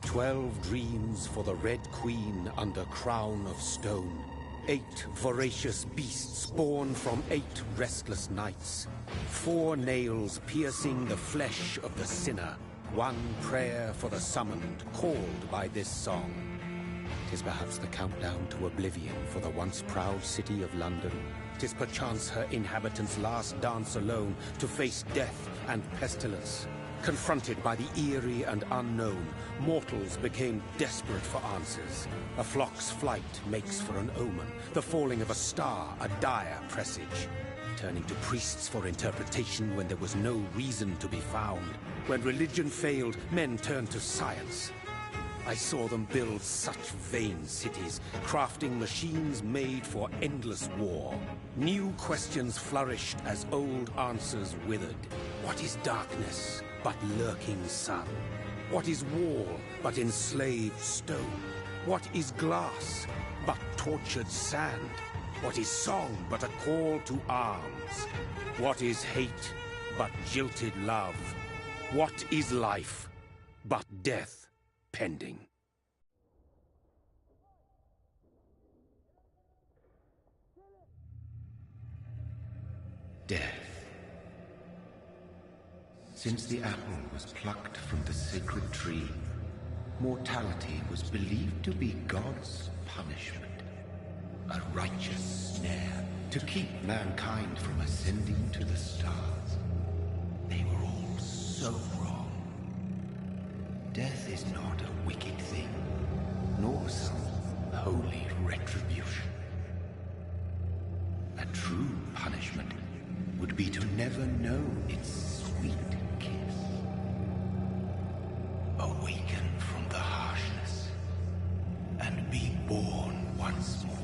12 dreams for the Red Queen under crown of stone. 8 voracious beasts born from 8 restless nights. 4 nails piercing the flesh of the sinner. 1 prayer for the summoned, called by this song. 'Tis perhaps the countdown to oblivion for the once proud city of London. 'Tis perchance her inhabitants' last dance alone to face death and pestilence. Confronted by the eerie and unknown, mortals became desperate for answers. A flock's flight makes for an omen, the falling of a star a dire presage. Turning to priests for interpretation when there was no reason to be found. When religion failed, men turned to science. I saw them build such vain cities, crafting machines made for endless war. New questions flourished as old answers withered. What is darkness but lurking sun? What is wall but enslaved stone? What is glass but tortured sand? What is song but a call to arms? What is hate but jilted love? What is life but death pending? Death. Since the apple was plucked from the sacred tree, mortality was believed to be God's punishment. A righteous snare to keep mankind from ascending to the stars. They were all so wrong. Death is not a wicked thing, nor some holy retribution. A true punishment would be to never know its sweet kiss. Awaken from the harshness and be born once more.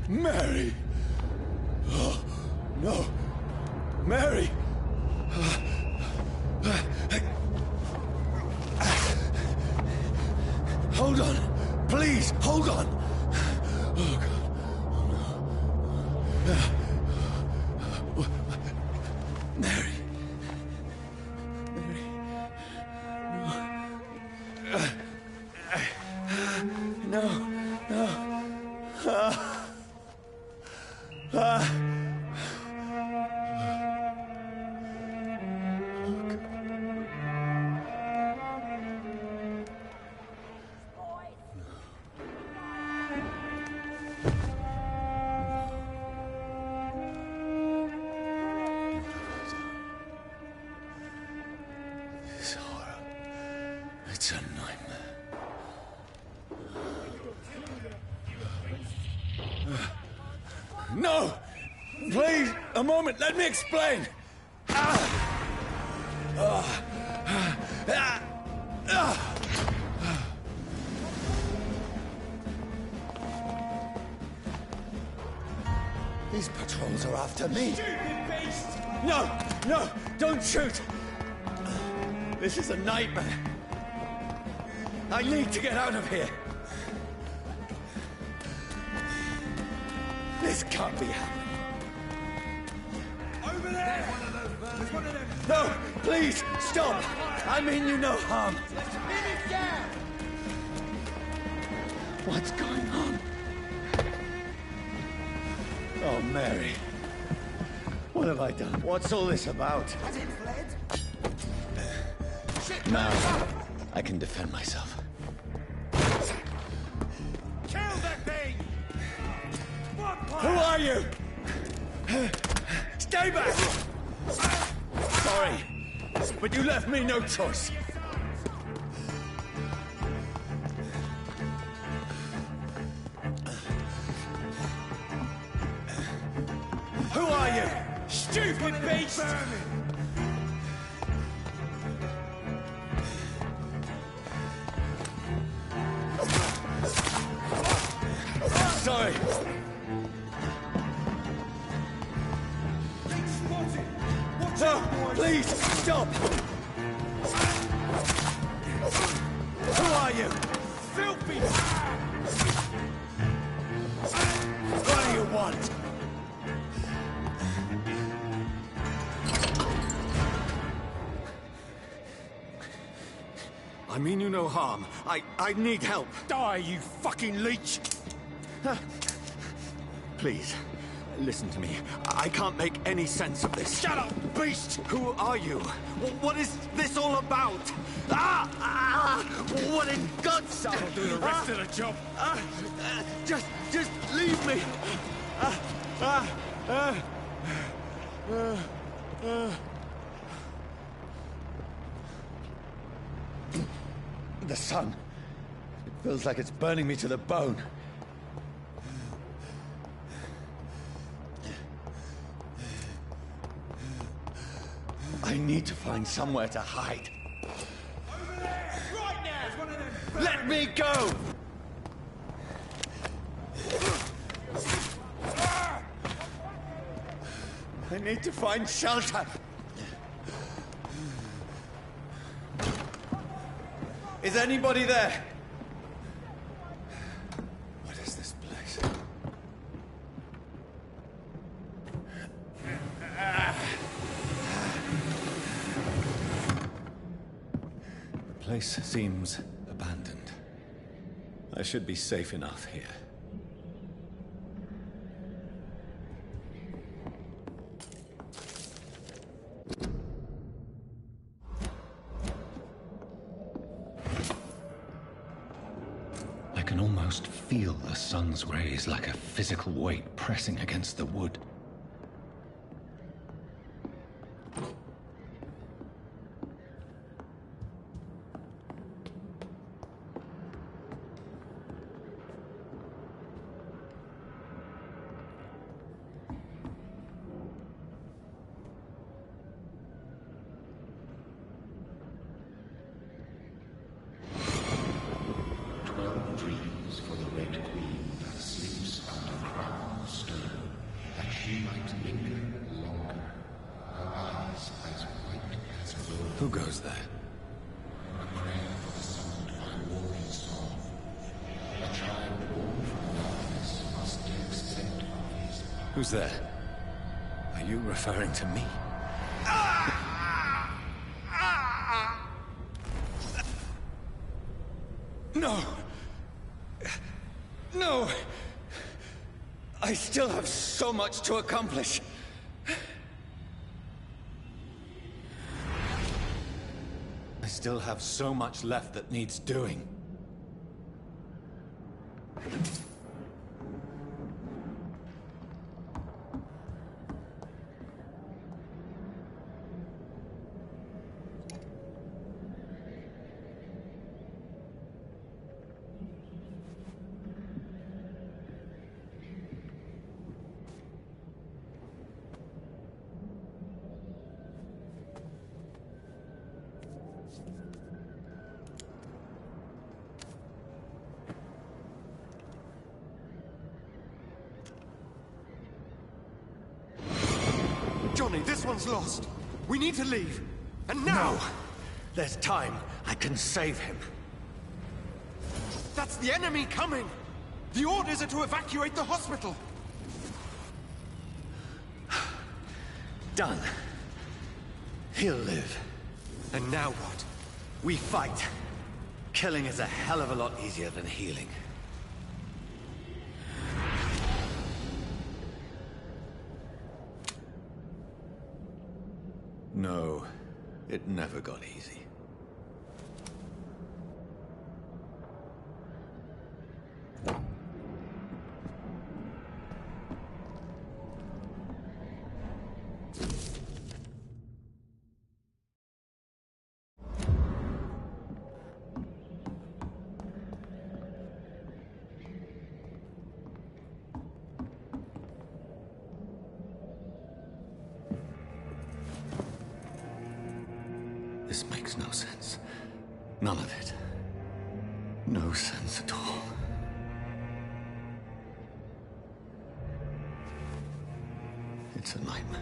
Mary! Oh, no! Mary! Hold on! Please, hold on! Oh, God. Oh, no. Mary! Mary! No! No! This horror. It's a nightmare. No! Please, a moment, let me explain! These patrols are after me. Stupid beast! No! No! Don't shoot! This is a nightmare. I need to get out of here. This can't be happening. Over there! There's one of them! No! Please! Stop! I mean you no harm. Pin it down! What's going on? Oh, Mary. What have I done? What's all this about? Has it fled? Shit! Now, I can defend myself. Kill that thing! Who are you? Stay back! Sorry, but you left me no choice. Who are you? Stupid beast! Sorry. No, please, stop! Who are you? Filthy! What do you want? I mean you no harm. I need help. Die, you fucking leech! Please, listen to me. I can't make any sense of this. Shut up, beast! Who are you? What is this all about? What in God's... I'll do the rest of the job. Just leave me. The sun. It feels like it's burning me to the bone. I need to find somewhere to hide. Over there! Right now! There's one of them! Let me go! I need to find shelter. Is anybody there? What is this place? The place seems abandoned. I should be safe enough here. I can almost feel the sun's rays like a physical weight pressing against the wood. Dreams for the Red Queen that sleeps under crown of stone, that she might linger longer, her eyes as white as gold. Who goes there? A prayer for the sun to find warring song. A child born from darkness must accept of his power. Who's there? Are you referring to me? No! No! I still have so much to accomplish. I still have so much left that needs doing. Johnny, this one's lost. We need to leave. And now! No! There's time. I can save him. That's the enemy coming! The orders are to evacuate the hospital! Done. He'll live. And now what? We fight. Killing is a hell of a lot easier than healing. No, it never got easy. This makes no sense. None of it. No sense at all. It's a nightmare.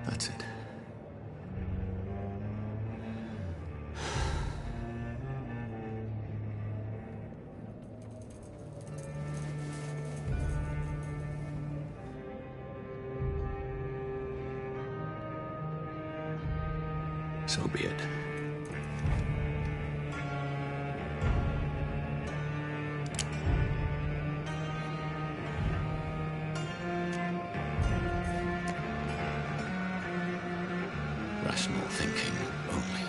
That's it. So be it. Rational thinking only.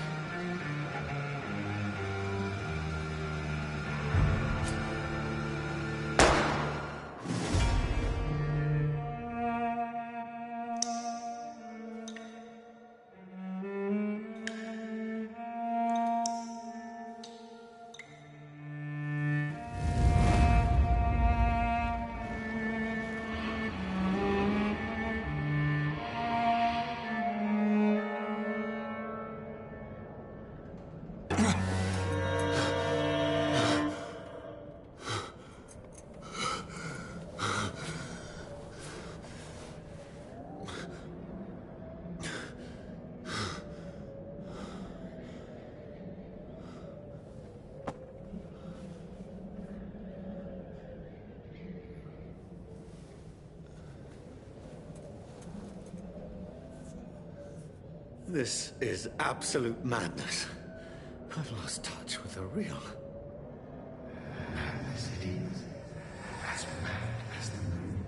This is absolute madness. I've lost touch with the real. Madness it is, as mad as the moon,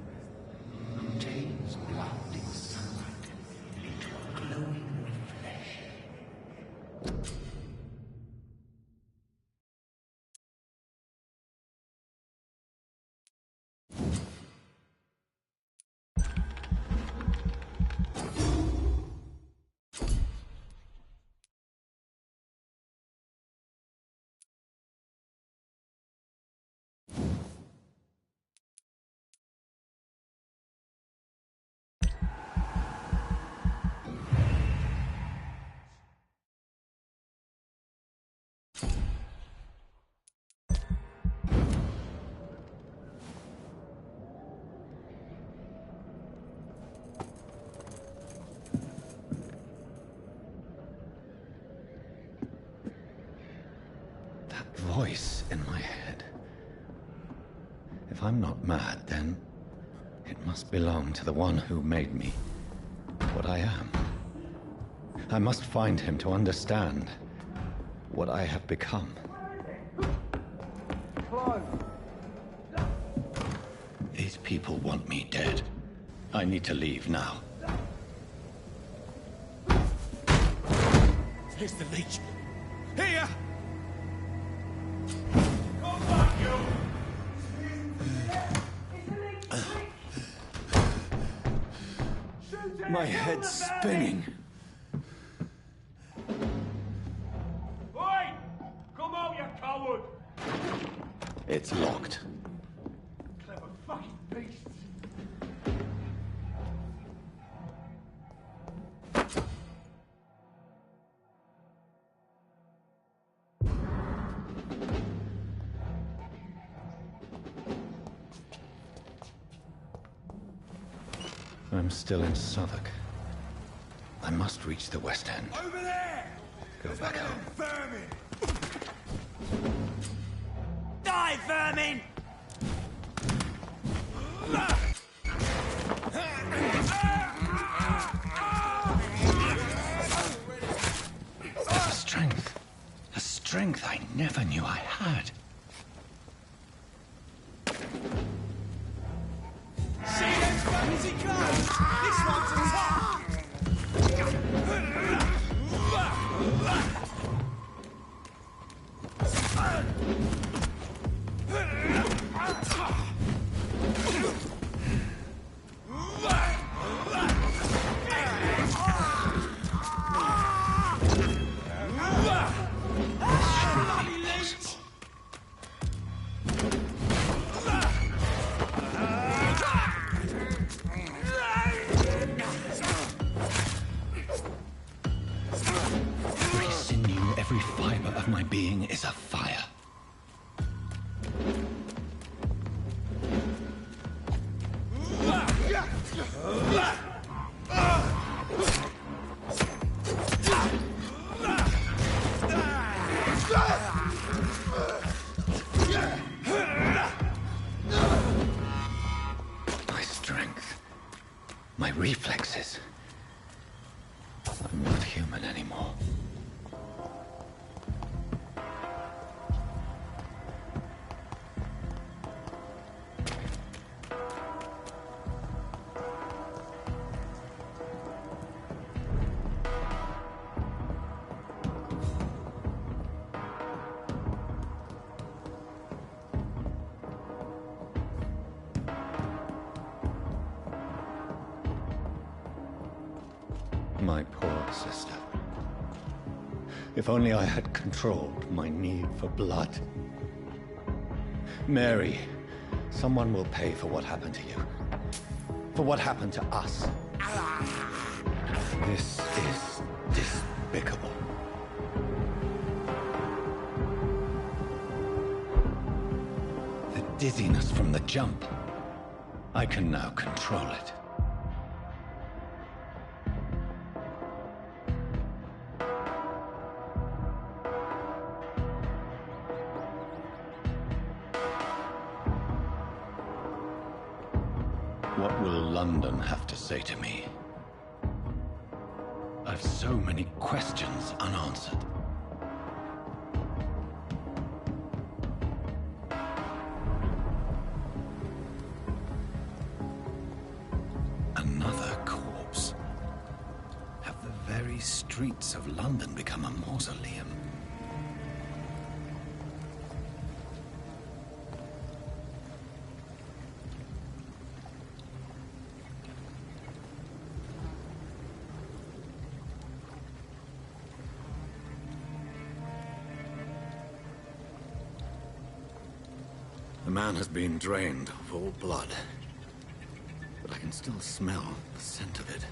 contains blinding sunlight into a glowing flesh. Voice in my head. If I'm not mad, then it must belong to the one who made me what I am. I must find him to understand what I have become. It These people want me dead. I need to leave now. Here's the leech. Here! Come back, you! My head's spinning. Oi! Come out, you coward! It's locked. Clever fucking beasts. I'm still in Southwark. I must reach the West End. Over there! Go back home. Vermin! Die, vermin! A strength I never knew I had. See those fuckers he comes! This one's a top! Every sinew, every fiber of my being is afire. My strength, my reflexes. I'm not human anymore. My poor sister. If only I had controlled my need for blood. Mary, someone will pay for what happened to you. For what happened to us. This is despicable. The dizziness from the jump. I can now control it. What will London have to say to me? I've so many questions unanswered. Another corpse. Have the very streets of London become a mausoleum? The man has been drained of all blood, but I can still smell the scent of it.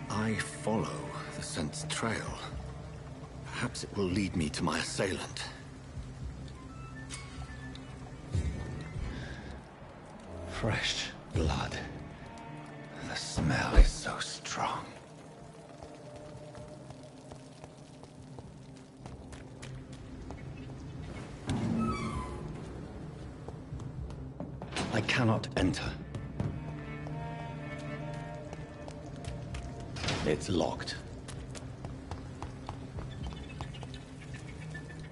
I follow the scent's trail. Perhaps it will lead me to my assailant. Fresh blood. The smell is so strong. I cannot enter. It's locked.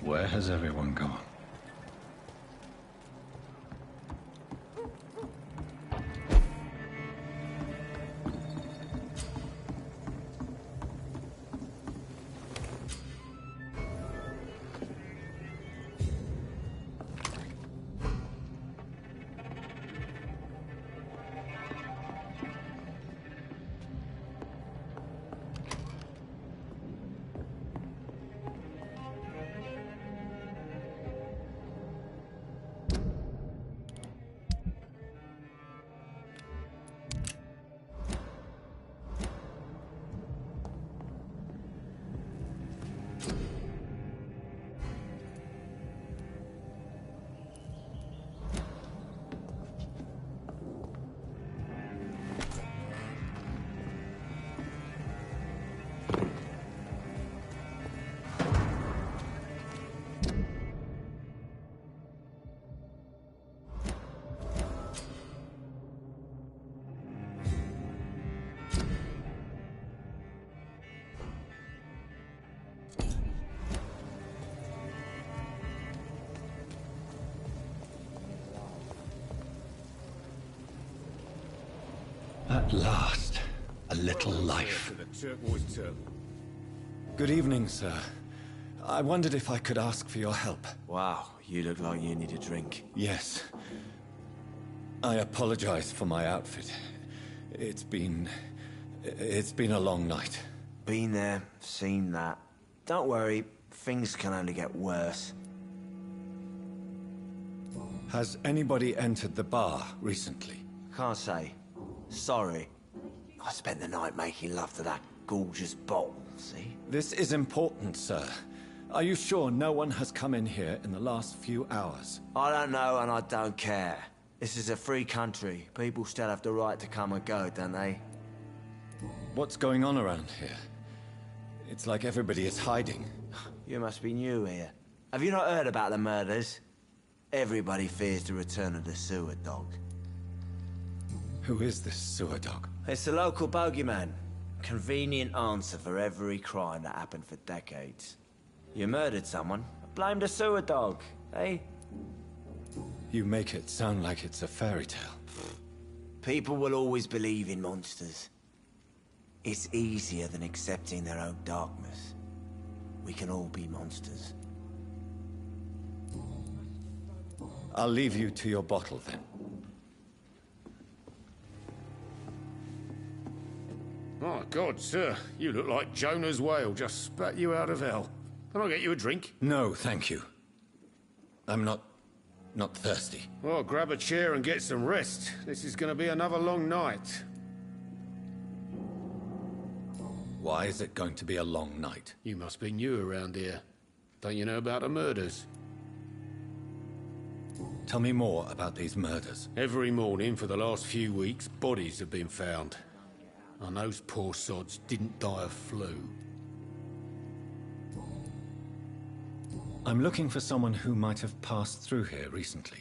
Where has everyone gone? At last, a little life. Good evening, sir. I wondered if I could ask for your help. Wow, you look like you need a drink. Yes. I apologize for my outfit. It's been a long night. Been there, seen that. Don't worry, things can only get worse. Has anybody entered the bar recently? Can't say. Sorry. I spent the night making love to that gorgeous bottle, see? This is important, sir. Are you sure no one has come in here in the last few hours? I don't know and I don't care. This is a free country. People still have the right to come and go, don't they? What's going on around here? It's like everybody is hiding. You must be new here. Have you not heard about the murders? Everybody fears the return of the sewer dog. Who is this sewer dog? It's the local bogeyman. Convenient answer for every crime that happened for decades. You murdered someone, blame the sewer dog, eh? You make it sound like it's a fairy tale. People will always believe in monsters. It's easier than accepting their own darkness. We can all be monsters. I'll leave you to your bottle, then. My God, sir, you look like Jonah's whale just spat you out of hell. Can I get you a drink? No, thank you. I'm not thirsty. Well, grab a chair and get some rest. This is going to be another long night. Why is it going to be a long night? You must be new around here. Don't you know about the murders? Tell me more about these murders. Every morning for the last few weeks, bodies have been found. And those poor sods didn't die of flu. I'm looking for someone who might have passed through here recently.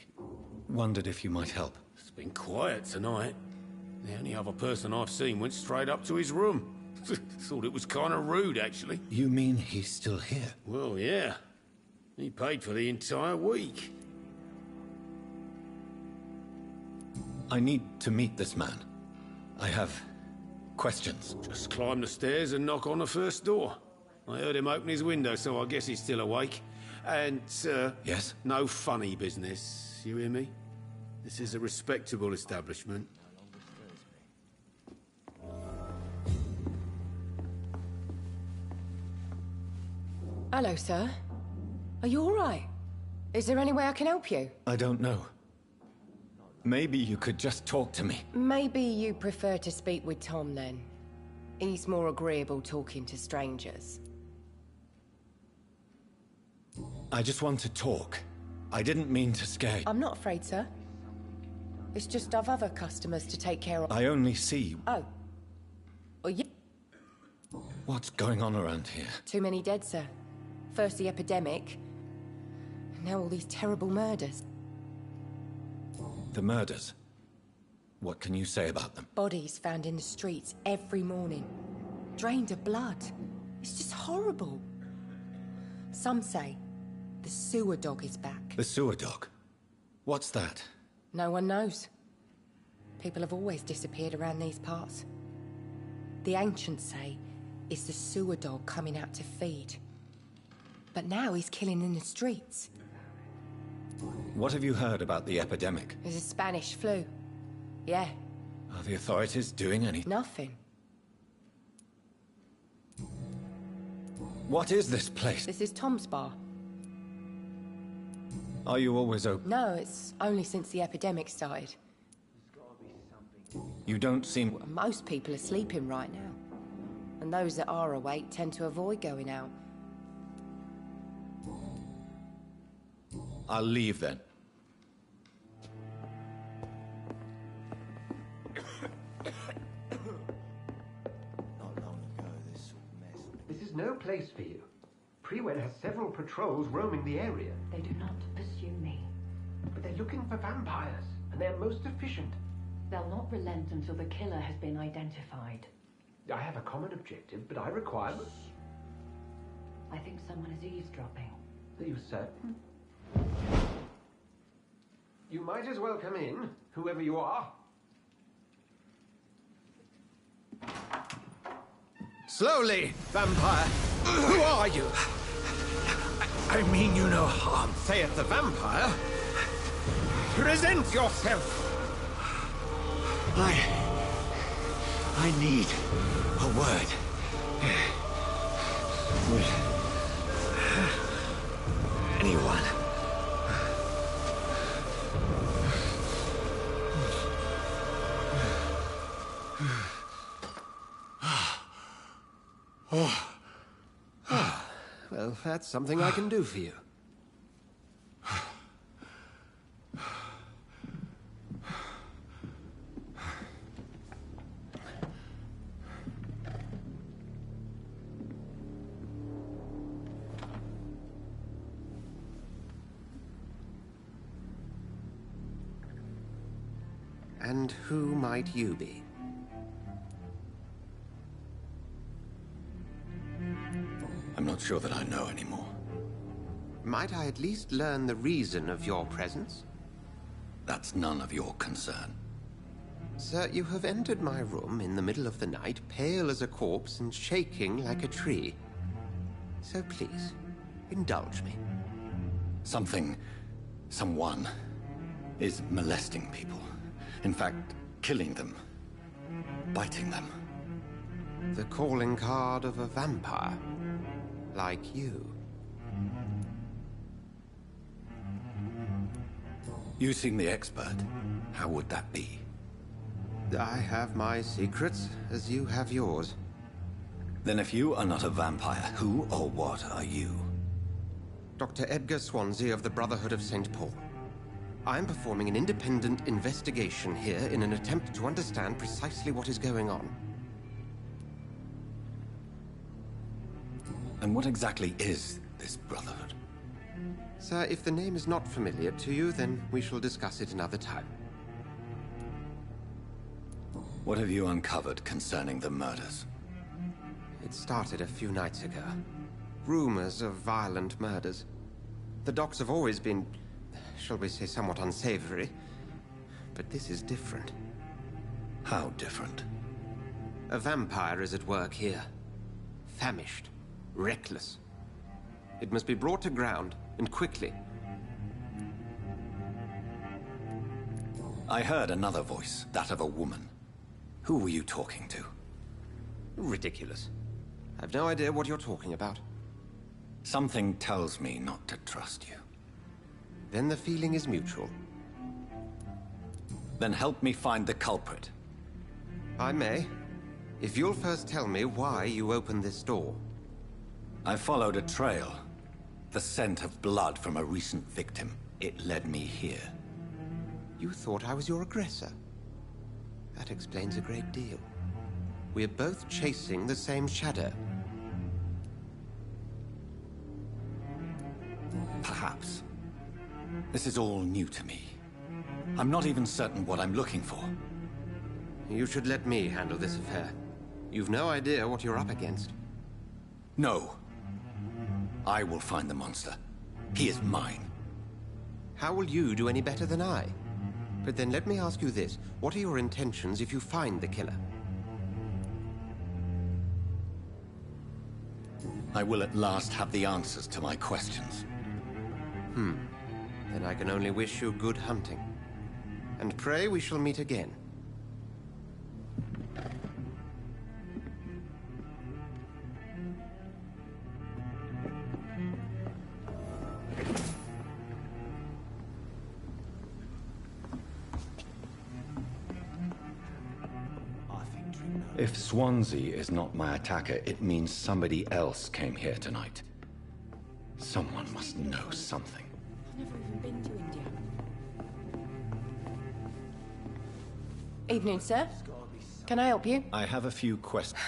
Wondered if you might help. It's been quiet tonight. The only other person I've seen went straight up to his room. Thought it was kind of rude, actually. You mean he's still here? Well, yeah. He paid for the entire week. I need to meet this man. I have questions. Just climb the stairs and knock on the first door. I heard him open his window, so I guess he's still awake. And, Yes? no funny business, you hear me? This is a respectable establishment. Hello, sir. Are you all right? Is there any way I can help you? I don't know. Maybe you could just talk to me. Maybe you prefer to speak with Tom, then. He's more agreeable talking to strangers. I just want to talk. I didn't mean to scare you. I'm not afraid, sir. It's just I've other customers to take care of. I only see... Oh. Oh, yeah. What's going on around here? Too many dead, sir. First the epidemic, and now all these terrible murders. The murders. What can you say about them? Bodies found in the streets every morning. Drained of blood. It's just horrible. Some say the sewer dog is back. The sewer dog? What's that? No one knows. People have always disappeared around these parts. The ancients say it's the sewer dog coming out to feed. But now he's killing in the streets. What have you heard about the epidemic? There's a Spanish flu. Yeah, Are the authorities doing anything? nothing. What is this place? This is Tom's bar. Are you always open? No, it's only since the epidemic started. You don't seem... Most people are sleeping right now. And those that are awake tend to avoid going out. I'll leave then. Not long ago, this sort of mess. This is no place for you. Prewen has several patrols roaming the area, They do not pursue me. but they're looking for vampires, and they're most efficient. They'll not relent until the killer has been identified. I have a common objective, but I require... I think someone is eavesdropping. Are you certain? You might as well come in, whoever you are. Slowly, vampire. Who are you? I mean you no harm. Saith the vampire. Present yourself. I need a word. Would anyone? Well, that's something I can do for you. And who might you be? I'm not sure that I know anymore. Might I at least learn the reason of your presence? That's none of your concern. Sir, you have entered my room in the middle of the night, pale as a corpse and shaking like a tree. So please, indulge me. Someone is molesting people. In fact, killing them. Biting them. The calling card of a vampire. Like you. You seem the expert. How would that be? I have my secrets, as you have yours. Then if you are not a vampire, who or what are you? Dr. Edgar Swansea of the Brotherhood of St. Paul. I'm performing an independent investigation here in an attempt to understand precisely what is going on. And what exactly is this Brotherhood? Sir, if the name is not familiar to you, then we shall discuss it another time. What have you uncovered concerning the murders? It started a few nights ago. Rumors of violent murders. The docks have always been, shall we say, somewhat unsavory. But this is different. How different? A vampire is at work here. Famished. Reckless. It must be brought to ground, and quickly. I heard another voice, that of a woman. Who were you talking to? Ridiculous. I've no idea what you're talking about. Something tells me not to trust you. Then the feeling is mutual. Then help me find the culprit. I may. If you'll first tell me why you opened this door. I followed a trail. The scent of blood from a recent victim. It led me here. You thought I was your aggressor. That explains a great deal. We are both chasing the same shadow. Perhaps. This is all new to me. I'm not even certain what I'm looking for. You should let me handle this affair. You've no idea what you're up against. No. I will find the monster. He is mine. How will you do any better than I? But then let me ask you this. What are your intentions if you find the killer? I will at last have the answers to my questions. Then I can only wish you good hunting. And pray we shall meet again. If Swansea is not my attacker, it means somebody else came here tonight. Someone must know something. I've never even been to India. Evening, sir. Can I help you? I have a few questions.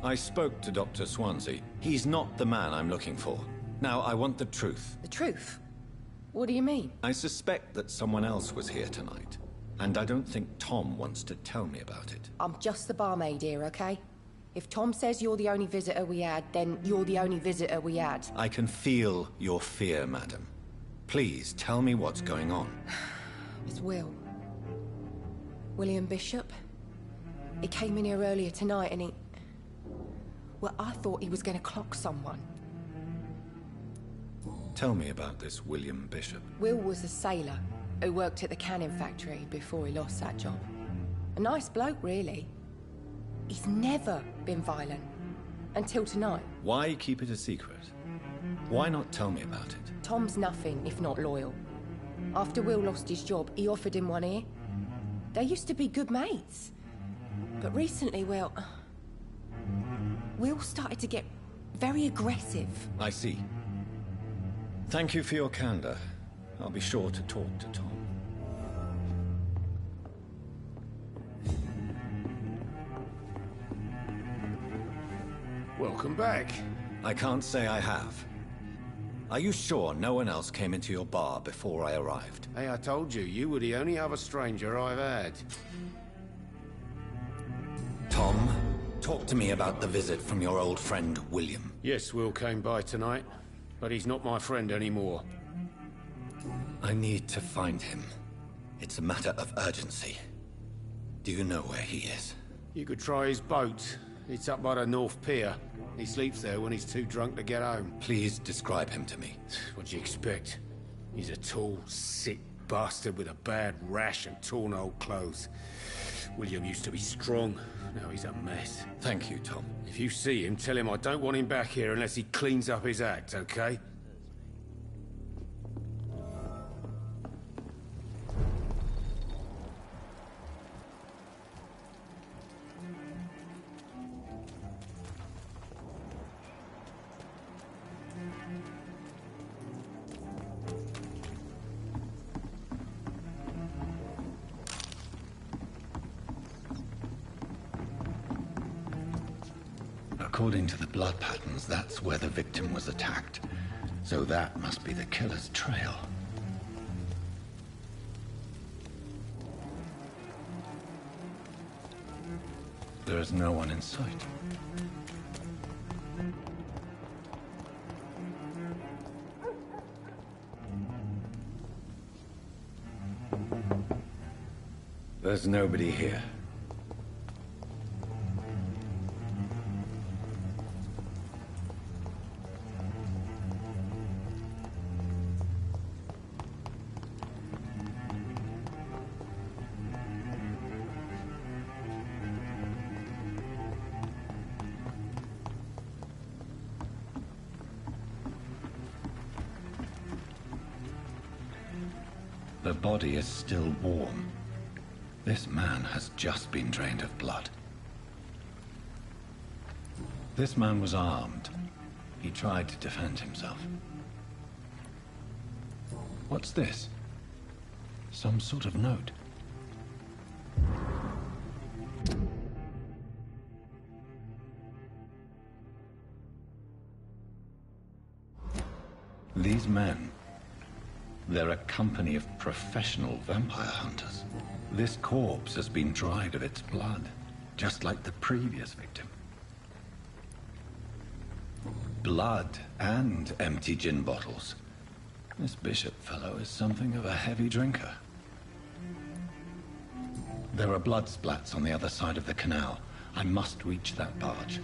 I spoke to Dr. Swansea. He's not the man I'm looking for. Now, I want the truth. The truth? What do you mean? I suspect that someone else was here tonight. And I don't think Tom wants to tell me about it. I'm just the barmaid here, okay? If Tom says you're the only visitor we had, then you're the only visitor we had. I can feel your fear, madam. Please, tell me what's going on. It's Will. William Bishop. He came in here earlier tonight and he... Well, I thought he was going to clock someone. Tell me about this William Bishop. Will was a sailor who worked at the cannon factory before he lost that job. A nice bloke, really. He's never been violent. Until tonight. Why keep it a secret? Why not tell me about it? Tom's nothing if not loyal. After Will lost his job, he offered him one ear. They used to be good mates. But recently, well... Will started to get very aggressive. I see. Thank you for your candor. I'll be sure to talk to Tom. Welcome back. I can't say I have. Are you sure no one else came into your bar before I arrived? Hey, I told you, you were the only other stranger I've had. Tom, talk to me about the visit from your old friend, William. Yes, Will came by tonight, but he's not my friend anymore. I need to find him. It's a matter of urgency. Do you know where he is? You could try his boat. It's up by the North Pier. He sleeps there when he's too drunk to get home. Please describe him to me. What do you expect? He's a tall, sick bastard with a bad rash and torn old clothes. William used to be strong. Now he's a mess. Thank you, Tom. If you see him, tell him I don't want him back here unless he cleans up his act, okay? According to the blood patterns, that's where the victim was attacked. So that must be the killer's trail. There is no one in sight. There's nobody here. The body is still warm. This man has just been drained of blood. This man was armed. He tried to defend himself. What's this? Some sort of note. These men, they're a company of professional vampire hunters. This corpse has been dried of its blood, just like the previous victim. Blood and empty gin bottles. This Bishop fellow is something of a heavy drinker. There are blood splats on the other side of the canal. I must reach that barge.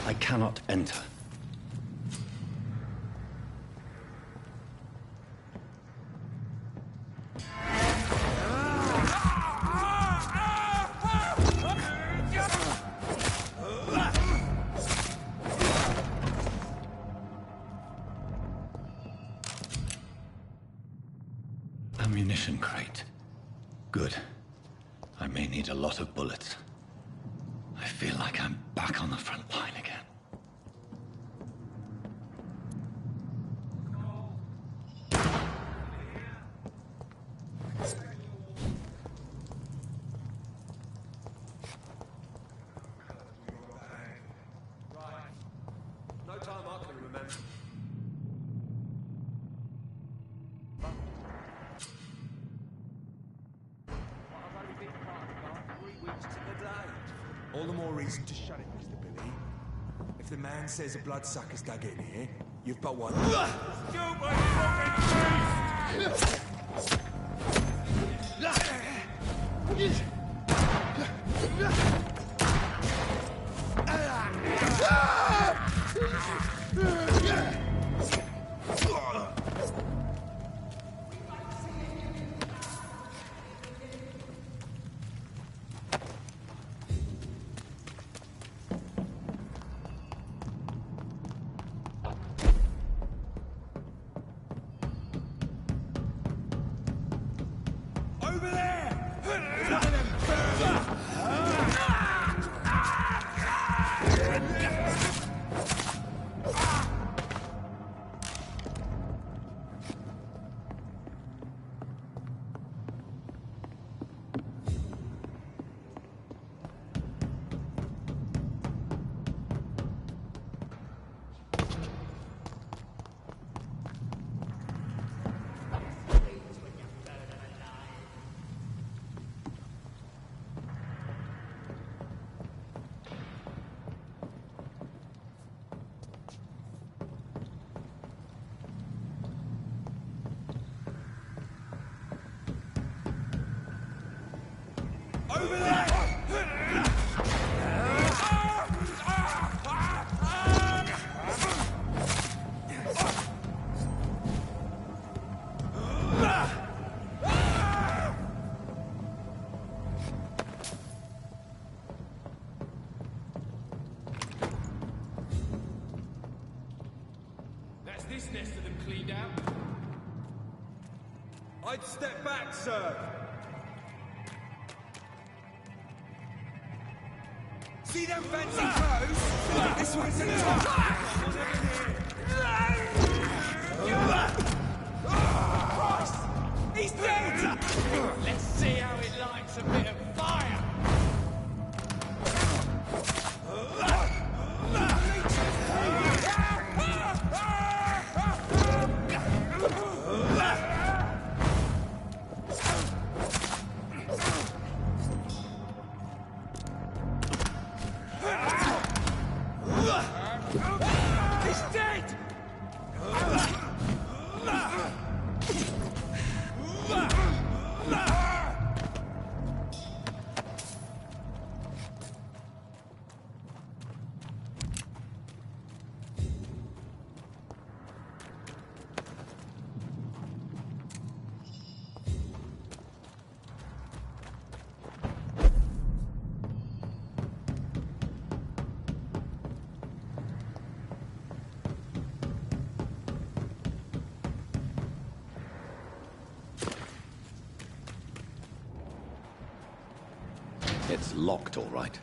I cannot enter. Ammunition crate. Good. I may need a lot of bullets. I feel like I'm back on the front line again. No time I can remember. All the more reason to shut it, Mr. Billy. If the man says a bloodsucker's dug in here, you've but one. Still my over there! Over there! That's this nest of them cleaned out. I'd step back, sir. See them fancy clothes? This one's in the top. Christ! He's dead! Let's see how it likes a bit of fire. He's dead! It's locked, all right.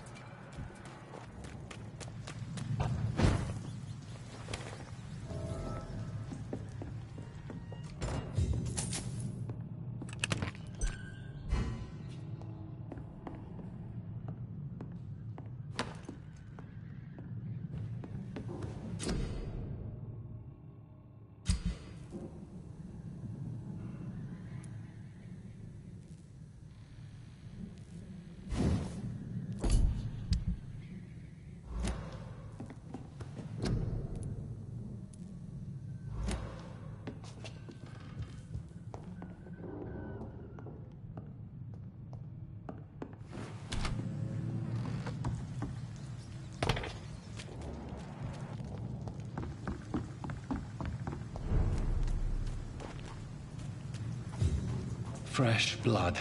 Fresh blood.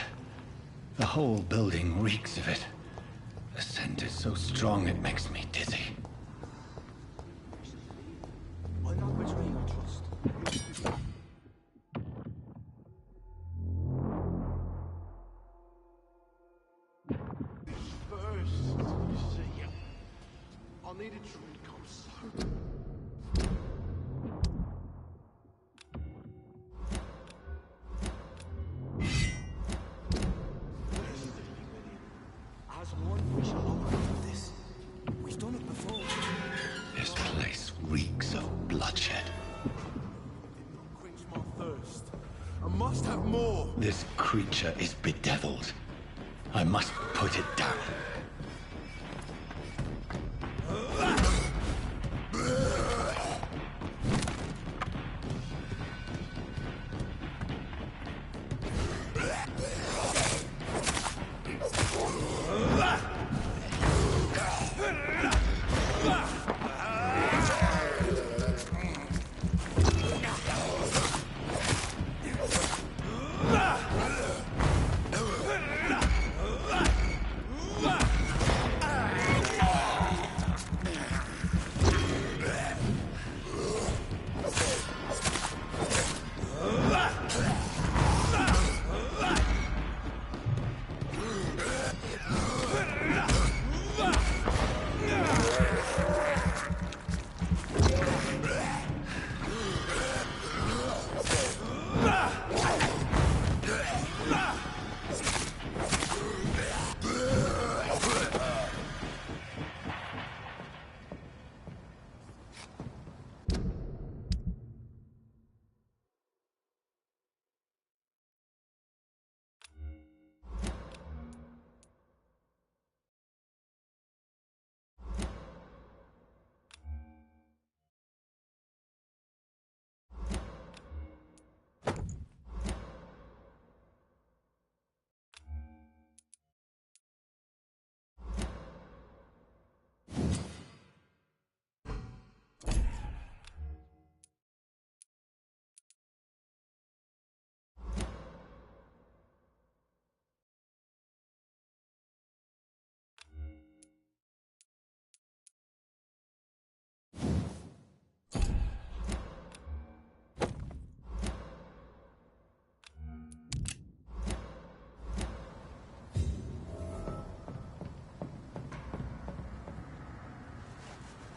The whole building reeks of it. The scent is so strong it makes me dizzy. I'll not betray your trust. First, you see, I needed to recon so. As one we shall overcome this. We've done it before. This place reeks of bloodshed. Did not quench my thirst. I must have more. This creature is bedeviled. I must put it down.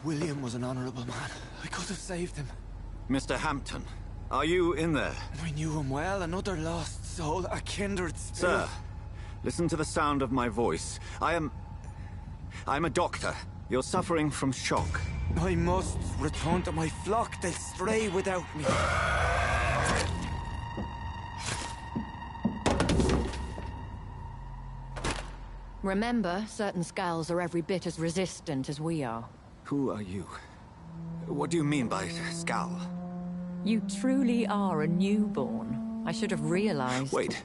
William was an honorable man. I could have saved him. Mr. Hampton, are you in there? I knew him well, another lost soul, a kindred spirit. Sir, listen to the sound of my voice. I'm a doctor. You're suffering from shock. I must return to my flock. They'll stray without me. Remember, certain skulls are every bit as resistant as we are. Who are you? What do you mean by skull? You truly are a newborn. I should have realized. Wait.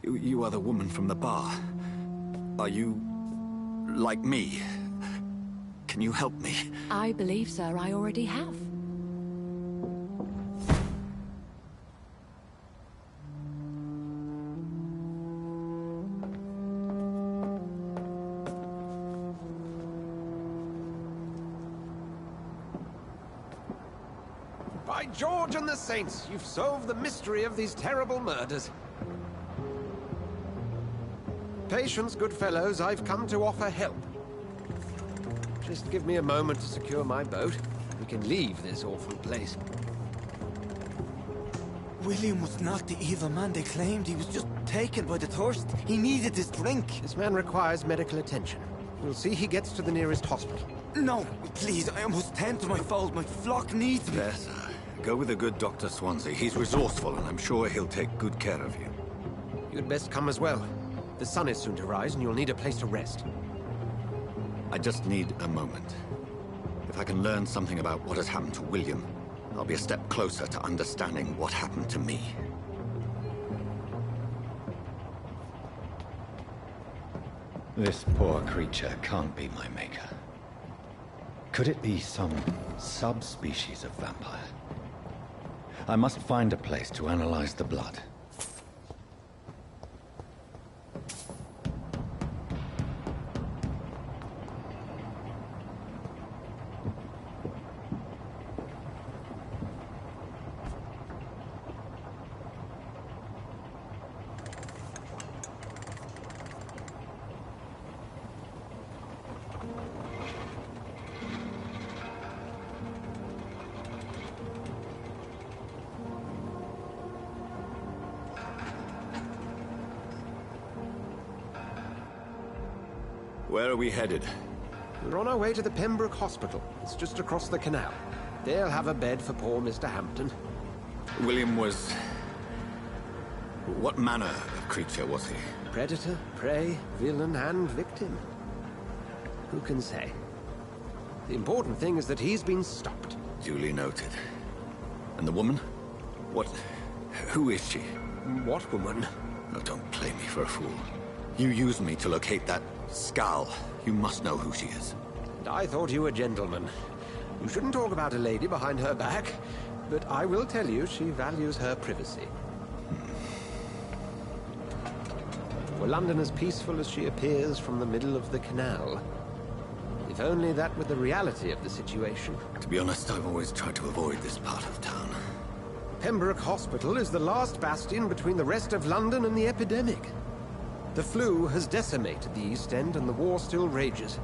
You are the woman from the bar. Are you... like me? Can you help me? I believe, sir, I already have. By George and the Saints, you've solved the mystery of these terrible murders. Patience, good fellows, I've come to offer help. Just give me a moment to secure my boat. We can leave this awful place. William was not the evil man they claimed. He was just taken by the thirst. He needed this drink. This man requires medical attention. We'll see he gets to the nearest hospital. No, please, I must tend to my fold. My flock needs me. There, sir. Go with the good Dr. Swansea. He's resourceful, and I'm sure he'll take good care of you. You'd best come as well. The sun is soon to rise, and you'll need a place to rest. I just need a moment. If I can learn something about what has happened to William, I'll be a step closer to understanding what happened to me. This poor creature can't be my maker. Could it be some subspecies of vampire? I must find a place to analyze the blood. Where are we headed? We're on our way to the Pembroke Hospital. It's just across the canal. They'll have a bed for poor Mr. Hampton. William was... what manner of creature was he? Predator, prey, villain, and victim. Who can say? The important thing is that he's been stopped. Duly noted. And the woman? What... who is she? What woman? Oh, don't play me for a fool. You used me to locate that skull. You must know who she is. And I thought you a gentleman. You shouldn't talk about a lady behind her back, but I will tell you she values her privacy. Were London as peaceful as she appears from the middle of the canal? If only that were the reality of the situation. To be honest, I've always tried to avoid this part of town. Pembroke Hospital is the last bastion between the rest of London and the epidemic. The flu has decimated the East End and the war still rages.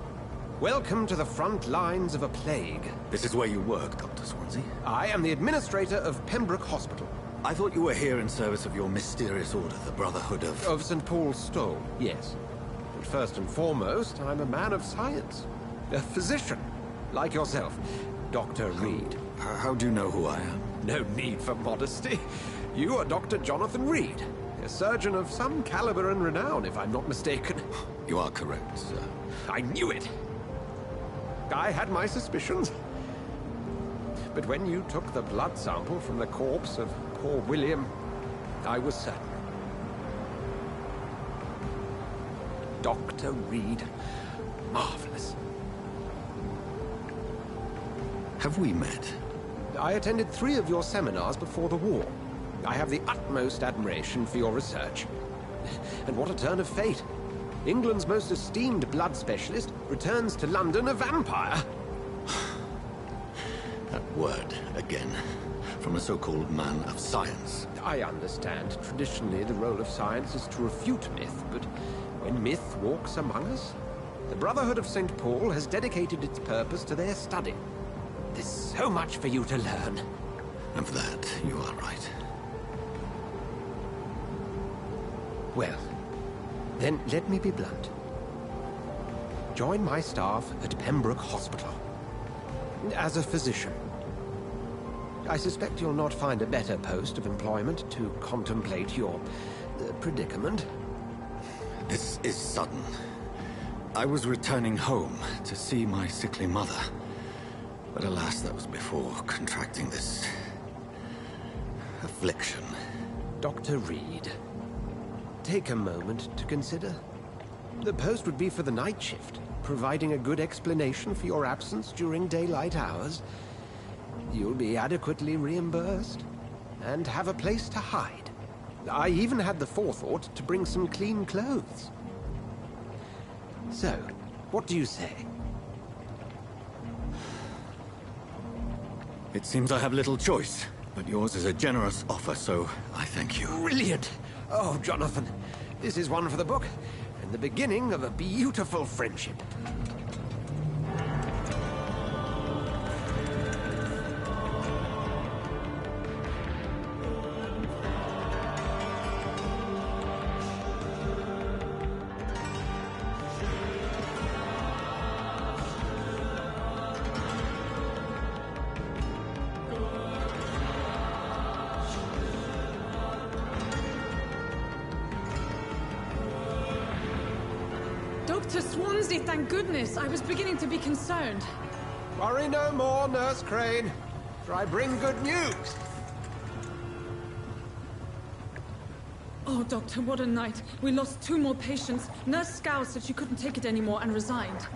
Welcome to the front lines of a plague. This is where you work, Dr. Swansea? I am the administrator of Pembroke Hospital. I thought you were here in service of your mysterious order, the Brotherhood of... Of St. Paul's Stole, yes. But first and foremost, I'm a man of science. A physician, like yourself, Dr. Reed. How do you know who I am? No need for modesty. You are Dr. Jonathan Reed, a surgeon of some caliber and renown, if I'm not mistaken. You are correct, sir. I knew it! I had my suspicions. But when you took the blood sample from the corpse of poor William, I was certain. Dr. Reed. Marvelous. Have we met? I attended 3 of your seminars before the war. I have the utmost admiration for your research. And what a turn of fate. England's most esteemed blood specialist returns to London a vampire. That word, again. From a so-called man of science. I understand. Traditionally, the role of science is to refute myth, but when myth walks among us, The Brotherhood of St. Paul has dedicated its purpose to their study. There's so much for you to learn. Of that, you are right. Well, then let me be blunt. Join my staff at Pembroke Hospital. As a physician. I suspect you'll not find a better post of employment to contemplate your predicament. This is sudden. I was returning home to see my sickly mother. But alas, that was before contracting this affliction. Dr. Reed, take a moment to consider. The post would be for the night shift, providing a good explanation for your absence during daylight hours. You'll be adequately reimbursed, and have a place to hide. I even had the forethought to bring some clean clothes. So, what do you say? It seems I have little choice, but yours is a generous offer, so I thank you. Brilliant! Oh, Jonathan, this is one for the book, and the beginning of a beautiful friendship. Dr. Swansea, thank goodness. I was beginning to be concerned. Worry no more, Nurse Crane, for I bring good news. Oh, Doctor, what a night. We lost 2 more patients. Nurse Scow said she couldn't take it anymore and resigned.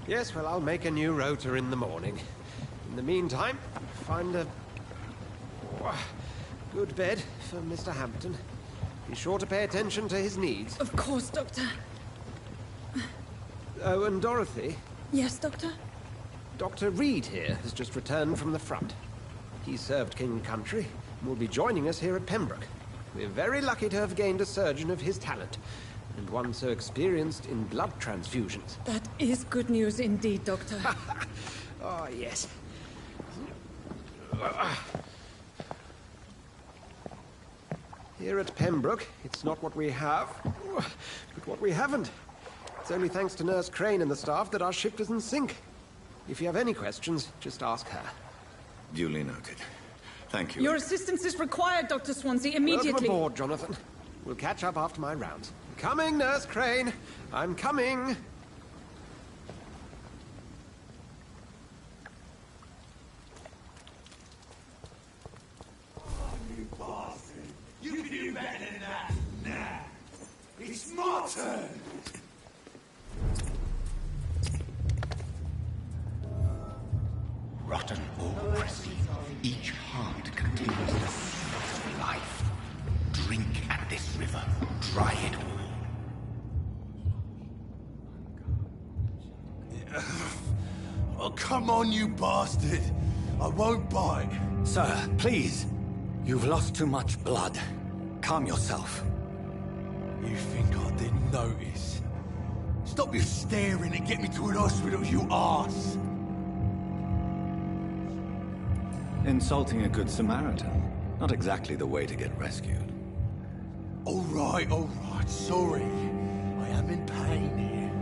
Yes, well, I'll make a new rota in the morning. In the meantime, find a good bed for Mr. Hampton. Be sure to pay attention to his needs. Of course, Doctor. Oh, and Dorothy? Yes, Doctor? Dr. Reed here has just returned from the front. He served King Country and will be joining us here at Pembroke. We're very lucky to have gained a surgeon of his talent, and one so experienced in blood transfusions. That is good news indeed, Doctor. Oh, yes. Here at Pembroke, it's not what we have, but what we haven't. It's only thanks to Nurse Crane and the staff that our ship is in sync. If you have any questions, just ask her. Duly noted. Thank you. Your assistance is required, Dr. Swansea, immediately. Welcome aboard, Jonathan. We'll catch up after my rounds. Coming, Nurse Crane. I'm coming. You bastard. You can do better than that. Nah. It's my turn. Rotten autocracy. Each heart contains the seed of life. Drink at this river. Dry it all. Oh, come on, you bastard. I won't bite. Sir, please. You've lost too much blood. Calm yourself. You think I didn't notice? Stop your staring and get me to an hospital, you arse! Insulting a good Samaritan. Not exactly the way to get rescued. All right, sorry. I am in pain here.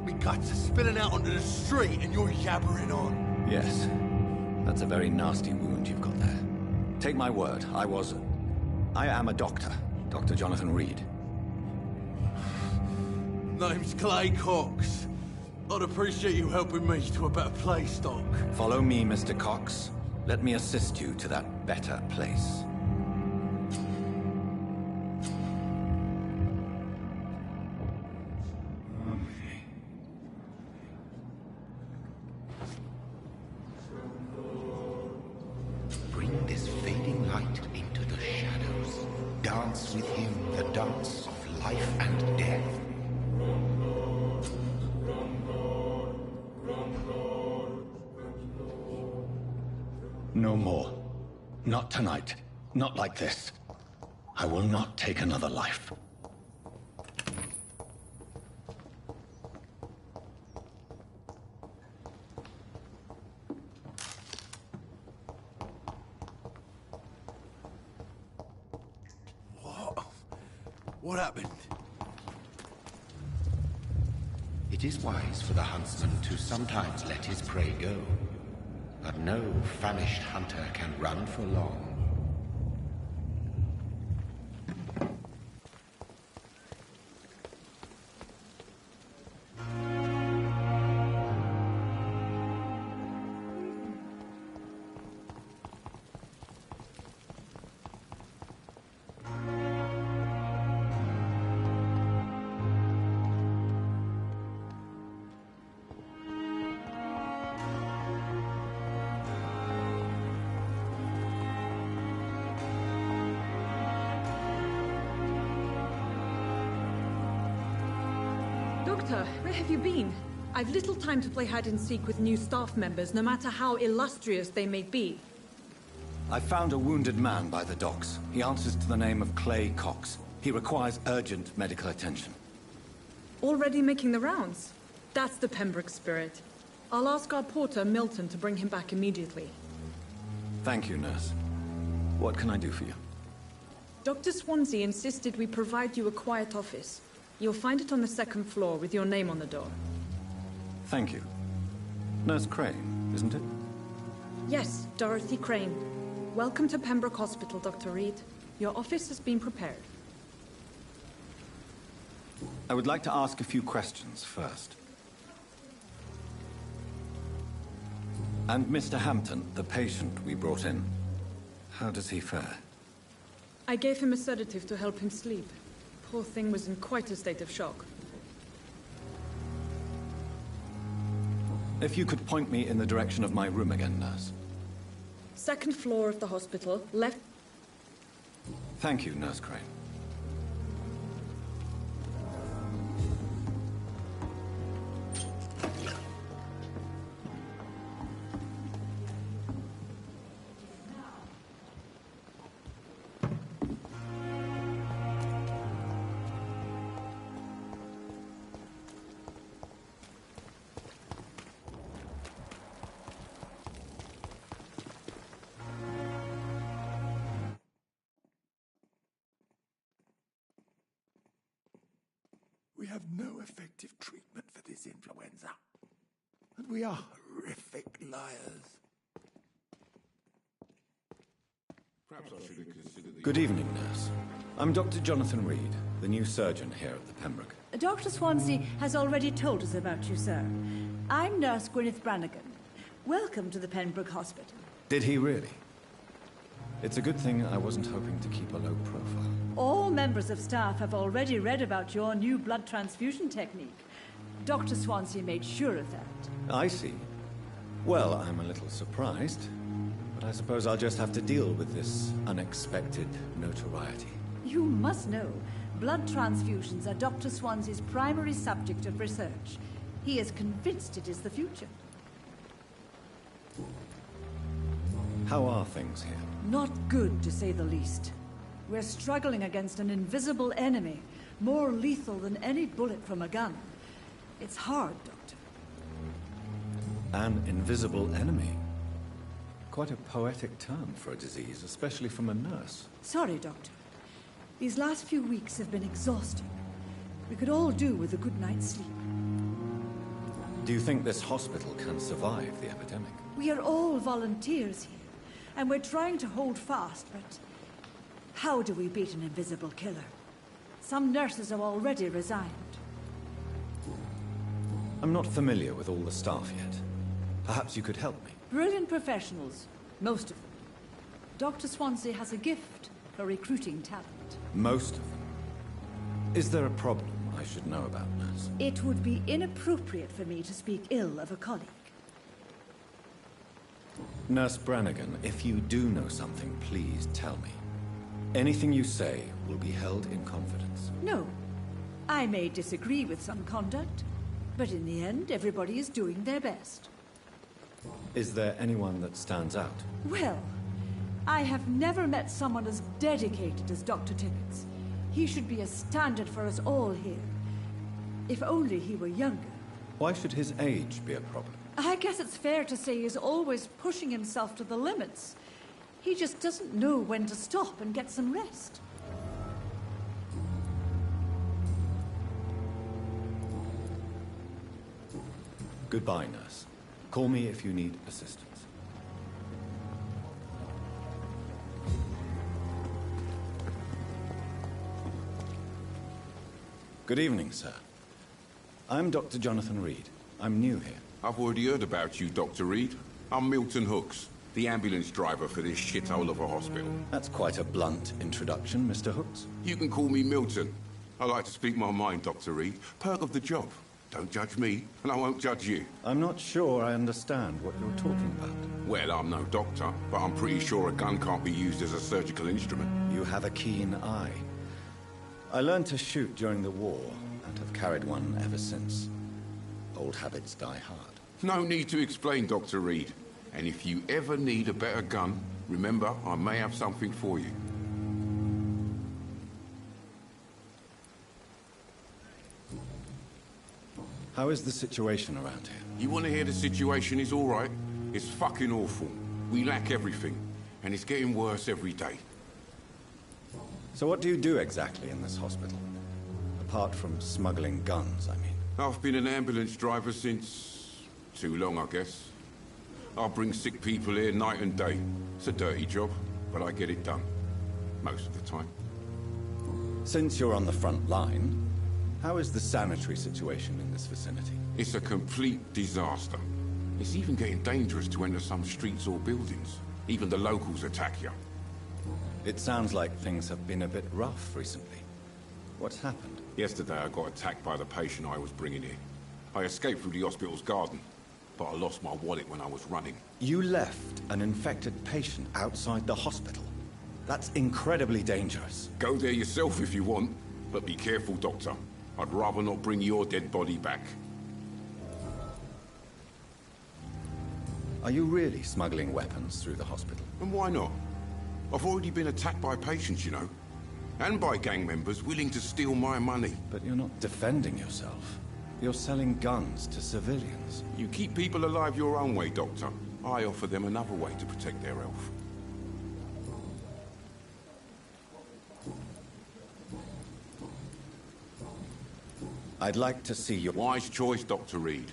My guts are spilling out onto the street and you're yabbering on. Yes. That's a very nasty wound you've got there. Take my word, I am a doctor. Dr. Jonathan Reed. Name's Clay Cox. I'd appreciate you helping me to a better place, Doc. Follow me, Mr. Cox. Let me assist you to that better place. Bring this fading light into the shadows. Dance with him the dance of life and death. No more. Not tonight. Not like this. I will not take another life. What happened? It is wise for the huntsman to sometimes let his prey go. But no famished hunter can run for long. Doctor, where have you been? I've little time to play hide-and-seek with new staff members, no matter how illustrious they may be. I found a wounded man by the docks. He answers to the name of Clay Cox. He requires urgent medical attention. Already making the rounds? That's the Pembroke spirit. I'll ask our porter, Milton, to bring him back immediately. Thank you, nurse. What can I do for you? Dr. Swansea insisted we provide you a quiet office. You'll find it on the second floor with your name on the door. Thank you. Nurse Crane, isn't it? Yes, Dorothy Crane. Welcome to Pembroke Hospital, Dr. Reed. Your office has been prepared. I would like to ask a few questions first. And Mr. Hampton, the patient we brought in, how does he fare? I gave him a sedative to help him sleep. Poor thing was in quite a state of shock. If you could point me in the direction of my room again, nurse. Second floor of the hospital, left. Thank you, Nurse Crane. We have no effective treatment for this influenza. And we are horrific liars. Perhaps I should consider the... Good evening, nurse. I'm Dr. Jonathan Reed, the new surgeon here at the Pembroke. Dr. Swansea has already told us about you, sir. I'm Nurse Gwyneth Brannigan. Welcome to the Pembroke Hospital. Did he really? It's a good thing I wasn't hoping to keep a low profile. All members of staff have already read about your new blood transfusion technique. Dr. Swansea made sure of that. I see. Well, I'm a little surprised, but I suppose I'll just have to deal with this unexpected notoriety. You must know, blood transfusions are Dr. Swansea's primary subject of research. He is convinced it is the future. How are things here? Not good, to say the least. We're struggling against an invisible enemy, more lethal than any bullet from a gun. It's hard, Doctor. An invisible enemy? Quite a poetic term for a disease, especially from a nurse. Sorry, Doctor. These last few weeks have been exhausting. We could all do with a good night's sleep. Do you think this hospital can survive the epidemic? We are all volunteers here, and we're trying to hold fast, but how do we beat an invisible killer? Some nurses have already resigned. I'm not familiar with all the staff yet. Perhaps you could help me. Brilliant professionals, most of them. Dr. Swansea has a gift for recruiting talent. Most of them? Is there a problem I should know about, nurse? It would be inappropriate for me to speak ill of a colleague. Nurse Brannigan, if you do know something, please tell me. Anything you say will be held in confidence. No. I may disagree with some conduct, but in the end, everybody is doing their best. Is there anyone that stands out? Well, I have never met someone as dedicated as Dr. Timmins. He should be a standard for us all here. If only he were younger. Why should his age be a problem? I guess it's fair to say he's always pushing himself to the limits. He just doesn't know when to stop and get some rest. Goodbye, nurse. Call me if you need assistance. Good evening, sir. I'm Dr. Jonathan Reed. I'm new here. I've already heard about you, Dr. Reed. I'm Milton Hooks, the ambulance driver for this shithole of a hospital. That's quite a blunt introduction, Mr. Hooks. You can call me Milton. I like to speak my mind, Dr. Reed. Perk of the job. Don't judge me, and I won't judge you. I'm not sure I understand what you're talking about. Well, I'm no doctor, but I'm pretty sure a gun can't be used as a surgical instrument. You have a keen eye. I learned to shoot during the war, and have carried one ever since. Old habits die hard. No need to explain, Dr. Reed. And if you ever need a better gun, remember, I may have something for you. How is the situation around here? You want to hear the situation is all right? It's fucking awful. We lack everything, and it's getting worse every day. So what do you do exactly in this hospital? Apart from smuggling guns, I mean. I've been an ambulance driver since... too long, I guess. I bring sick people here night and day. It's a dirty job, but I get it done. Most of the time. Since you're on the front line, how is the sanitary situation in this vicinity? It's a complete disaster. It's even getting dangerous to enter some streets or buildings. Even the locals attack you. It sounds like things have been a bit rough recently. What's happened? Yesterday I got attacked by the patient I was bringing in. I escaped through the hospital's garden, but I lost my wallet when I was running. You left an infected patient outside the hospital? That's incredibly dangerous. Go there yourself if you want, but be careful, Doctor. I'd rather not bring your dead body back. Are you really smuggling weapons through the hospital? And why not? I've already been attacked by patients, you know. And by gang members willing to steal my money. But you're not defending yourself. You're selling guns to civilians. You keep people alive your own way, Doctor. I offer them another way to protect their health. I'd like to see your... Wise choice, Dr. Reed.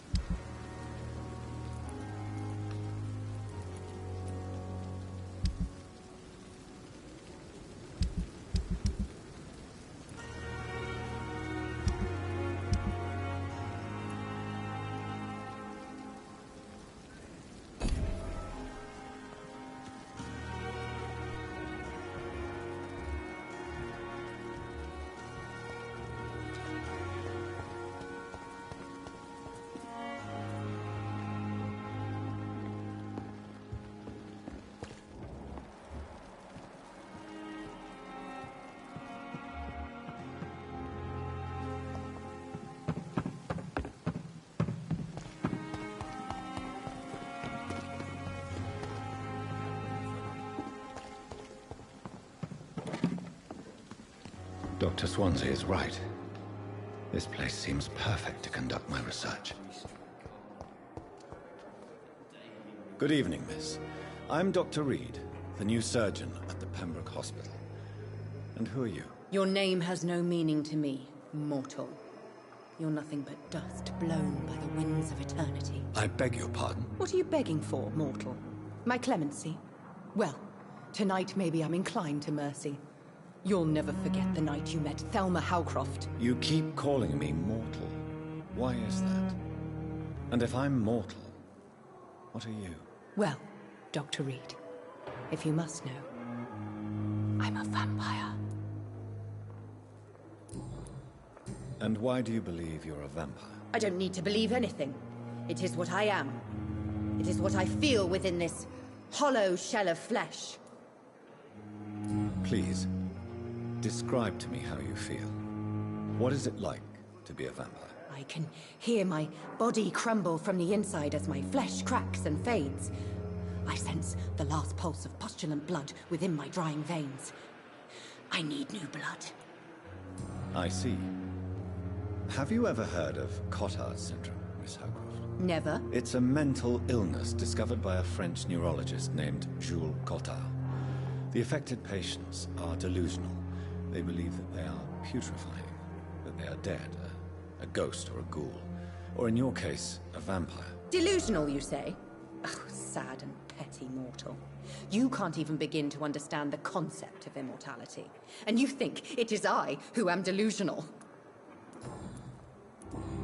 Dr. Swansea is right. This place seems perfect to conduct my research. Good evening, miss. I'm Dr. Reed, the new surgeon at the Pembroke Hospital. And who are you? Your name has no meaning to me, mortal. You're nothing but dust blown by the winds of eternity. I beg your pardon? What are you begging for, mortal? My clemency? Well, tonight maybe I'm inclined to mercy. You'll never forget the night you met Thelma Howcroft. You keep calling me mortal. Why is that? And if I'm mortal, what are you? Well, Dr. Reed, if you must know, I'm a vampire. And why do you believe you're a vampire? I don't need to believe anything. It is what I am. It is what I feel within this hollow shell of flesh. Please, describe to me how you feel. What is it like to be a vampire? I can hear my body crumble from the inside as my flesh cracks and fades. I sense the last pulse of postulant blood within my drying veins. I need new blood. I see. Have you ever heard of Cotard syndrome, Miss Howcroft? Never. It's a mental illness discovered by a French neurologist named Jules Cotard. The affected patients are delusional. They believe that they are putrefying, that they are dead, a ghost or a ghoul, Or in your case, a vampire. Delusional, you say? Oh, sad and petty mortal. You can't even begin to understand the concept of immortality. And you think it is I who am delusional.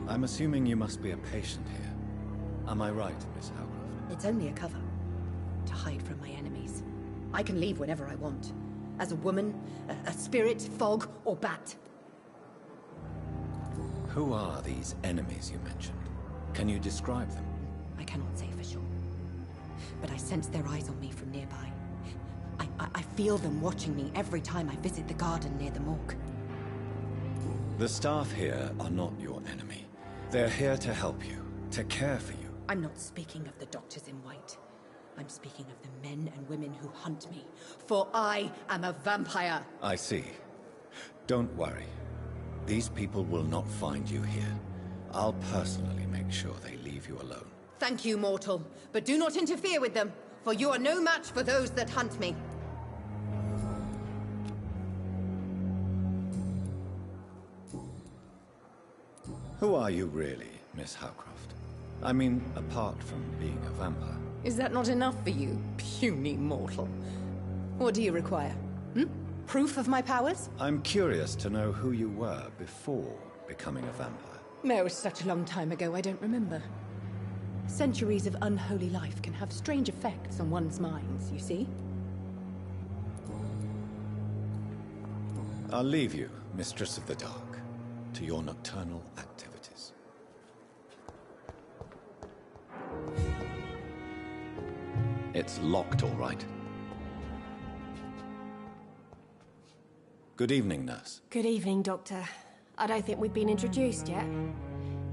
I'm assuming you must be a patient here. Am I right, Miss Howcroft? It's only a cover. To hide from my enemies. I can leave whenever I want. As a woman, a spirit, fog, or bat. Who are these enemies you mentioned? Can you describe them? I cannot say for sure. But I sense their eyes on me from nearby. I feel them watching me every time I visit the garden near the morgue. The staff here are not your enemy. They're here to help you, to care for you. I'm not speaking of the doctors in white. I'm speaking of the men and women who hunt me. For I am a vampire. I see. Don't worry. These people will not find you here. I'll personally make sure they leave you alone. Thank you, mortal. But do not interfere with them, for you are no match for those that hunt me. Who are you really, Miss Howcroft? I mean, apart from being a vampire. Is that not enough for you, puny mortal? What do you require? Proof of my powers? I'm curious to know who you were before becoming a vampire. It was such a long time ago, I don't remember. Centuries of unholy life can have strange effects on one's minds, you see? I'll leave you, Mistress of the Dark, to your nocturnal activities. It's locked, all right. Good evening, nurse. Good evening, Doctor. I don't think we've been introduced yet.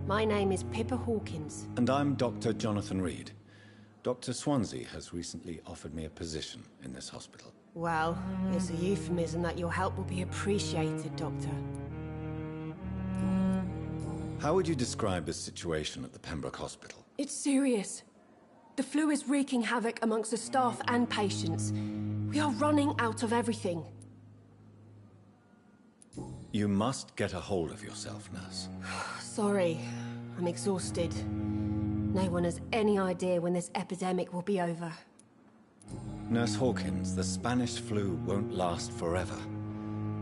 My name is Pippa Hawkins. And I'm Dr. Jonathan Reed. Dr. Swansea has recently offered me a position in this hospital. Well, it's a euphemism that your help will be appreciated, Doctor. How would you describe the situation at the Pembroke Hospital? It's serious. The flu is wreaking havoc amongst the staff and patients. We are running out of everything. You must get a hold of yourself, nurse. Sorry, I'm exhausted. No one has any idea when this epidemic will be over. Nurse Hawkins, the Spanish flu won't last forever.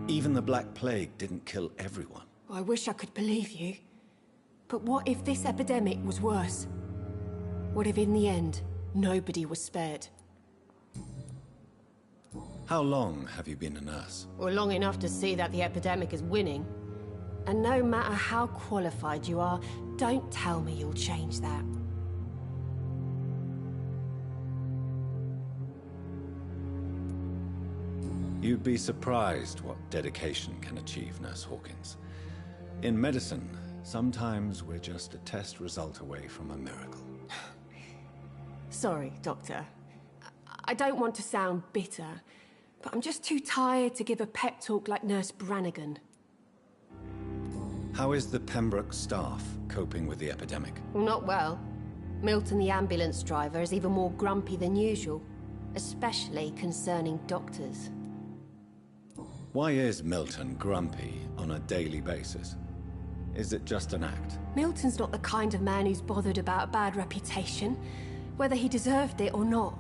Even the Black Plague didn't kill everyone. I wish I could believe you. But what if this epidemic was worse? What if in the end, nobody was spared? How long have you been a nurse? Well, long enough to see that the epidemic is winning. And no matter how qualified you are, don't tell me you'll change that. You'd be surprised what dedication can achieve, Nurse Hawkins. In medicine, sometimes we're just a test result away from a miracle. Sorry, Doctor. I don't want to sound bitter, but I'm just too tired to give a pep talk like Nurse Brannigan. How is the Pembroke staff coping with the epidemic? Well, not well. Milton, the ambulance driver, is even more grumpy than usual, especially concerning doctors. Why is Milton grumpy on a daily basis? Is it just an act? Milton's not the kind of man who's bothered about a bad reputation, whether he deserved it or not.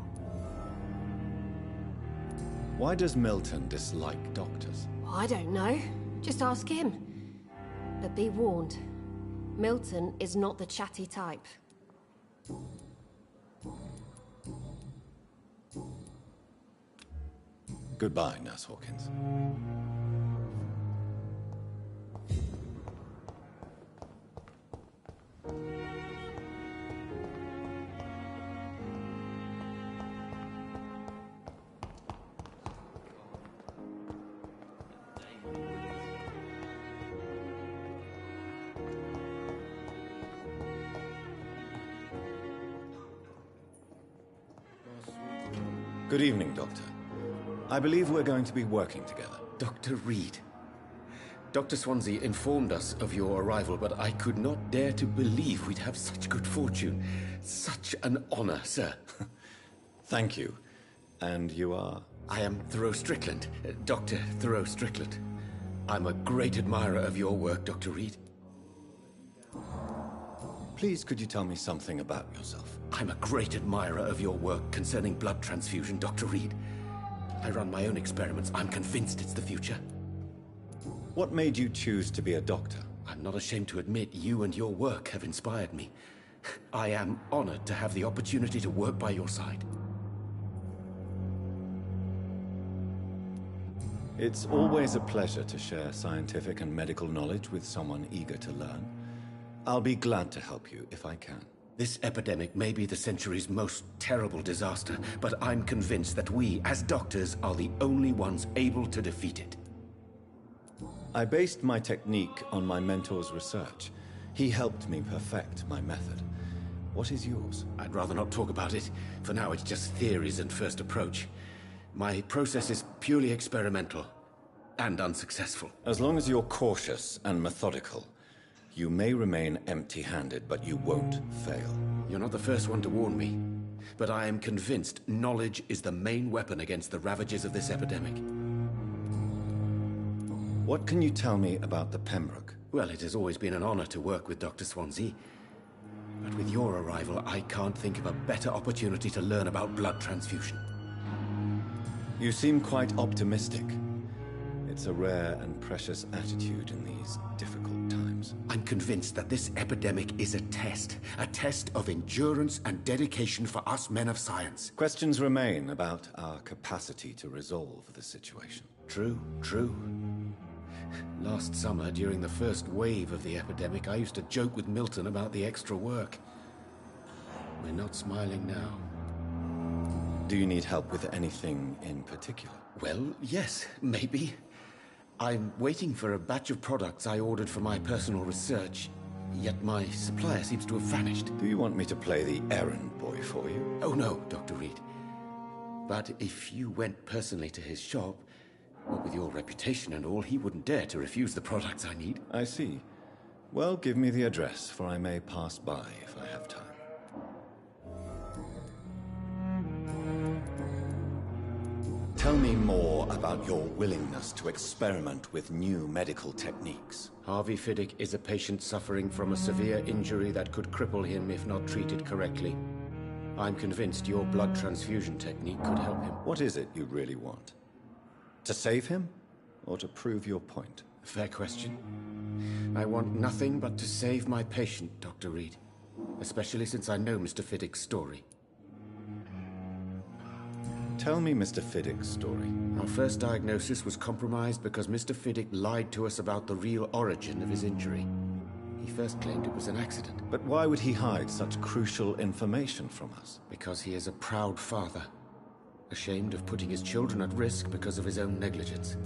Why does Milton dislike doctors? I don't know. Just ask him. But be warned, Milton is not the chatty type. Goodbye, Nurse Hawkins. Good evening, Doctor. I believe we're going to be working together. Dr. Reed. Dr. Swansea informed us of your arrival, but I could not dare to believe we'd have such good fortune. Such an honor, sir. Thank you. And you are? I am Thoreau Strickland, Dr. Thoreau Strickland. I'm a great admirer of your work, Dr. Reed. Please, could you tell me something about yourself? I'm a great admirer of your work concerning blood transfusion, Dr. Reed. I run my own experiments. I'm convinced it's the future. What made you choose to be a doctor? I'm not ashamed to admit you and your work have inspired me. I am honored to have the opportunity to work by your side. It's always a pleasure to share scientific and medical knowledge with someone eager to learn. I'll be glad to help you if I can. This epidemic may be the century's most terrible disaster, but I'm convinced that we, as doctors, are the only ones able to defeat it. I based my technique on my mentor's research. He helped me perfect my method. What is yours? I'd rather not talk about it. For now, it's just theories and first approach. My process is purely experimental and unsuccessful. As long as you're cautious and methodical, you may remain empty-handed, but you won't fail. You're not the first one to warn me, but I am convinced knowledge is the main weapon against the ravages of this epidemic. What can you tell me about the Pembroke? Well, it has always been an honor to work with Dr. Swansea. But with your arrival, I can't think of a better opportunity to learn about blood transfusion. You seem quite optimistic. It's a rare and precious attitude in these difficult times. I'm convinced that this epidemic is a test of endurance and dedication for us men of science. Questions remain about our capacity to resolve the situation. True. Last summer, during the first wave of the epidemic, I used to joke with Milton about the extra work. We're not smiling now. Do you need help with anything in particular? Well, yes, maybe. I'm waiting for a batch of products I ordered for my personal research, yet my supplier seems to have vanished. Do you want me to play the errand boy for you? Oh no, Dr. Reed. But if you went personally to his shop, what with your reputation and all, he wouldn't dare to refuse the products I need. I see. Well, give me the address, for I may pass by if I have time. Tell me more about your willingness to experiment with new medical techniques. Harvey Fiddick is a patient suffering from a severe injury that could cripple him if not treated correctly. I'm convinced your blood transfusion technique could help him. What is it you really want? To save him, or to prove your point? Fair question. I want nothing but to save my patient, Dr. Reed. Especially since I know Mr. Fiddick's story. Tell me Mr. Fiddick's story. Our first diagnosis was compromised because Mr. Fiddick lied to us about the real origin of his injury. He first claimed it was an accident. But why would he hide such crucial information from us? Because he is a proud father, ashamed of putting his children at risk because of his own negligence.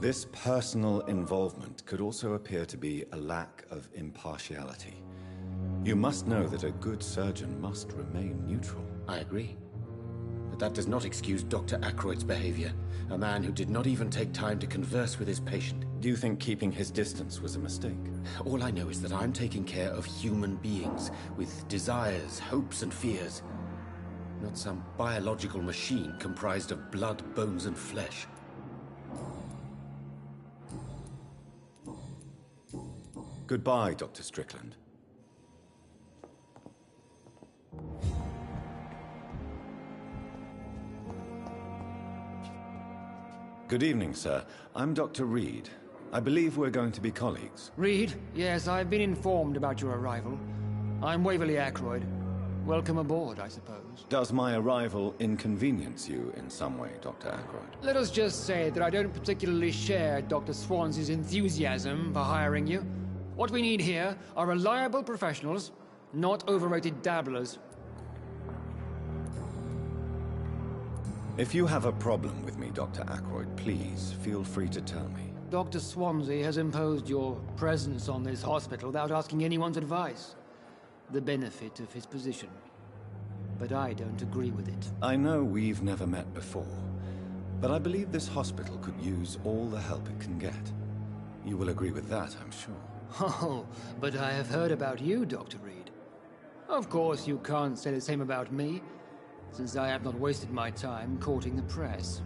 This personal involvement could also appear to be a lack of impartiality. You must know that a good surgeon must remain neutral. I agree. But that does not excuse Dr. Ackroyd's behavior, a man who did not even take time to converse with his patient. Do you think keeping his distance was a mistake? All I know is that I'm taking care of human beings with desires, hopes, and fears. Not some biological machine comprised of blood, bones, and flesh. Goodbye, Dr. Strickland. Good evening, sir. I'm Dr. Reed. I believe we're going to be colleagues. Reed? Yes, I've been informed about your arrival. I'm Waverly Ackroyd. Welcome aboard, I suppose. Does my arrival inconvenience you in some way, Dr. Ackroyd? Let us just say that I don't particularly share Dr. Swansea's enthusiasm for hiring you. What we need here are reliable professionals, not overrated dabblers. If you have a problem with me, Dr. Ackroyd, please feel free to tell me. Dr. Swansea has imposed your presence on this hospital without asking anyone's advice. The benefit of his position. But I don't agree with it. I know we've never met before, but I believe this hospital could use all the help it can get. You will agree with that, I'm sure. Oh, but I have heard about you, Dr. Reed. Of course, you can't say the same about me, since I have not wasted my time courting the press.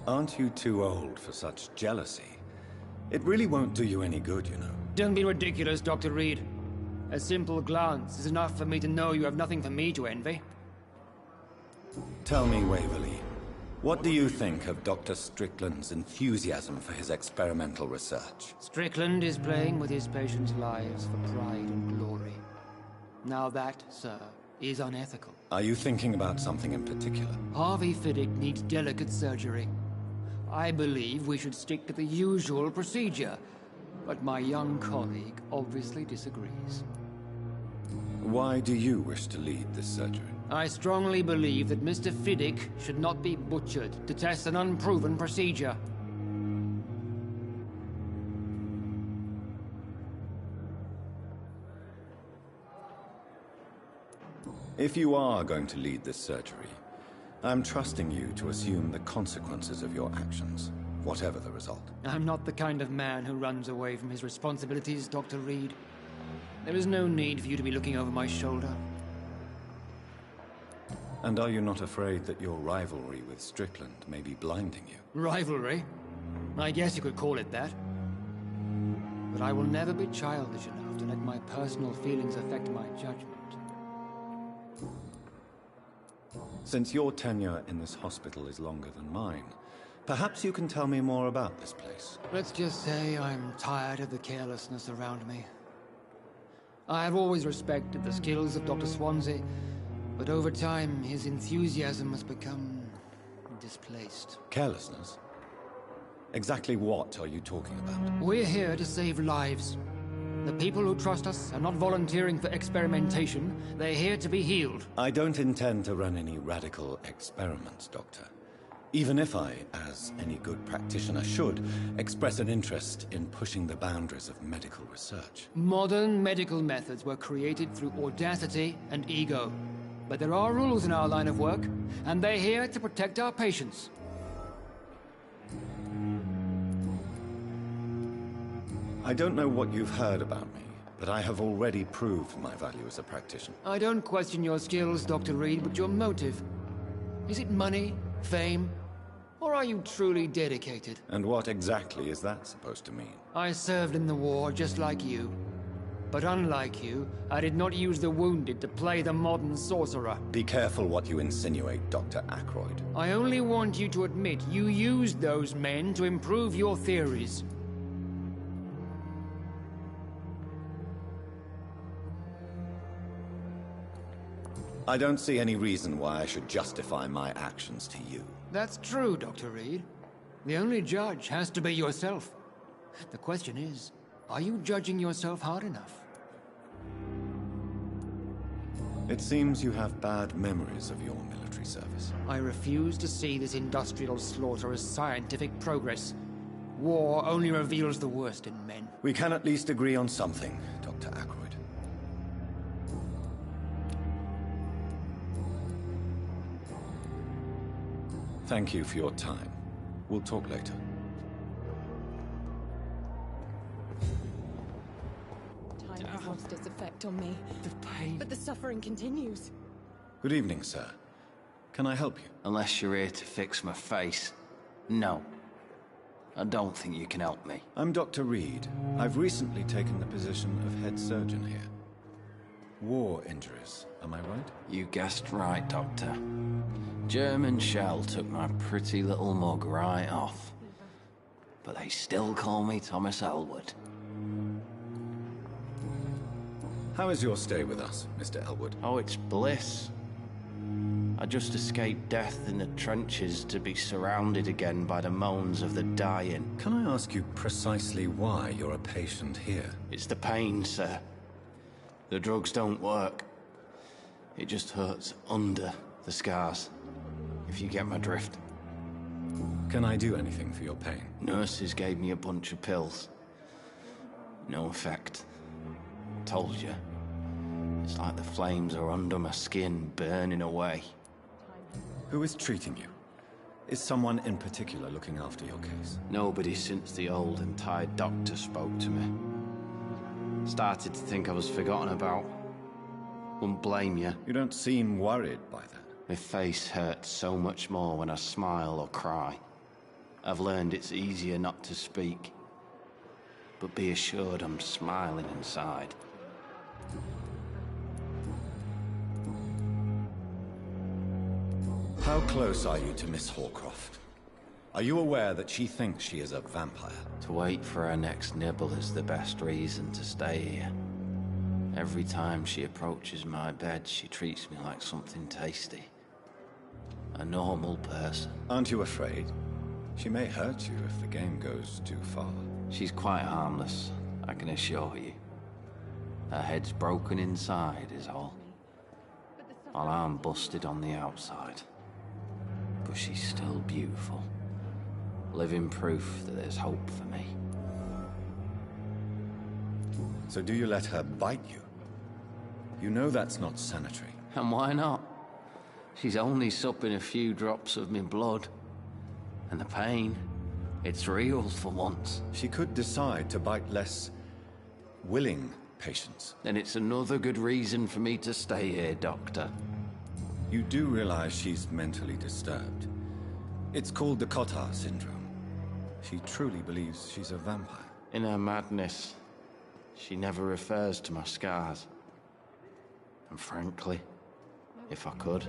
Aren't you too old for such jealousy? It really won't do you any good, you know. Don't be ridiculous, Dr. Reed. A simple glance is enough for me to know you have nothing for me to envy. Tell me, Waverly, what do you think of Dr. Strickland's enthusiasm for his experimental research? Strickland is playing with his patients' lives for pride and glory. Now that, sir, is unethical. Are you thinking about something in particular? Harvey Fiddick needs delicate surgery. I believe we should stick to the usual procedure, but my young colleague obviously disagrees. Why do you wish to lead this surgery? I strongly believe that Mr. Fiddick should not be butchered to test an unproven procedure. If you are going to lead this surgery, I'm trusting you to assume the consequences of your actions, whatever the result. I'm not the kind of man who runs away from his responsibilities, Dr. Reed. There is no need for you to be looking over my shoulder. And are you not afraid that your rivalry with Strickland may be blinding you? Rivalry? I guess you could call it that. But I will never be childish enough to let my personal feelings affect my judgment. Since your tenure in this hospital is longer than mine, perhaps you can tell me more about this place. Let's just say I'm tired of the carelessness around me. I have always respected the skills of Dr. Swansea, but over time, his enthusiasm has become displaced. Carelessness? Exactly what are you talking about? We're here to save lives. The people who trust us are not volunteering for experimentation. They're here to be healed. I don't intend to run any radical experiments, Doctor. Even if I, as any good practitioner should, express an interest in pushing the boundaries of medical research. Modern medical methods were created through audacity and ego. But there are rules in our line of work, and they're here to protect our patients. I don't know what you've heard about me, but I have already proved my value as a practitioner. I don't question your skills, Dr. Reed, but your motive. Is it money, fame, or are you truly dedicated? And what exactly is that supposed to mean? I served in the war just like you. But unlike you, I did not use the wounded to play the modern sorcerer. Be careful what you insinuate, Dr. Ackroyd. I only want you to admit you used those men to improve your theories. I don't see any reason why I should justify my actions to you. That's true, Dr. Reed. The only judge has to be yourself. The question is, are you judging yourself hard enough? It seems you have bad memories of your military service. I refuse to see this industrial slaughter as scientific progress. War only reveals the worst in men. We can at least agree on something, Dr. Ackroyd. Thank you for your time. We'll talk later. Time has lost its effect on me. The pain. But the suffering continues. Good evening, sir. Can I help you? Unless you're here to fix my face. No. I don't think you can help me. I'm Dr. Reed. I've recently taken the position of head surgeon here. War injuries, am I right? You guessed right, Doctor. German shell took my pretty little mug right off. But they still call me Thomas Elwood. How is your stay with us, Mr. Elwood? Oh, it's bliss. I just escaped death in the trenches to be surrounded again by the moans of the dying. Can I ask you precisely why you're a patient here? It's the pain, sir. The drugs don't work. It just hurts under the scars, if you get my drift. Can I do anything for your pain? Nurses gave me a bunch of pills. No effect. Told you. It's like the flames are under my skin, burning away. Who is treating you? Is someone in particular looking after your case? Nobody since the old and tired doctor spoke to me. Started to think I was forgotten about. Wouldn't blame you. You don't seem worried by that. My face hurts so much more when I smile or cry. I've learned it's easier not to speak. But be assured I'm smiling inside. How close are you to Miss Horcroft? Are you aware that she thinks she is a vampire? To wait for her next nibble is the best reason to stay here. Every time she approaches my bed, she treats me like something tasty. A normal person. Aren't you afraid? She may hurt you if the game goes too far. She's quite harmless, I can assure you. Her head's broken inside is all. While I'm busted on the outside. But she's still beautiful. Living proof that there's hope for me. So do you let her bite you? You know that's not sanitary. And why not? She's only supping a few drops of my blood. And the pain, it's real for once. She could decide to bite less willing patients. Then it's another good reason for me to stay here, Doctor. You do realize she's mentally disturbed. It's called the Cotard syndrome. She truly believes she's a vampire. In her madness, she never refers to my scars. And frankly, if I could,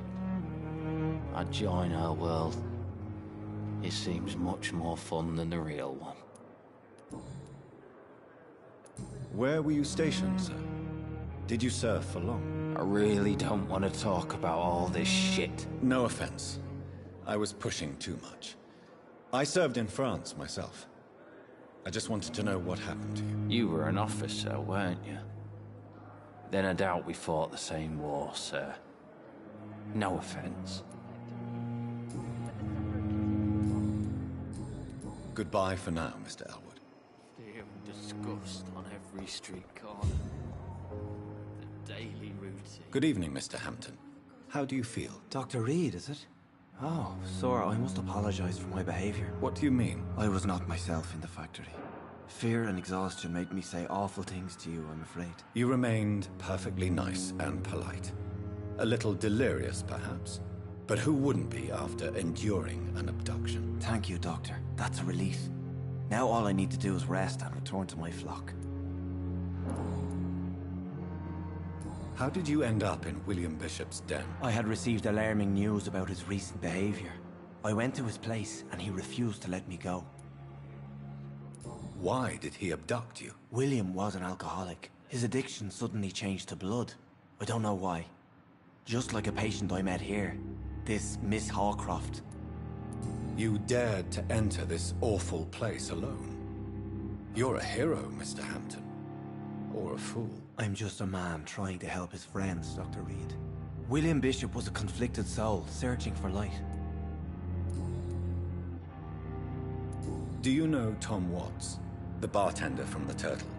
I'd join her world. It seems much more fun than the real one. Where were you stationed, sir? Did you serve for long? I really don't want to talk about all this shit. No offense. I was pushing too much. I served in France myself. I just wanted to know what happened to you. You were an officer, weren't you? Then I doubt we fought the same war, sir. No offense. Goodbye for now, Mr. Elwood. Fear and disgust on every street corner. The daily routine. Good evening, Mr. Hampton. How do you feel? Dr. Reed, is it? Oh, sir, I must apologize for my behavior. What do you mean? I was not myself in the factory. Fear and exhaustion made me say awful things to you, I'm afraid. You remained perfectly nice and polite. A little delirious, perhaps. But who wouldn't be after enduring an abduction? Thank you, Doctor. That's a relief. Now all I need to do is rest and return to my flock. How did you end up in William Bishop's den? I had received alarming news about his recent behavior. I went to his place and he refused to let me go. Why did he abduct you? William was an alcoholic. His addiction suddenly changed to blood. I don't know why. Just like a patient I met here. This Miss Hawcroft. You dared to enter this awful place alone. You're a hero, Mr. Hampton. Or a fool. I'm just a man trying to help his friends, Dr. Reed. William Bishop was a conflicted soul, searching for light. Do you know Tom Watts? The bartender from the Turtle.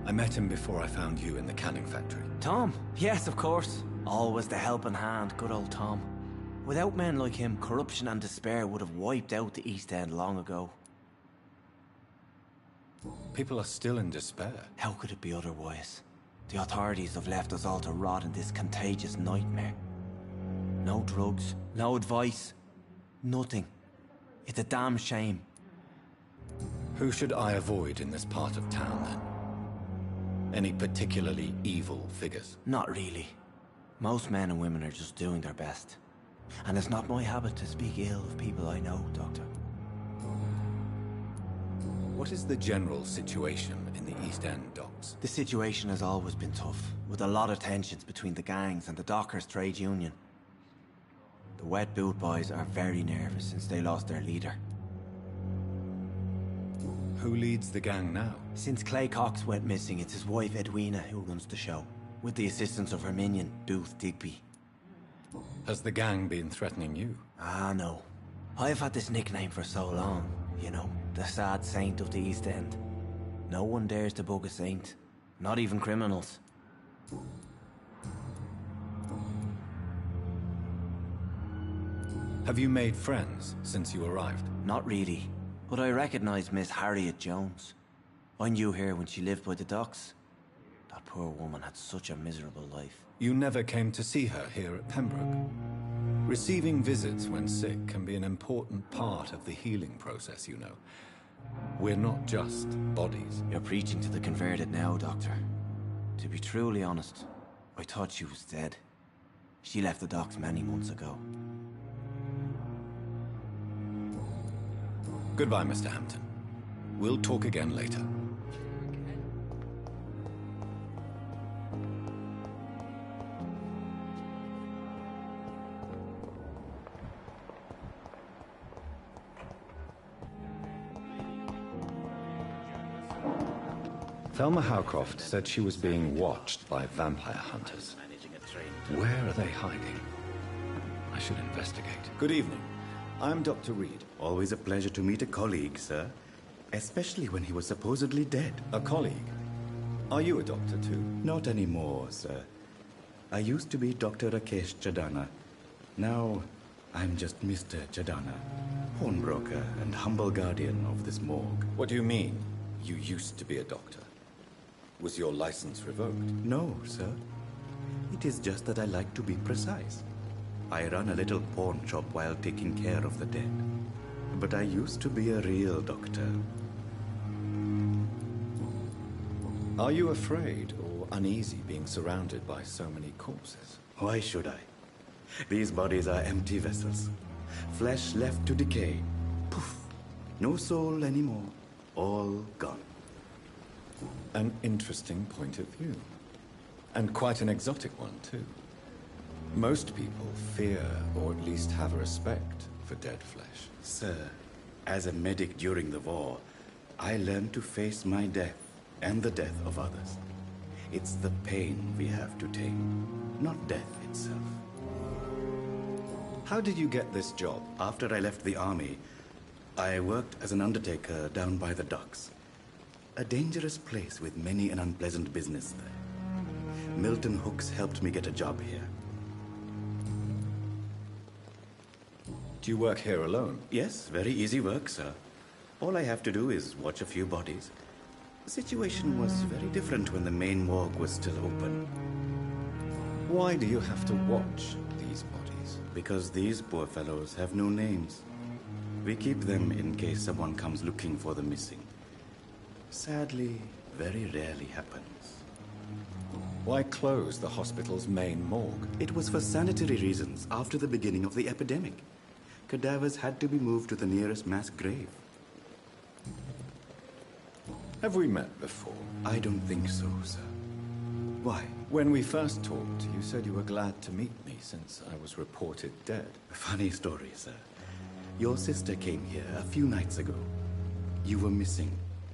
I met him before I found you in the canning factory. Tom? Yes, of course. Always the helping hand, good old Tom. Without men like him, corruption and despair would have wiped out the East End long ago. People are still in despair. How could it be otherwise? The authorities have left us all to rot in this contagious nightmare. No drugs, no advice, nothing. It's a damn shame. Who should I avoid in this part of town, then? Any particularly evil figures? Not really. Most men and women are just doing their best. And it's not my habit to speak ill of people I know, Doctor. What is the general situation in the East End docks? The situation has always been tough, with a lot of tensions between the gangs and the dockers' trade union. The wet boot boys are very nervous since they lost their leader. Who leads the gang now? Since Clay Cox went missing, it's his wife Edwina who runs the show, with the assistance of her minion, Booth Digby. Has the gang been threatening you? Ah, no. I've had this nickname for so long, you know, the sad saint of the East End. No one dares to bug a saint, not even criminals. Have you made friends since you arrived? Not really, but I recognize Miss Harriet Jones. I knew her when she lived by the docks. That poor woman had such a miserable life. You never came to see her here at Pembroke. Receiving visits when sick can be an important part of the healing process, you know. We're not just bodies. You're preaching to the converted now, Doctor. To be truly honest, I thought she was dead. She left the docks many months ago. Goodbye, Mr. Hampton. We'll talk again later. Thelma Howcroft said she was being watched by vampire hunters. Where are they hiding? I should investigate. Good evening. I'm Dr. Reed. Always a pleasure to meet a colleague, sir. Especially when he was supposedly dead. A colleague? Are you a doctor too? Not anymore, sir. I used to be Dr. Rakesh Chadana. Now, I'm just Mr. Chadana, pawnbroker and humble guardian of this morgue. What do you mean, you used to be a doctor? Was your license revoked? No, sir. It is just that I like to be precise. I run a little pawn shop while taking care of the dead. But I used to be a real doctor. Are you afraid or uneasy being surrounded by so many corpses? Why should I? These bodies are empty vessels. Flesh left to decay. Poof. No soul anymore. All gone. An interesting point of view. And quite an exotic one, too. Most people fear, or at least have a respect, for dead flesh. Sir, as a medic during the war, I learned to face my death and the death of others. It's the pain we have to tame, not death itself. How did you get this job? After I left the army, I worked as an undertaker down by the docks. A dangerous place with many an unpleasant business there. Milton Hooks helped me get a job here. Do you work here alone? Yes, very easy work, sir. All I have to do is watch a few bodies. The situation was very different when the main morgue was still open. Why do you have to watch these bodies? Because these poor fellows have no names. We keep them in case someone comes looking for the missing. Sadly, very rarely happens. Why close the hospital's main morgue? It was for sanitary reasons after the beginning of the epidemic. Cadavers had to be moved to the nearest mass grave. Have we met before? I don't think so, sir. Why? When we first talked, you said you were glad to meet me since I was reported dead. Funny story, sir. Your sister came here a few nights ago. You were missing,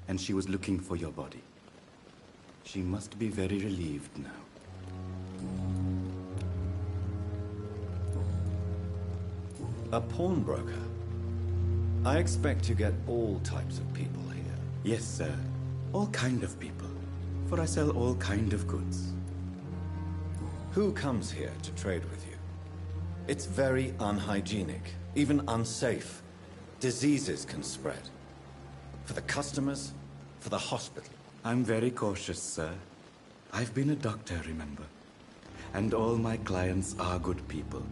and she was looking for your body. She must be very relieved now. A pawnbroker? I expect you get all types of people here. Yes, sir. All kind of people. For I sell all kind of goods. Who comes here to trade with you? It's very unhygienic, even unsafe. Diseases can spread. For the customers, for the hospital. I'm very cautious, sir. I've been a doctor, remember? And all my clients are good people.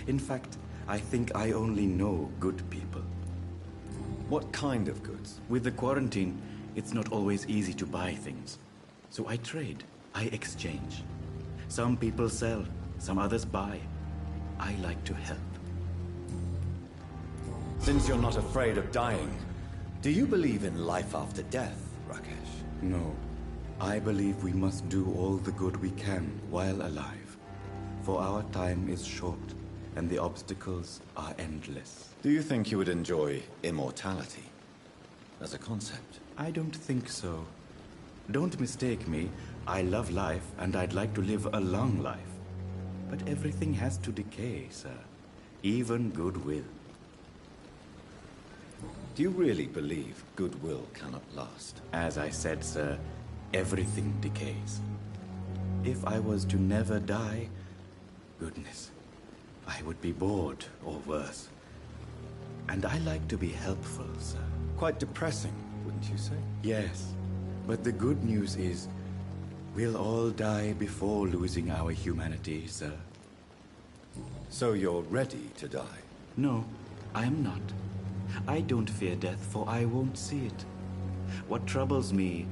In fact, I think I only know good people. What kind of goods? With the quarantine, it's not always easy to buy things. So I trade, I exchange. Some people sell, some others buy. I like to help. Since you're not afraid of dying, do you believe in life after death, Rakesh? No. I believe we must do all the good we can while alive. For our time is short, and the obstacles are endless. Do you think you would enjoy immortality as a concept? I don't think so. Don't mistake me. I love life, and I'd like to live a long life. But everything has to decay, sir. Even goodwill. Do you really believe goodwill cannot last? As I said, sir, everything decays. If I was to never die, goodness, I would be bored or worse. And I like to be helpful, sir. Quite depressing, wouldn't you say? Yes, but the good news is, we'll all die before losing our humanity, sir. So you're ready to die? No, I'm not. I don't fear death, for I won't see it. What troubles me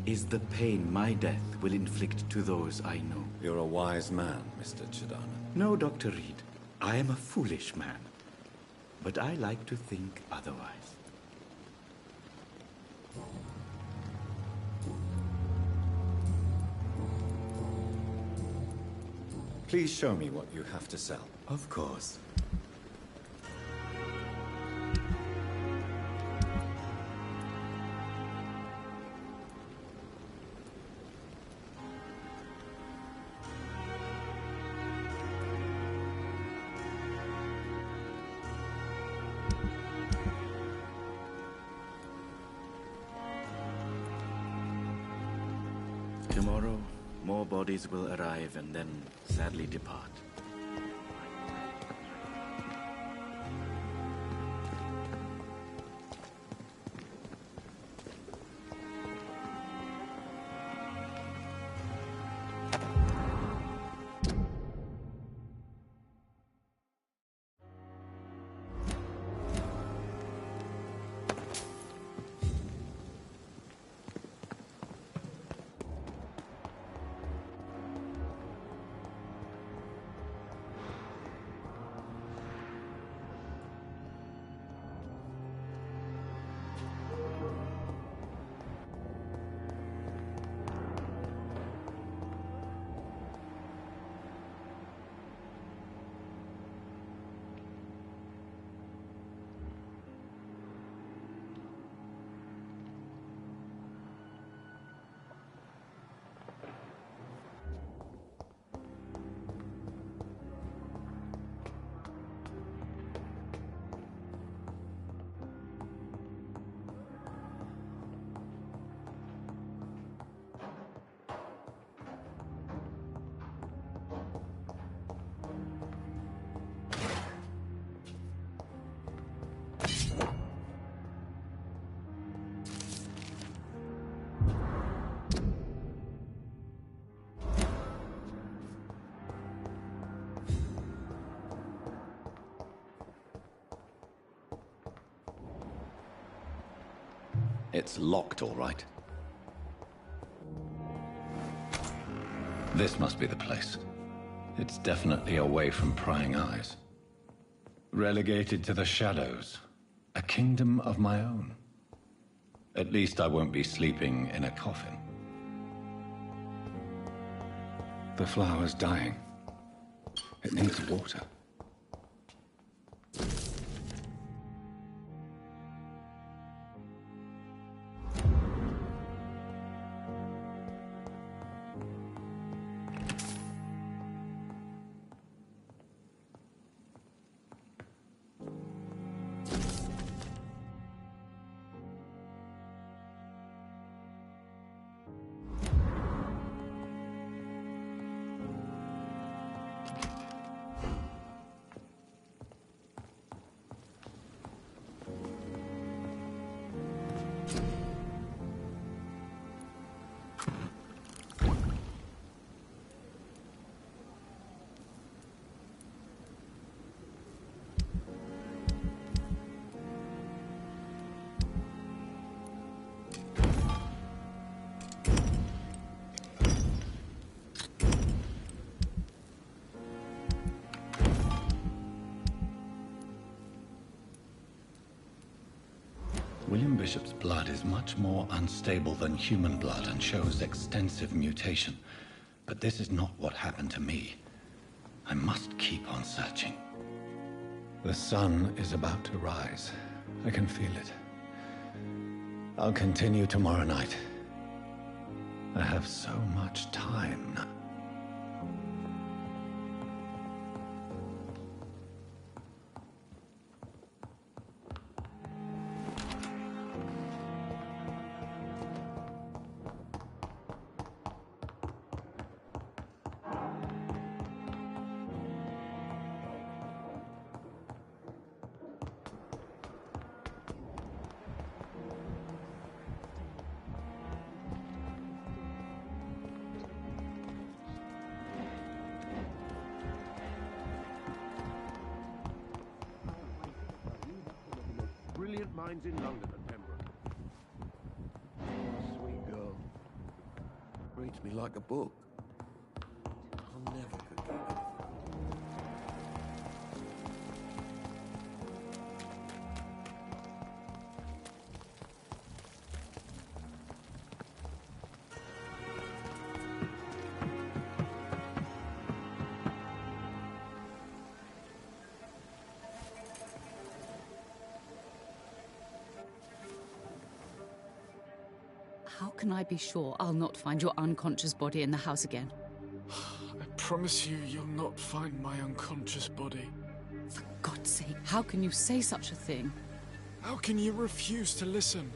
is the pain my death will inflict to those I know. You're a wise man, Mr. Chidana. No, Dr. Reed. I am a foolish man. But I like to think otherwise. Please show me what you have to sell. Of course. Tomorrow, more bodies will arrive and then sadly depart. It's locked, all right. This must be the place. It's definitely away from prying eyes. Relegated to the shadows. A kingdom of my own. At least I won't be sleeping in a coffin. The flower's dying. It needs water. William Bishop's blood is much more unstable than human blood and shows extensive mutation. But this is not what happened to me. I must keep on searching. The sun is about to rise. I can feel it. I'll continue tomorrow night. I have so much time now. Mine's in London at Pembroke. Sweet girl. Reads me like a book. I never could keep anything. How can I be sure I'll not find your unconscious body in the house again? I promise you, you'll not find my unconscious body. For God's sake, how can you say such a thing? How can you refuse to listen?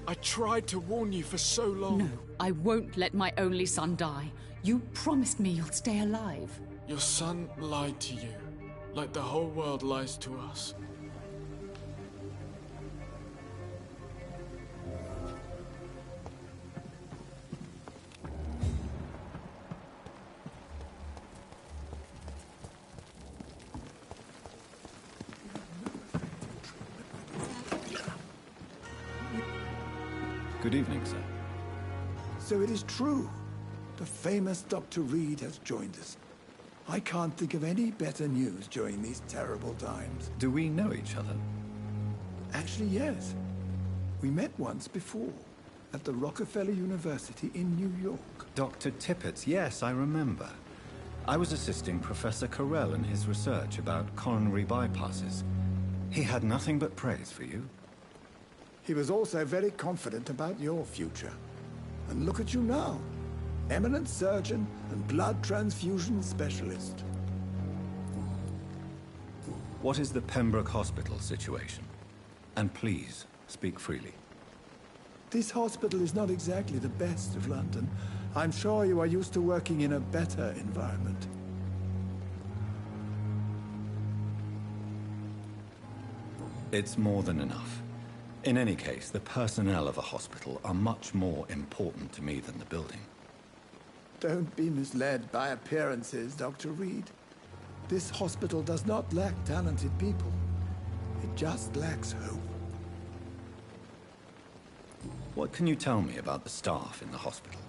I tried to warn you for so long. No, I won't let my only son die. You promised me you'll stay alive. Your son lied to you, like the whole world lies to us. Good evening, sir. So it is true. The famous Dr. Reed has joined us. I can't think of any better news during these terrible times. Do we know each other? Actually, yes. We met once before, at the Rockefeller University in New York. Dr. Tippett, yes, I remember. I was assisting Professor Carell in his research about coronary bypasses. He had nothing but praise for you. He was also very confident about your future. And look at you now. Eminent surgeon and blood transfusion specialist. What is the Pembroke Hospital situation? And please, speak freely. This hospital is not exactly the best of London. I'm sure you are used to working in a better environment. It's more than enough. In any case, the personnel of a hospital are much more important to me than the building. Don't be misled by appearances, Dr. Reed. This hospital does not lack talented people. It just lacks hope. What can you tell me about the staff in the hospital?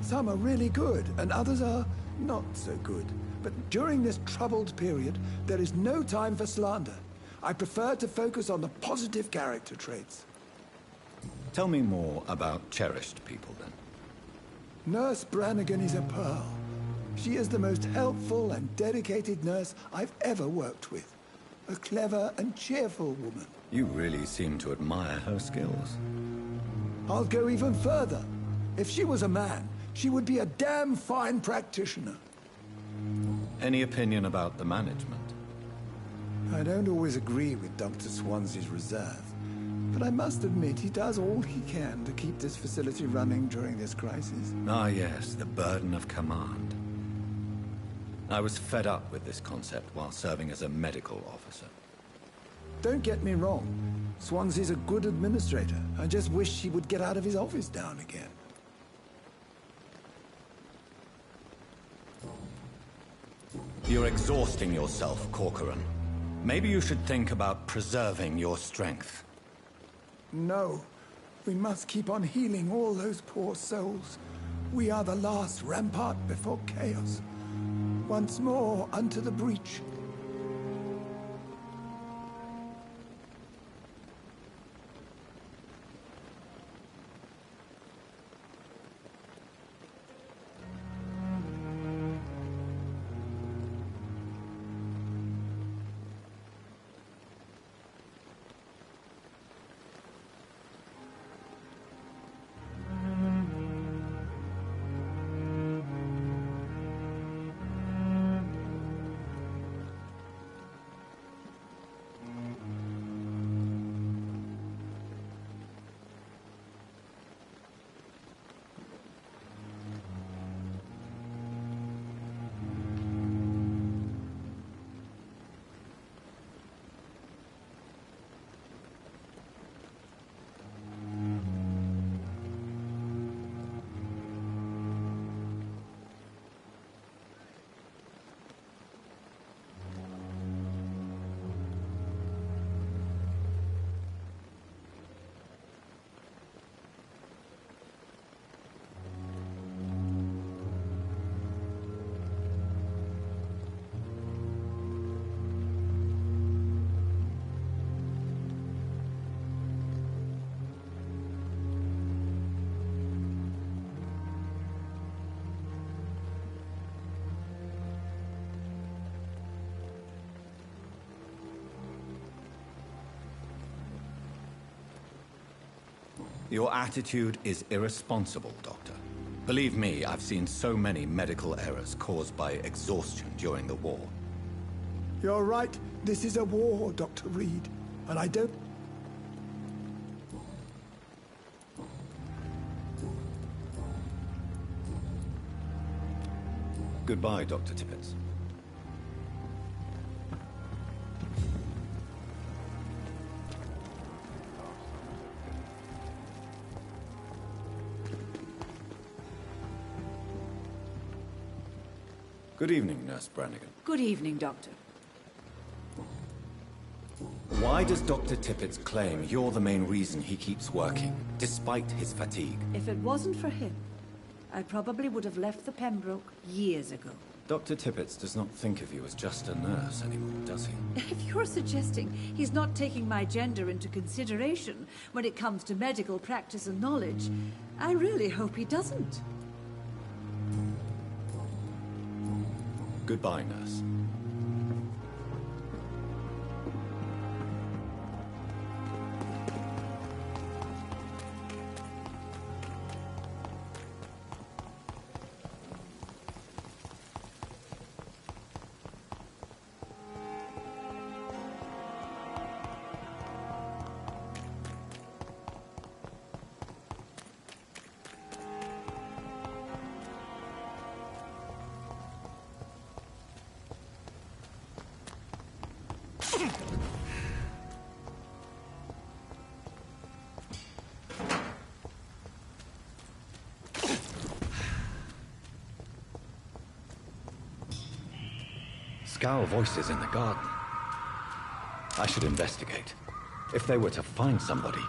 Some are really good, and others are not so good. But during this troubled period, there is no time for slander. I prefer to focus on the positive character traits. Tell me more about cherished people, then. Nurse Brannigan is a pearl. She is the most helpful and dedicated nurse I've ever worked with. A clever and cheerful woman. You really seem to admire her skills. I'll go even further. If she was a man, she would be a damn fine practitioner. Any opinion about the management? I don't always agree with Dr. Swansea's reserve, but I must admit he does all he can to keep this facility running during this crisis. Ah, yes, the burden of command. I was fed up with this concept while serving as a medical officer. Don't get me wrong. Swansea's a good administrator. I just wish he would get out of his office now and again. You're exhausting yourself, Corcoran. Maybe you should think about preserving your strength. No. We must keep on healing all those poor souls. We are the last rampart before chaos. Once more unto the breach. Your attitude is irresponsible, Doctor. Believe me, I've seen so many medical errors caused by exhaustion during the war. You're right. This is a war, Dr. Reed. And I don't... Goodbye, Dr. Tippett. Good evening, Nurse Brannigan. Good evening, Doctor. Why does Dr. Tippett's claim you're the main reason he keeps working, despite his fatigue? If it wasn't for him, I probably would have left the Pembroke years ago. Dr. Tippett does not think of you as just a nurse anymore, does he? If you're suggesting he's not taking my gender into consideration when it comes to medical practice and knowledge, I really hope he doesn't. Goodbye, nurse. Scowl voices in the garden. I should investigate. If they were to find somebody.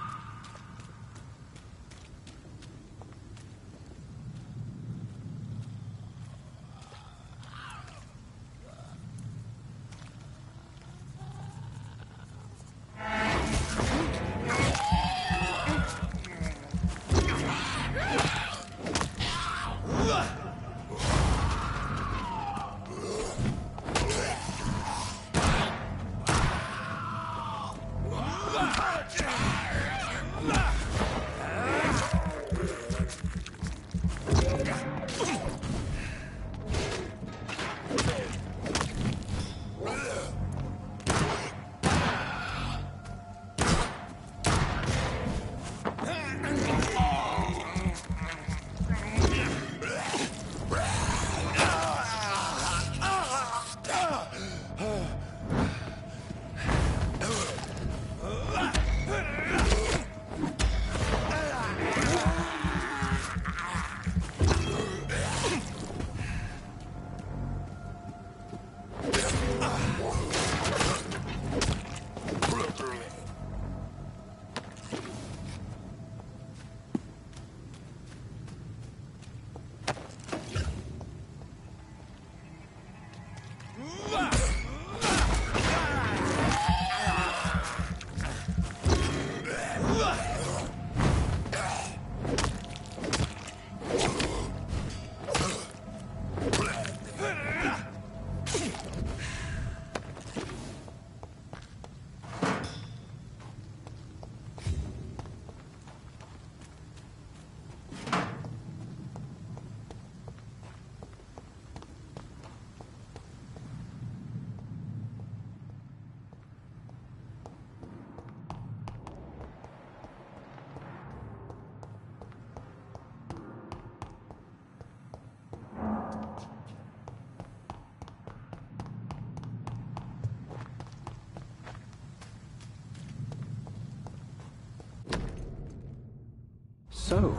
So,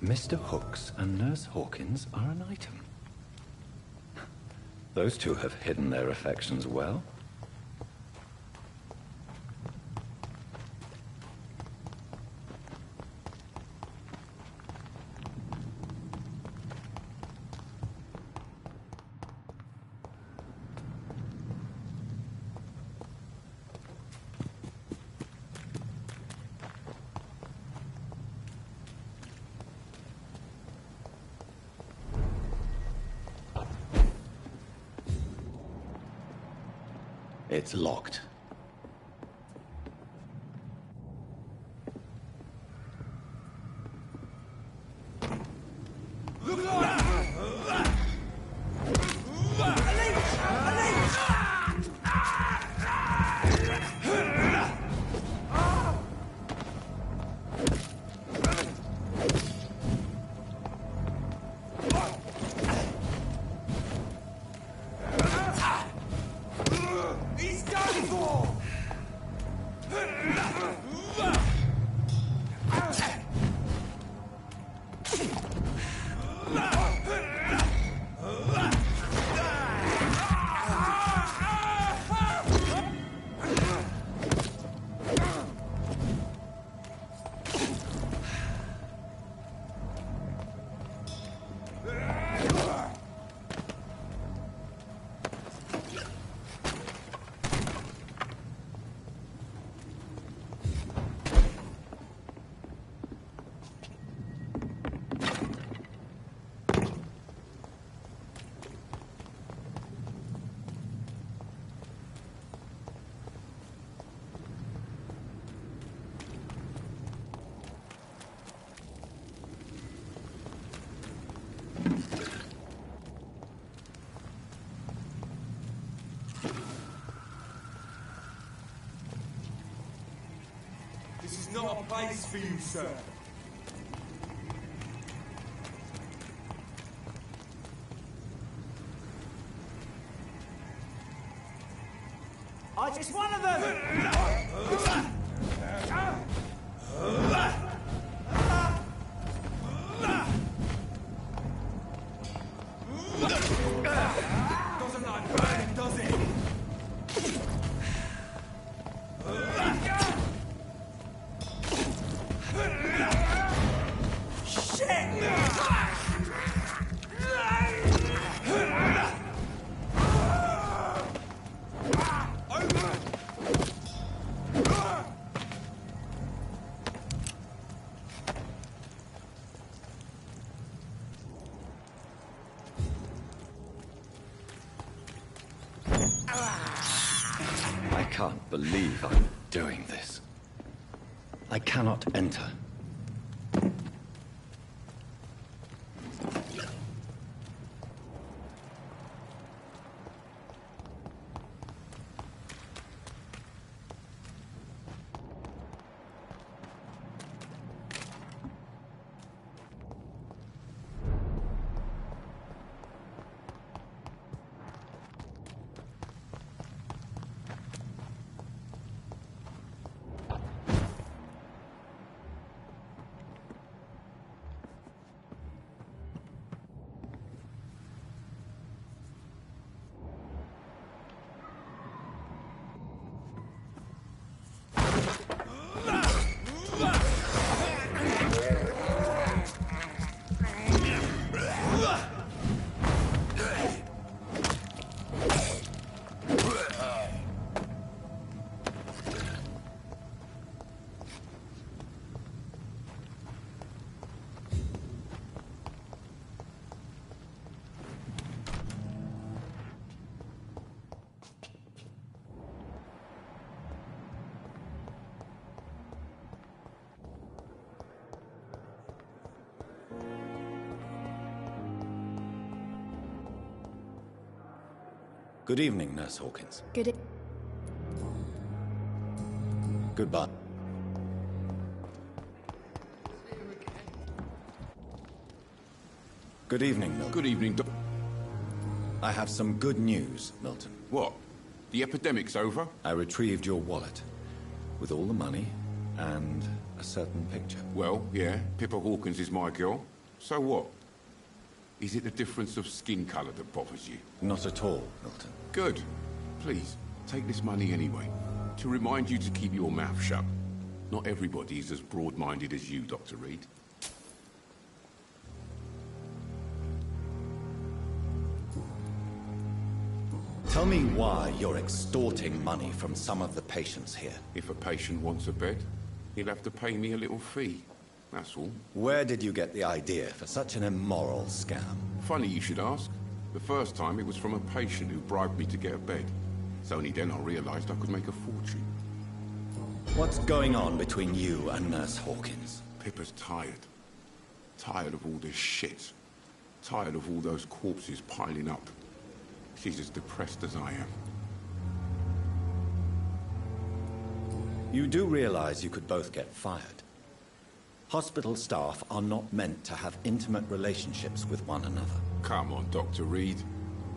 Mr. Hooks and Nurse Hawkins are an item. Those two have hidden their affections well. It's locked. This is not a place for you, sir. It's one of them! Doesn't like burning, does it? I can't believe I'm doing this. I cannot enter. Good evening, Nurse Hawkins. Goodbye. Good evening, Milton. Good evening, Doc. I have some good news, Milton. What? The epidemic's over? I retrieved your wallet, with all the money and a certain picture. Well, yeah, Pippa Hawkins is my girl. So what? Is it the difference of skin colour that bothers you? Not at all, Milton. Good. Please, take this money anyway. To remind you to keep your mouth shut. Not everybody is as broad-minded as you, Dr. Reed. Tell me why you're extorting money from some of the patients here. If a patient wants a bed, he'll have to pay me a little fee. That's all. Where did you get the idea for such an immoral scam? Funny you should ask. The first time it was from a patient who bribed me to get a bed. It's only then I realized I could make a fortune. What's going on between you and Nurse Hawkins? Pippa's tired. Tired of all this shit. Tired of all those corpses piling up. She's as depressed as I am. You do realize you could both get fired. Hospital staff are not meant to have intimate relationships with one another. Come on, Dr. Reed.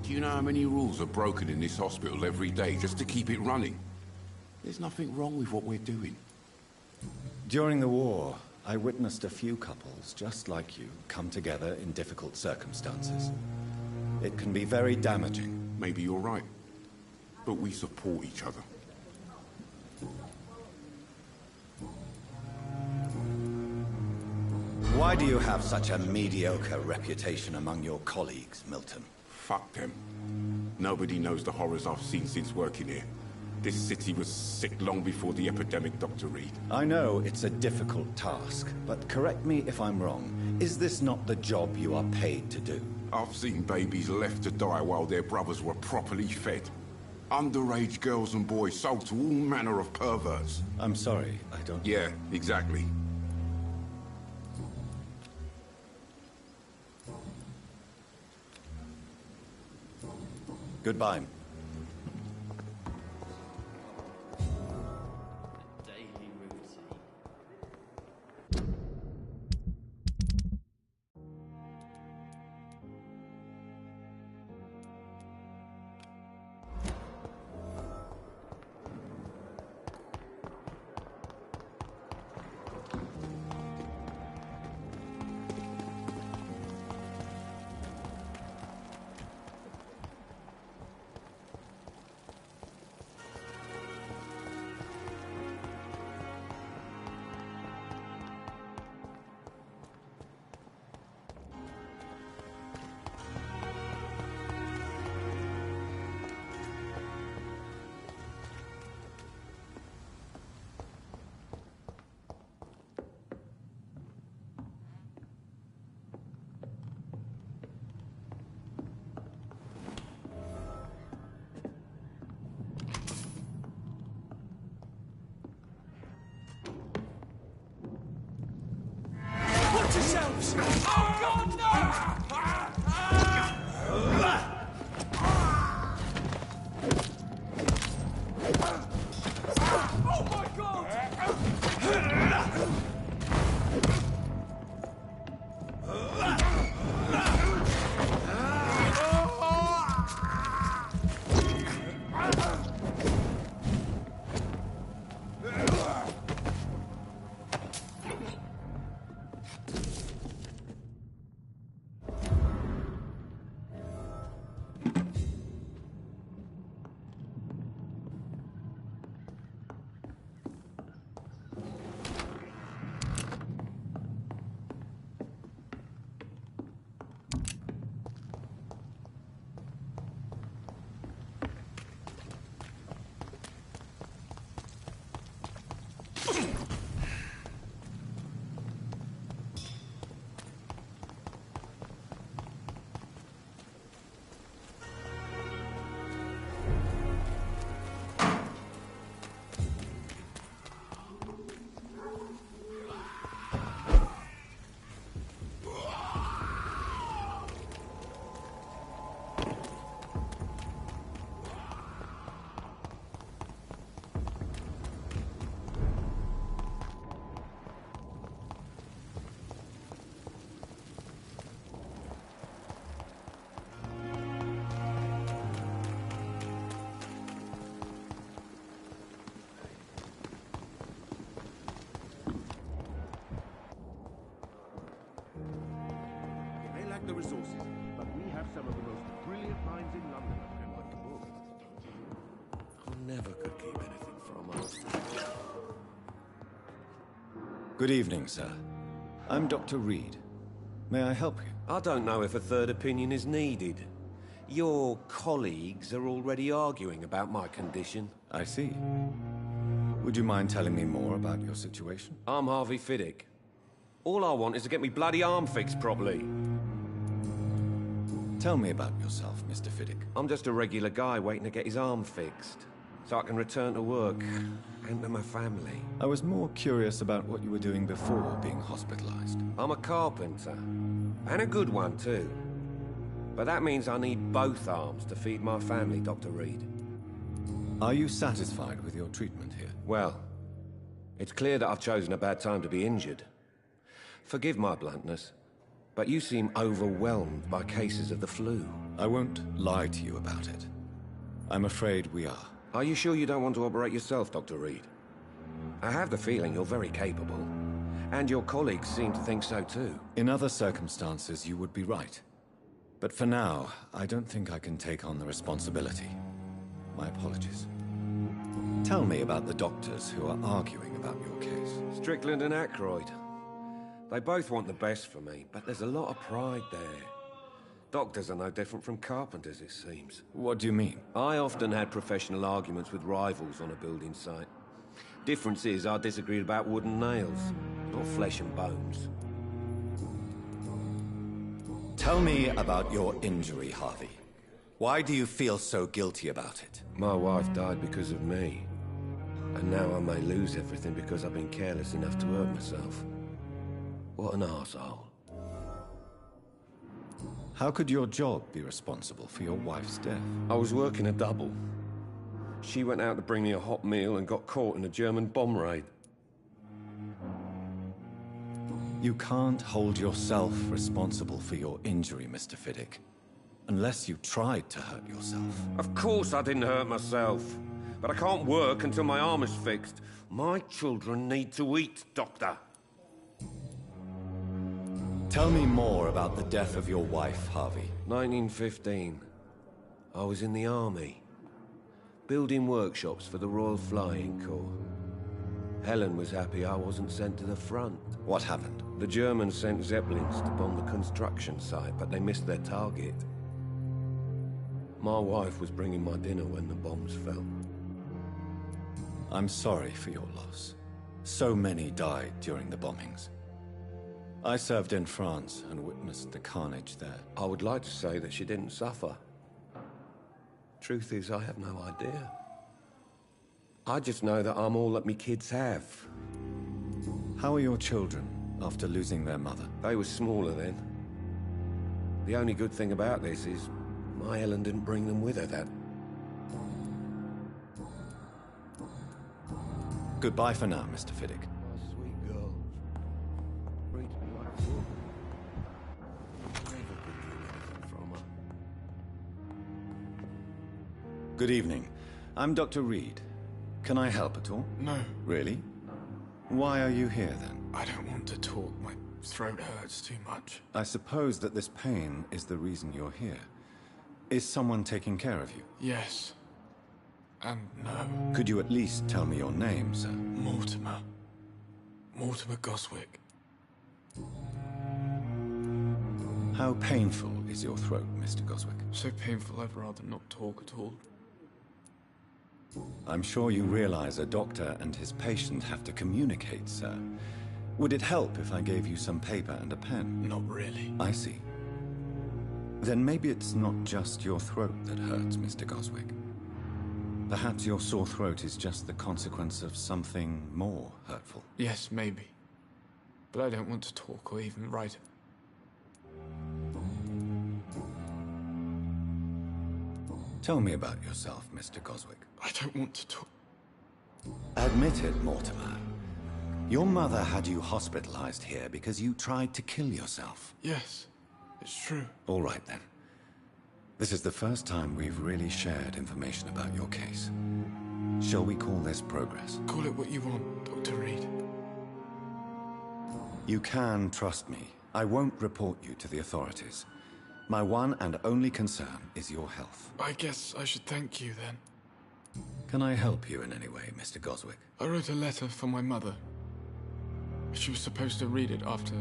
Do you know how many rules are broken in this hospital every day just to keep it running? There's nothing wrong with what we're doing. During the war, I witnessed a few couples just like you come together in difficult circumstances. It can be very damaging. Maybe you're right. But we support each other. Why do you have such a mediocre reputation among your colleagues, Milton? Fuck them. Nobody knows the horrors I've seen since working here. This city was sick long before the epidemic, Dr. Reed. I know it's a difficult task, but correct me if I'm wrong. Is this not the job you are paid to do? I've seen babies left to die while their brothers were properly fed. Underage girls and boys sold to all manner of perverts. I'm sorry, I don't... Yeah, exactly. Goodbye. Daily routine. lives! Oh, God, oh, my God! The resources, but we have some of the most brilliant minds in London who can write the book. I never could keep anything from us. Good evening, sir. I'm Dr. Reed. May I help you? I don't know if a third opinion is needed. Your colleagues are already arguing about my condition. I see. Would you mind telling me more about your situation? I'm Harvey Fiddick. All I want is to get me bloody arm fixed properly. Tell me about yourself, Mr. Fiddick. I'm just a regular guy waiting to get his arm fixed, so I can return to work and to my family. I was more curious about what you were doing before being hospitalized. I'm a carpenter, and a good one too. But that means I need both arms to feed my family, Dr. Reed. Are you satisfied with your treatment here? Well, it's clear that I've chosen a bad time to be injured. Forgive my bluntness, but you seem overwhelmed by cases of the flu. I won't lie to you about it. I'm afraid we are. Are you sure you don't want to operate yourself, Dr. Reed? I have the feeling you're very capable, and your colleagues seem to think so too. In other circumstances, you would be right. But for now, I don't think I can take on the responsibility. My apologies. Tell me about the doctors who are arguing about your case. Strickland and Aykroyd. They both want the best for me, but there's a lot of pride there. Doctors are no different from carpenters, it seems. What do you mean? I often had professional arguments with rivals on a building site. Difference is, I disagreed about wooden nails, not flesh and bones. Tell me about your injury, Harvey. Why do you feel so guilty about it? My wife died because of me. And now I may lose everything because I've been careless enough to hurt myself. What an arsehole. How could your job be responsible for your wife's death? I was working a double. She went out to bring me a hot meal and got caught in a German bomb raid. You can't hold yourself responsible for your injury, Mr. Fiddick. Unless you tried to hurt yourself. Of course I didn't hurt myself. But I can't work until my arm is fixed. My children need to eat, Doctor. Tell me more about the death of your wife, Harvey. 1915. I was in the army. Building workshops for the Royal Flying Corps. Helen was happy I wasn't sent to the front. What happened? The Germans sent Zeppelins to bomb the construction site, but they missed their target. My wife was bringing my dinner when the bombs fell. I'm sorry for your loss. So many died during the bombings. I served in France and witnessed the carnage there. I would like to say that she didn't suffer. Truth is, I have no idea. I just know that I'm all that me kids have. How are your children? after losing their mother? They were smaller then. The only good thing about this is my Helen didn't bring them with her, Dad. Goodbye for now, Mr. Fiddick. Sweet girl. Reads me like a book. Never could drink anything from her. Good evening. I'm Dr. Reed. Can I help at all? No. Really? Why are you here, then? I don't want to talk. My throat hurts too much. I suppose that this pain is the reason you're here. Is someone taking care of you? Yes. And no. Could you at least tell me your name, sir? Mortimer. Mortimer Goswick. How painful is your throat, Mr. Goswick? So painful I'd rather not talk at all. I'm sure you realize a doctor and his patient have to communicate, sir. Would it help if I gave you some paper and a pen? Not really. I see. Then maybe it's not just your throat that hurts, Mr. Goswick. Perhaps your sore throat is just the consequence of something more hurtful. Yes, maybe. But I don't want to talk or even write. Tell me about yourself, Mr. Goswick. I don't want to talk. Admit it, Mortimer. Your mother had you hospitalized here because you tried to kill yourself. Yes, it's true. All right, then. This is the first time we've really shared information about your case. Shall we call this progress? Call it what you want, Dr. Reed. You can trust me. I won't report you to the authorities. My one and only concern is your health. I guess I should thank you, then. Can I help you in any way, Mr. Goswick? I wrote a letter for my mother. She was supposed to read it after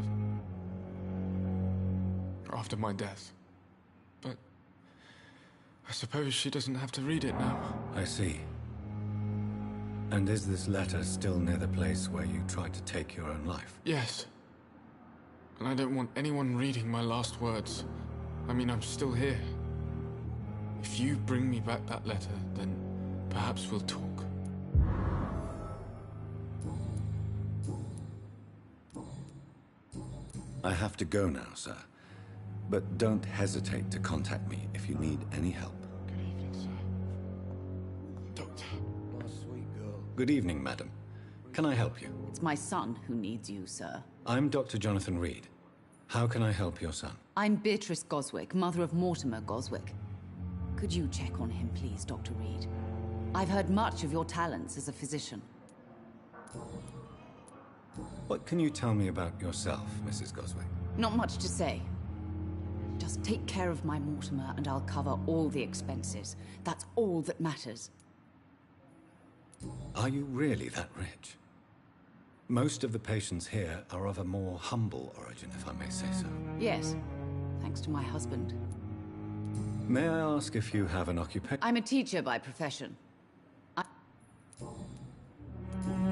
my death. But I suppose she doesn't have to read it now. I see. And is this letter still near the place where you tried to take your own life? Yes. And I don't want anyone reading my last words. I mean, I'm still here. If you bring me back that letter, then perhaps we'll talk. I have to go now, sir. But don't hesitate to contact me if you need any help. Good evening, sir. Doctor. My sweet girl. Good evening, madam. Can I help you? It's my son who needs you, sir. I'm Dr. Jonathan Reed. How can I help your son? I'm Beatrice Goswick, mother of Mortimer Goswick. Could you check on him, please, Dr. Reed? I've heard much of your talents as a physician. What can you tell me about yourself, Mrs. Goswick? Not much to say. Just take care of my Mortimer and I'll cover all the expenses. That's all that matters. Are you really that rich? Most of the patients here are of a more humble origin, if I may say so. Yes, thanks to my husband. May I ask if you have an occupation? I'm a teacher by profession.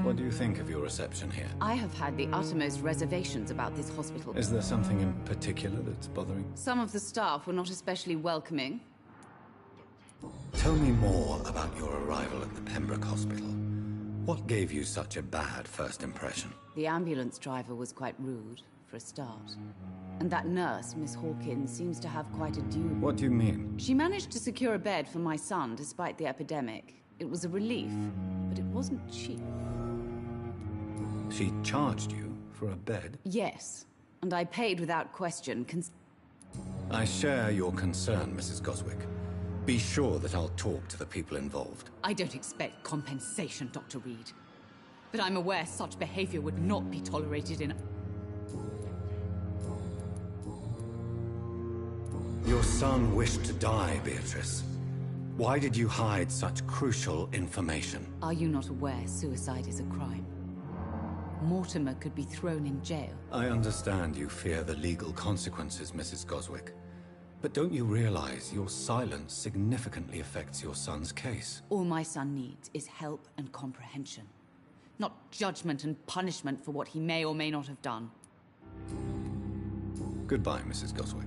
What do you think of your reception here? I have had the uttermost reservations about this hospital. Is there something in particular that's bothering? Some of the staff were not especially welcoming. Tell me more about your arrival at the Pembroke Hospital. What gave you such a bad first impression? The ambulance driver was quite rude, for a start. And that nurse, Miss Hawkins, seems to have quite a due... What do you mean? She managed to secure a bed for my son despite the epidemic. It was a relief, but it wasn't cheap. She charged you for a bed? Yes, and I paid without question. I share your concern, Mrs. Goswick. Be sure that I'll talk to the people involved. I don't expect compensation, Dr. Reed. But I'm aware such behavior would not be tolerated in... Your son wished to die, Beatrice. Why did you hide such crucial information? Are you not aware suicide is a crime? Mortimer could be thrown in jail. I understand you fear the legal consequences, Mrs. Goswick. But don't you realize your silence significantly affects your son's case? All my son needs is help and comprehension. Not judgment and punishment for what he may or may not have done. Goodbye, Mrs. Goswick.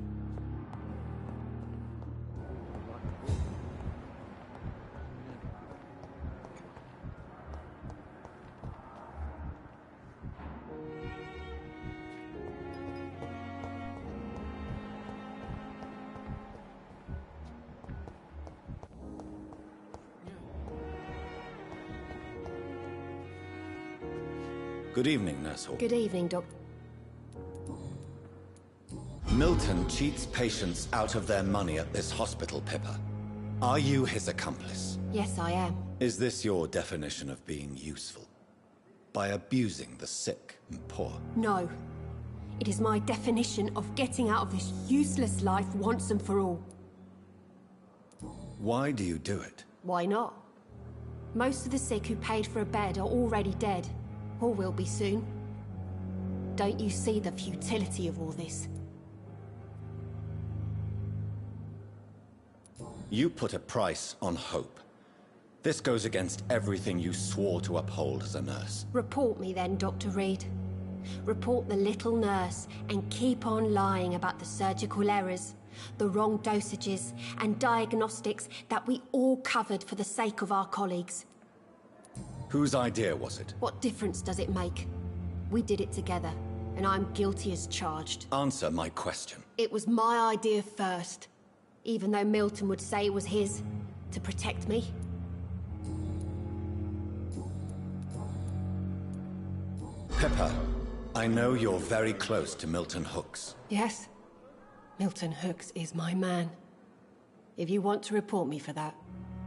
Good evening, Nurse Hawk. Good evening, Doc. Milton cheats patients out of their money at this hospital, Pippa. Are you his accomplice? Yes, I am. Is this your definition of being useful? By abusing the sick and poor? No. It is my definition of getting out of this useless life once and for all. Why do you do it? Why not? Most of the sick who paid for a bed are already dead, or will be soon. Don't you see the futility of all this? You put a price on hope. This goes against everything you swore to uphold as a nurse. Report me then, Dr. Reed. Report the little nurse and keep on lying about the surgical errors, the wrong dosages and diagnostics that we all covered for the sake of our colleagues. Whose idea was it? What difference does it make? We did it together, and I'm guilty as charged. Answer my question. It was my idea first, even though Milton would say it was his, to protect me. Pippa, I know you're very close to Milton Hooks. Yes, Milton Hooks is my man. If you want to report me for that,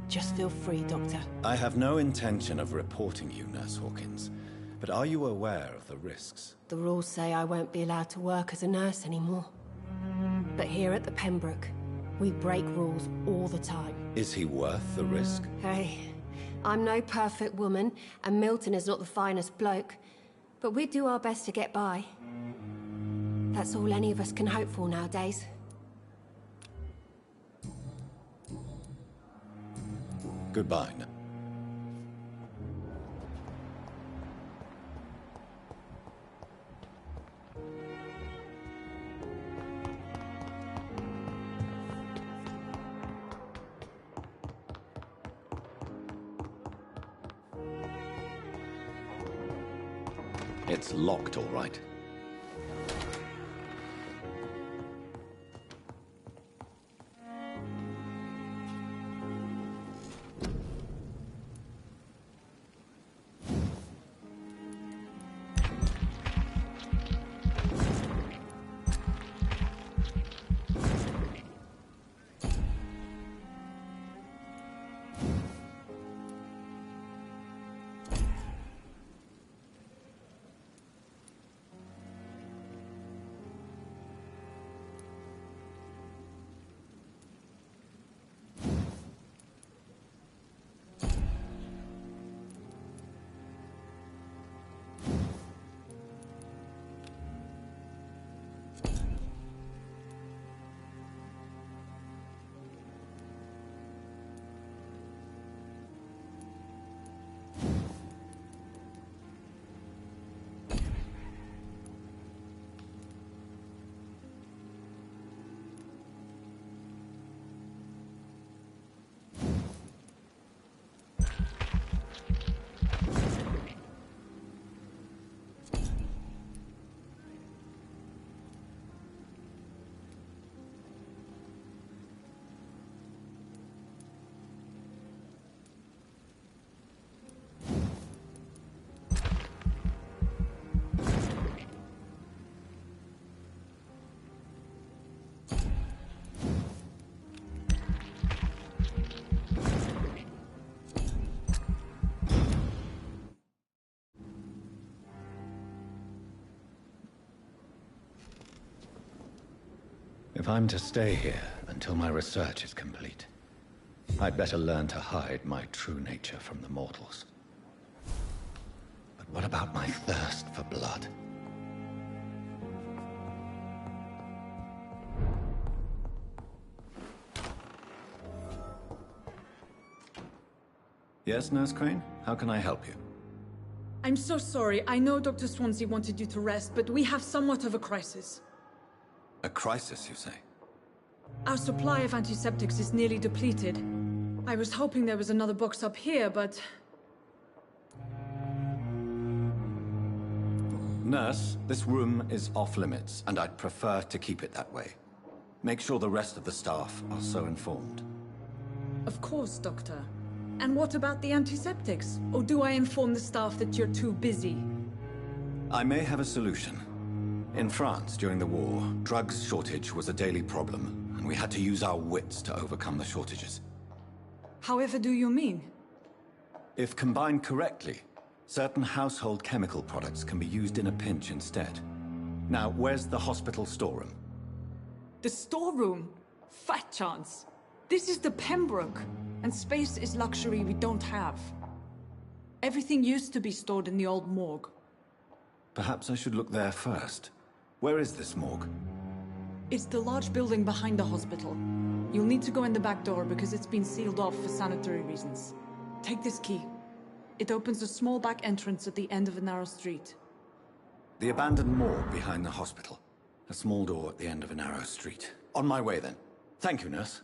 just feel free, Doctor. I have no intention of reporting you, Nurse Hawkins, but are you aware of the risks? The rules say I won't be allowed to work as a nurse anymore. But here at the Pembroke, we break rules all the time. Is he worth the risk? Hey, I'm no perfect woman, and Milton is not the finest bloke, but we do our best to get by. That's all any of us can hope for nowadays. Goodbye. It's locked, all right. If I'm to stay here until my research is complete, I'd better learn to hide my true nature from the mortals. But what about my thirst for blood? Yes, Nurse Crane? How can I help you? I'm so sorry. I know Dr. Swansea wanted you to rest, but we have somewhat of a crisis. A crisis, you say? Our supply of antiseptics is nearly depleted. I was hoping there was another box up here, but... Nurse, this room is off-limits, and I'd prefer to keep it that way. Make sure the rest of the staff are so informed. Of course, Doctor. And what about the antiseptics? Or do I inform the staff that you're too busy? I may have a solution. In France, during the war, drugs shortage was a daily problem, and we had to use our wits to overcome the shortages. However do you mean? If combined correctly, certain household chemical products can be used in a pinch instead. Now, where's the hospital storeroom? The storeroom? Fat chance. This is the Pembroke, and space is luxury we don't have. Everything used to be stored in the old morgue. Perhaps I should look there first. Where is this morgue? It's the large building behind the hospital. You'll need to go in the back door because it's been sealed off for sanitary reasons. Take this key. It opens a small back entrance at the end of a narrow street. The abandoned morgue behind the hospital. A small door at the end of a narrow street. On my way then. Thank you, nurse.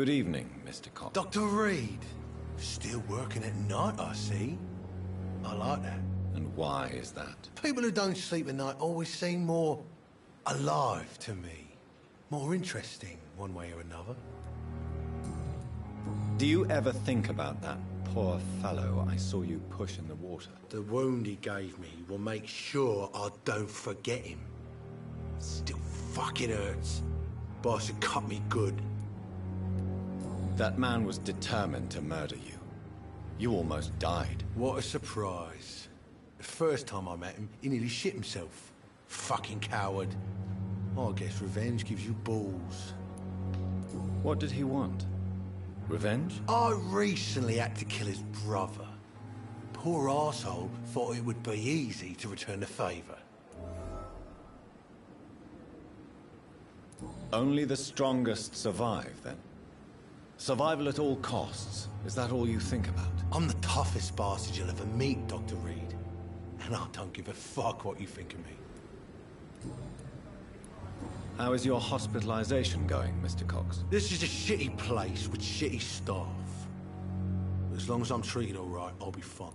Good evening, Mr. Cox. Dr. Reed. Still working at night, I see. I like that. And why is that? People who don't sleep at night always seem more alive to me. More interesting, one way or another. Do you ever think about that poor fellow I saw you push in the water? The wound he gave me will make sure I don't forget him. Still fucking hurts. Boss had cut me good. That man was determined to murder you. You almost died. What a surprise. The first time I met him, he nearly shit himself. Fucking coward. I guess revenge gives you balls. What did he want? Revenge? I recently had to kill his brother. Poor arsehole thought it would be easy to return the favor. Only the strongest survive, then? Survival at all costs. Is that all you think about? I'm the toughest bastard you'll ever meet, Dr. Reed. And I don't give a fuck what you think of me. How is your hospitalization going, Mr. Cox? This is a shitty place with shitty staff. As long as I'm treated all right, I'll be fine.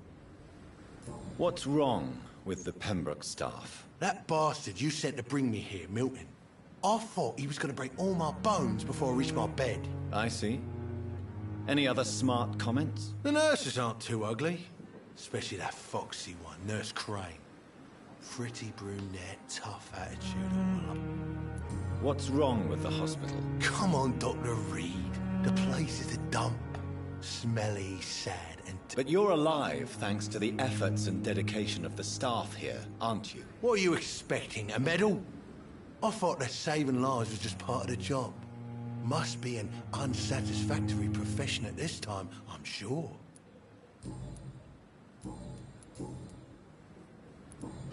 What's wrong with the Pembroke staff? That bastard you sent to bring me here, Milton. I thought he was going to break all my bones before I reached my bed. I see. Any other smart comments? The nurses aren't too ugly. Especially that foxy one, Nurse Crane. Pretty brunette, tough attitude. What's wrong with the hospital? Come on, Dr. Reed. The place is a dump. Smelly, sad, and... But you're alive thanks to the efforts and dedication of the staff here, aren't you? What are you expecting, a medal? I thought that saving lives was just part of the job. Must be an unsatisfactory profession at this time, I'm sure.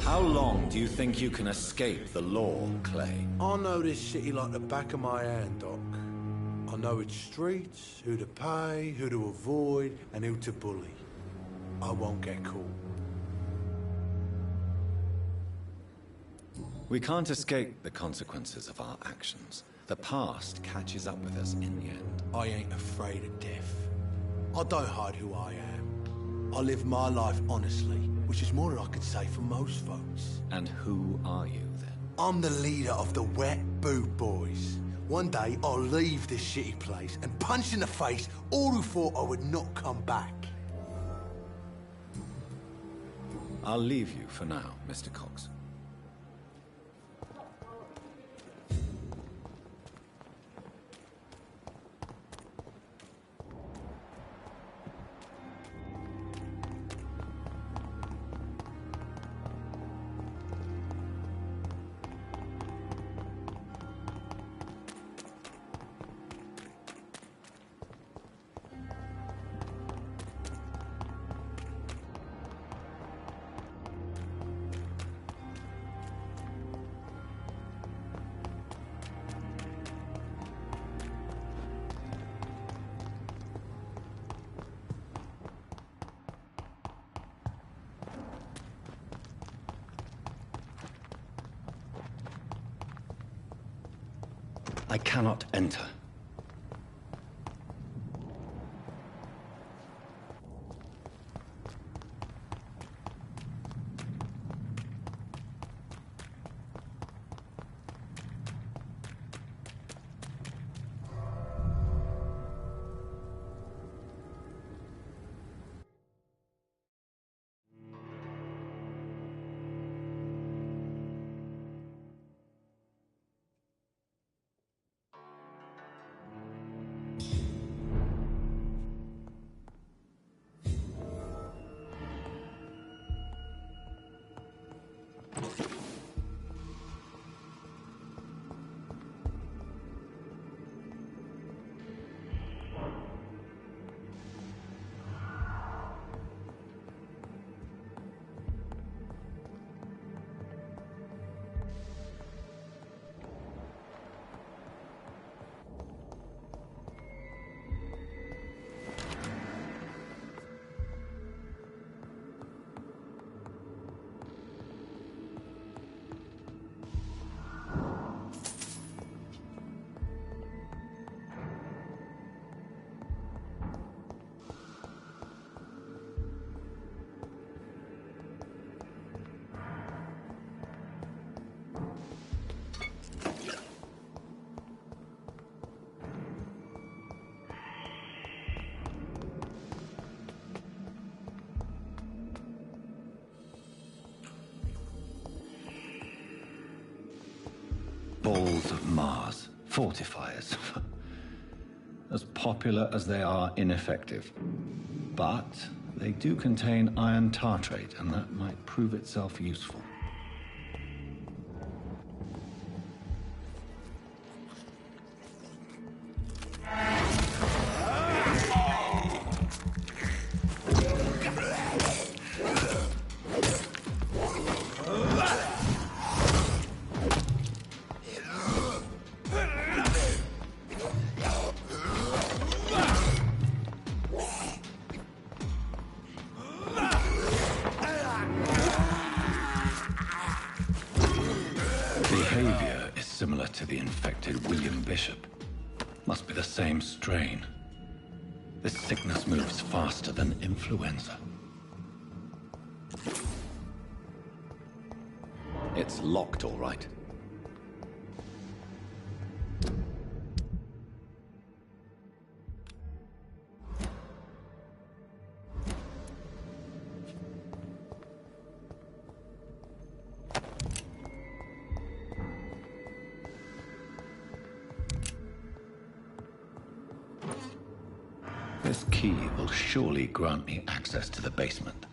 How long do you think you can escape the law, Clay? I know this city like the back of my hand, Doc. I know its streets, who to pay, who to avoid, and who to bully. I won't get caught. We can't escape the consequences of our actions. The past catches up with us in the end. I ain't afraid of death. I don't hide who I am. I live my life honestly, which is more than I could say for most folks. And who are you, then? I'm the leader of the Wet Boot Boys. One day, I'll leave this shitty place and punch in the face all who thought I would not come back. I'll leave you for now, Mr. Cox. I cannot enter. Balls of Mars. Fortifiers. As popular as they are ineffective. But they do contain iron tartrate, and that might prove itself useful. Behavior is similar to the infected William Bishop. Must be the same strain. This sickness moves faster than influenza. It's locked, all right. This key will surely grant me access to the basement.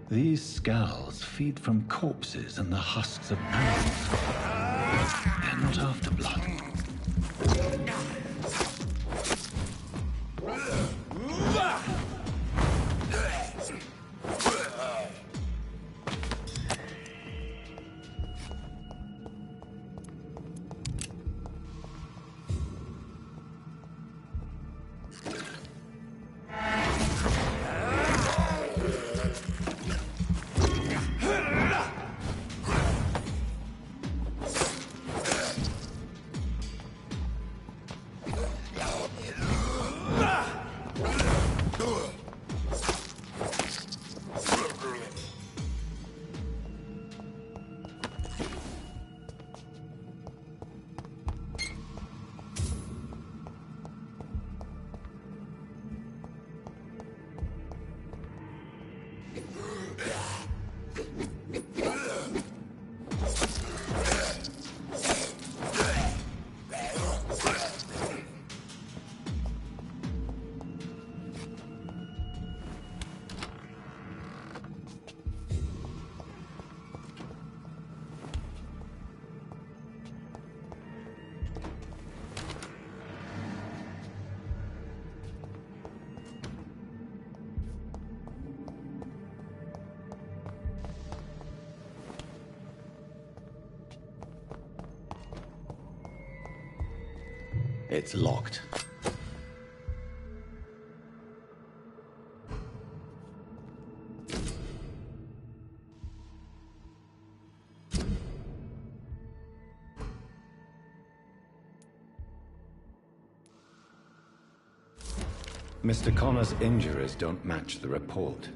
These scowls feed from corpses and the husks of animals. They're not after blood. It's locked. Mr. Connor's injuries don't match the report.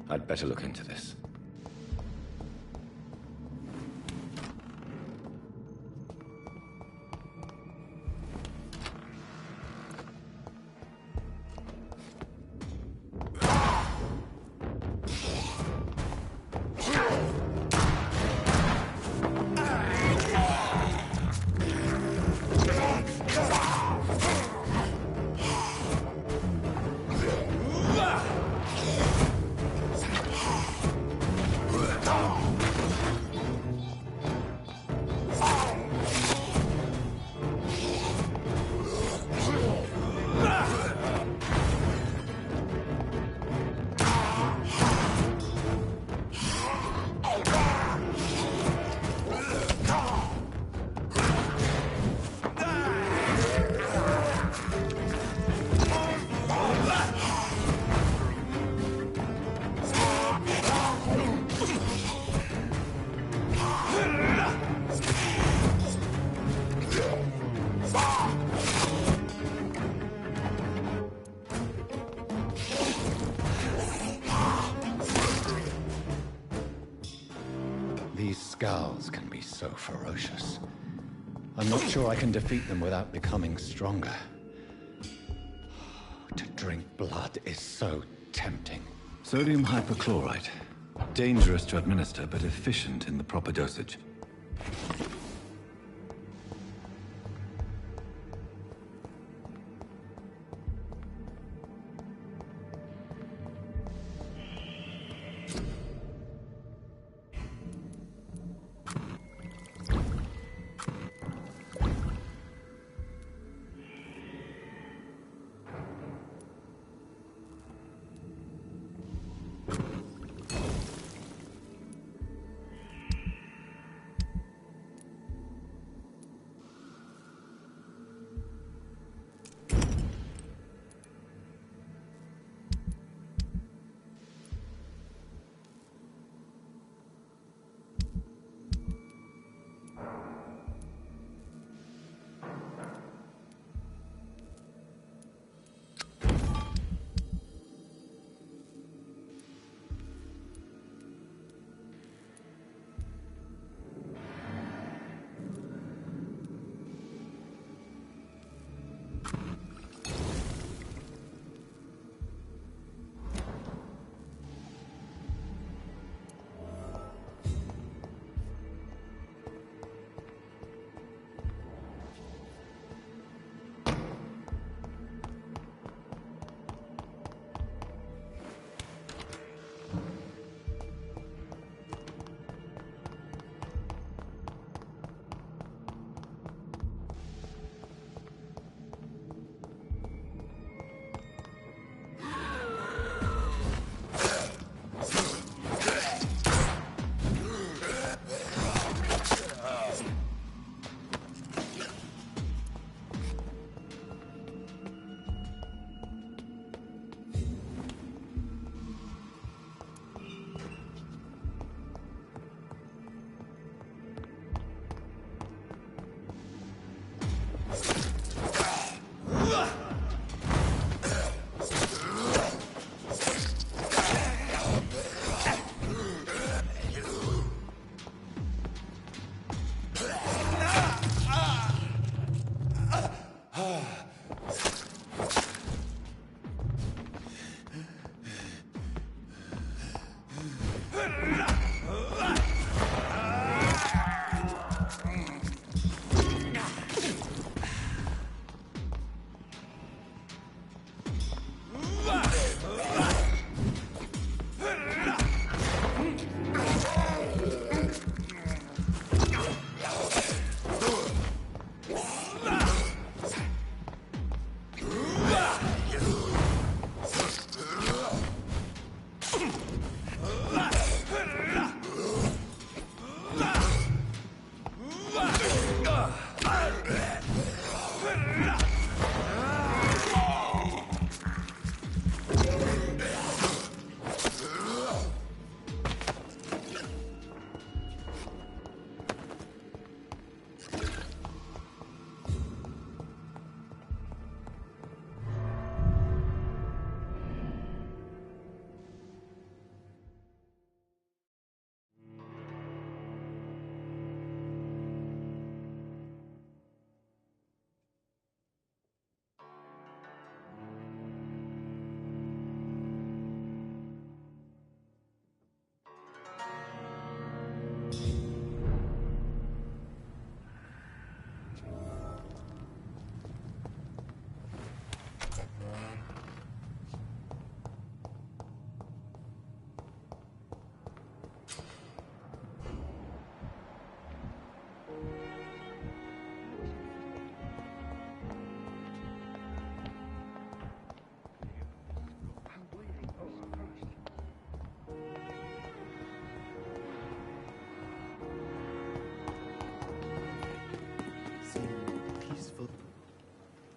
I'd better look into this. These scowls can be so ferocious. I'm not sure I can defeat them without becoming stronger. To drink blood is so tempting. Sodium hypochlorite. Dangerous to administer, but efficient in the proper dosage.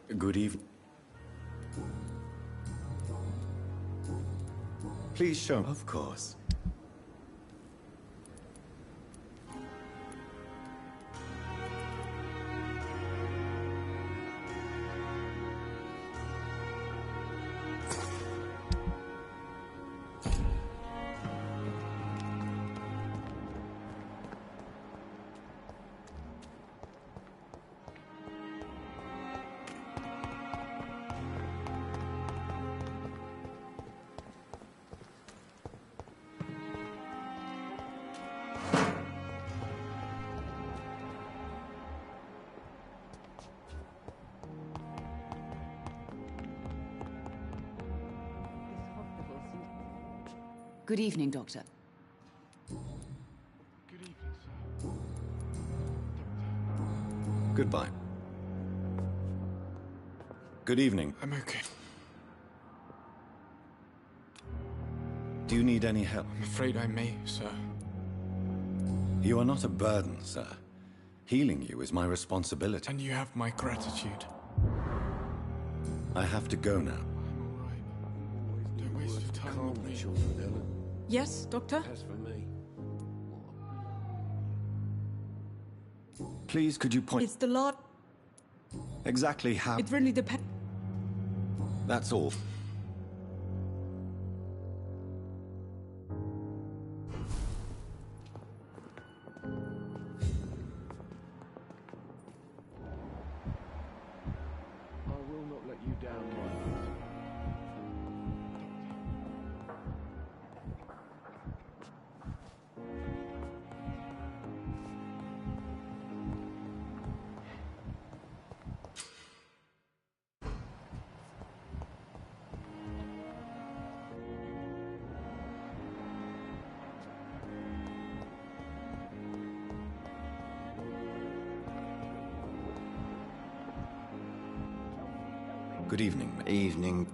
Good evening. Please show. Of course. Good evening, Doctor. Good evening, sir. Goodbye. Good evening. I'm okay. Do you need any help? I'm afraid I may, sir. You are not a burden, sir. Healing you is my responsibility. And you have my gratitude. I have to go now. I'm all right. Don't waste your time with me. Yes, Doctor? As for me, Please, could you point... It's the Lord... Exactly how... It really depends... That's all. I will not let you down, Mike. Good evening. Evening.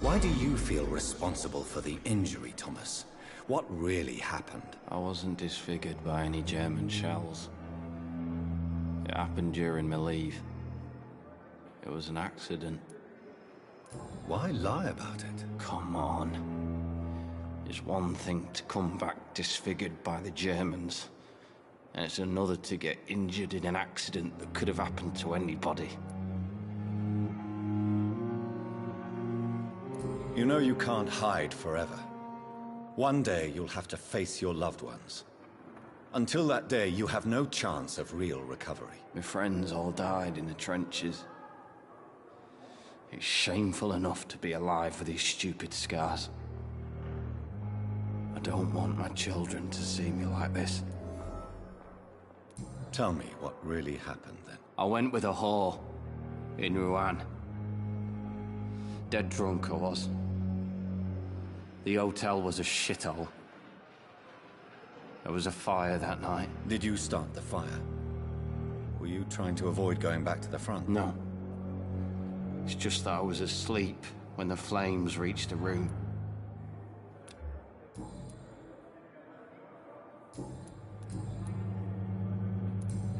Why do you feel responsible for the injury, Thomas? What really happened? I wasn't disfigured by any German shells. It happened during my leave. It was an accident. Why lie about it? Come on. It's one thing to come back disfigured by the Germans, and it's another to get injured in an accident that could have happened to anybody. You know you can't hide forever. One day you'll have to face your loved ones. Until that day, you have no chance of real recovery. My friends all died in the trenches. It's shameful enough to be alive with these stupid scars. I don't want my children to see me like this. Tell me what really happened then. I went with a whore in Rouen. Dead drunk I was. The hotel was a shithole. There was a fire that night. Did you start the fire? Were you trying to avoid going back to the front? No. It's just that I was asleep when the flames reached the room.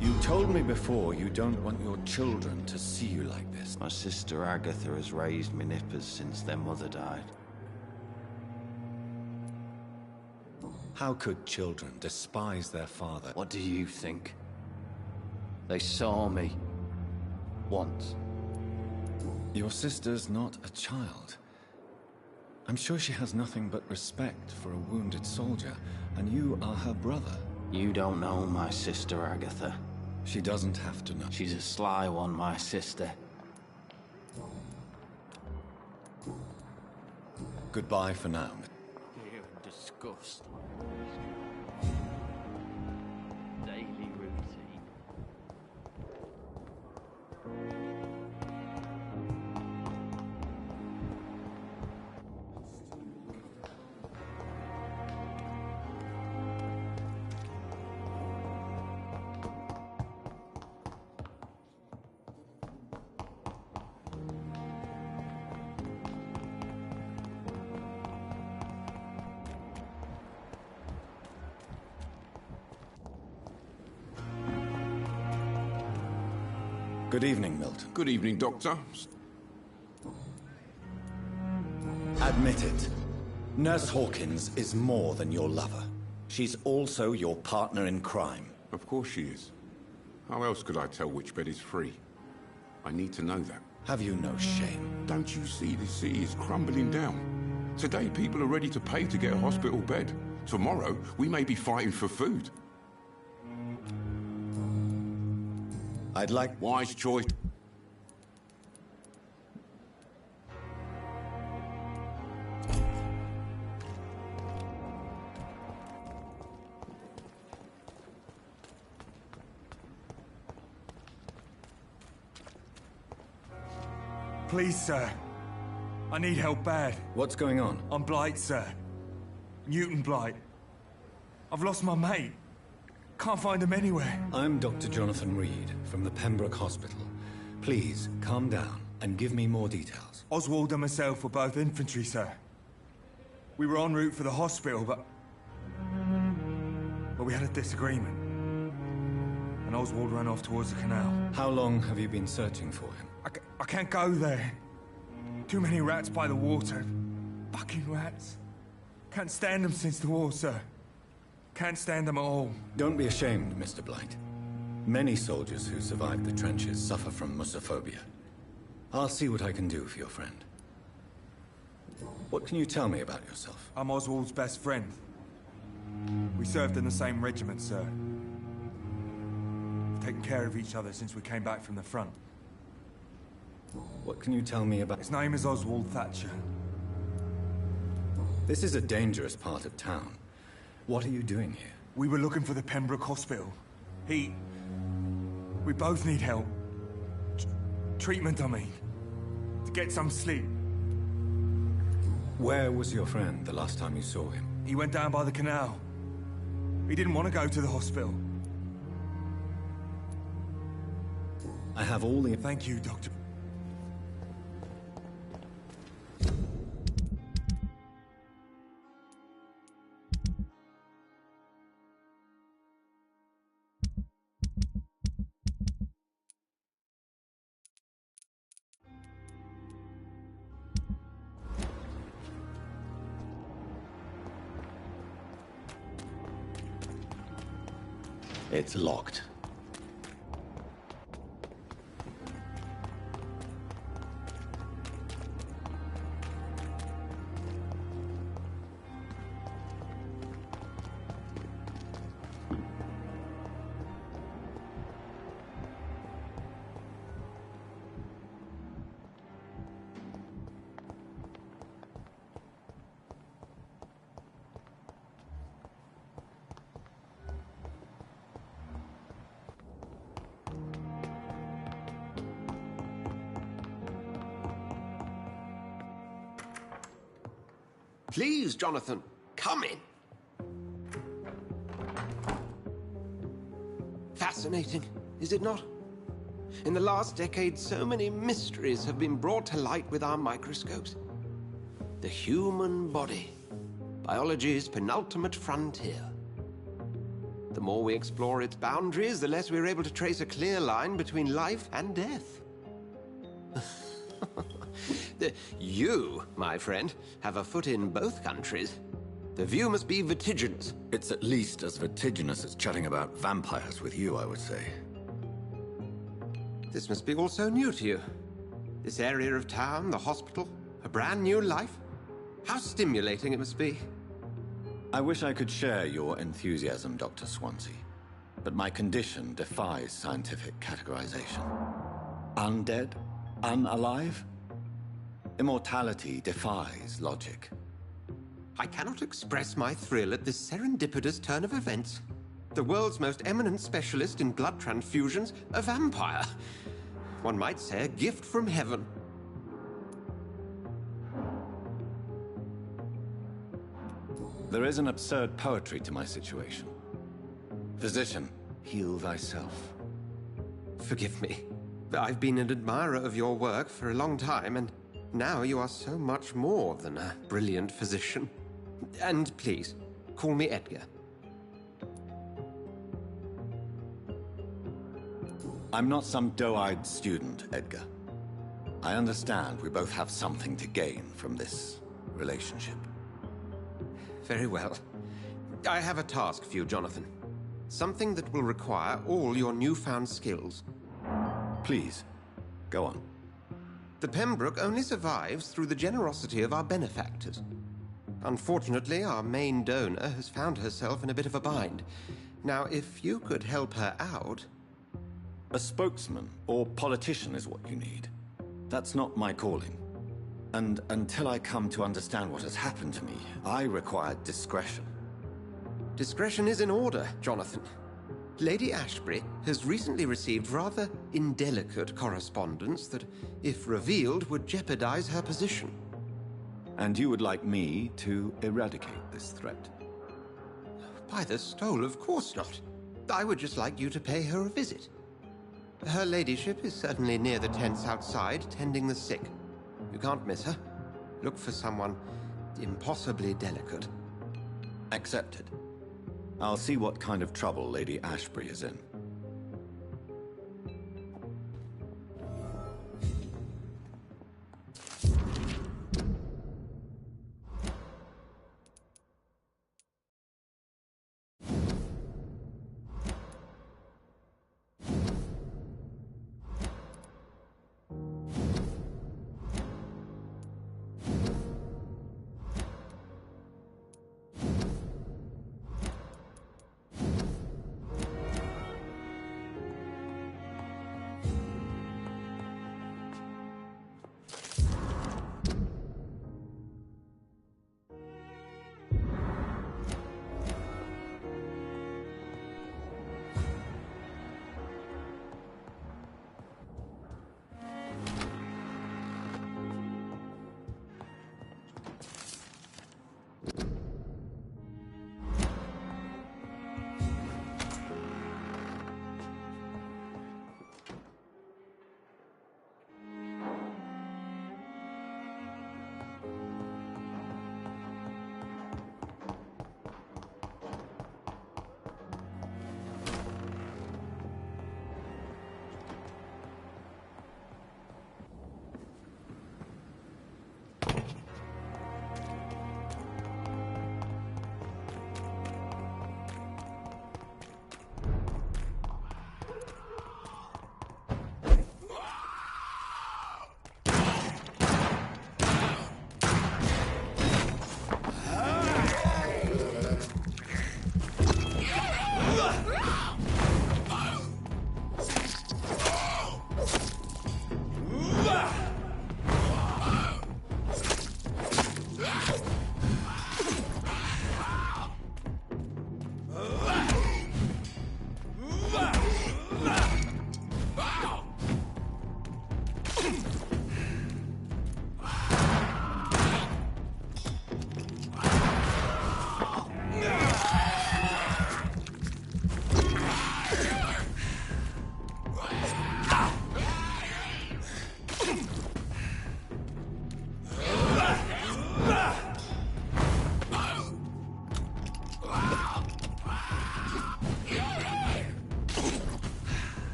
You told me before you don't want your children to see you like this. My sister Agatha has raised me nippers since their mother died. How could children despise their father? What do you think? They saw me. Once. Your sister's not a child. I'm sure she has nothing but respect for a wounded soldier, and you are her brother. You don't know my sister Agatha. She doesn't have to know. She's a sly one, my sister. Goodbye for now. Fear and disgust. Daily routine. Good evening, Milton. Good evening, Doctor. Admit it. Nurse Hawkins is more than your lover. She's also your partner in crime. Of course she is. How else could I tell which bed is free? I need to know that. Have you no shame? Don't you see this city is crumbling down? Today, people are ready to pay to get a hospital bed. Tomorrow, we may be fighting for food. I'd like... Wise choice. Please, sir. I need help bad. What's going on? I'm Blight, sir. Newton Blight. I've lost my mate. Can't find him anywhere. I'm Dr. Jonathan Reed from the Pembroke Hospital. Please, calm down and give me more details. Oswald and myself were both infantry, sir. We were en route for the hospital, but we had a disagreement. And Oswald ran off towards the canal. How long have you been searching for him? I can't go there. Too many rats by the water. Fucking rats. Can't stand them since the war, sir. Can't stand them at all. Don't be ashamed, Mr. Blight. Many soldiers who survived the trenches suffer from musophobia. I'll see what I can do for your friend. What can you tell me about yourself? I'm Oswald's best friend. We served in the same regiment, sir. We've taken care of each other since we came back from the front. What can you tell me about... His name is Oswald Thatcher. This is a dangerous part of town. What are you doing here? We were looking for the Pembroke Hospital. We both need help. Treatment, I mean. To get some sleep. Where was your friend the last time you saw him? He went down by the canal. He didn't want to go to the hospital. I have all the... Thank you, Doctor. It's locked. Please, Jonathan, come in. Fascinating, is it not? In the last decade, so many mysteries have been brought to light with our microscopes. The human body, biology's penultimate frontier. The more we explore its boundaries, the less we're able to trace a clear line between life and death. You, my friend, have a foot in both countries. The view must be vertiginous. It's at least as vertiginous as chatting about vampires with you, I would say. This must be all so new to you. This area of town, the hospital, a brand new life. How stimulating it must be. I wish I could share your enthusiasm, Dr. Swansea. But my condition defies scientific categorization. Undead? Unalive? Immortality defies logic. I cannot express my thrill at this serendipitous turn of events. The world's most eminent specialist in blood transfusions, a vampire. One might say a gift from heaven. There is an absurd poetry to my situation. Physician, heal thyself. Forgive me. I've been an admirer of your work for a long time, and now you are so much more than a brilliant physician. And please, call me Edgar. I'm not some doe-eyed student, Edgar. I understand we both have something to gain from this relationship. Very well. I have a task for you, Jonathan. Something that will require all your newfound skills. Please, go on. The Pembroke only survives through the generosity of our benefactors. Unfortunately, our main donor has found herself in a bit of a bind. Now, if you could help her out... A spokesman or politician is what you need. That's not my calling. And until I come to understand what has happened to me, I require discretion. Discretion is in order, Jonathan. Lady Ashbury has recently received rather indelicate correspondence that, if revealed, would jeopardize her position. And you would like me to eradicate this threat? By the stole, of course not. I would just like you to pay her a visit. Her ladyship is certainly near the tents outside, tending the sick. You can't miss her. Look for someone impossibly delicate. Accepted. I'll see what kind of trouble Lady Ashbury is in.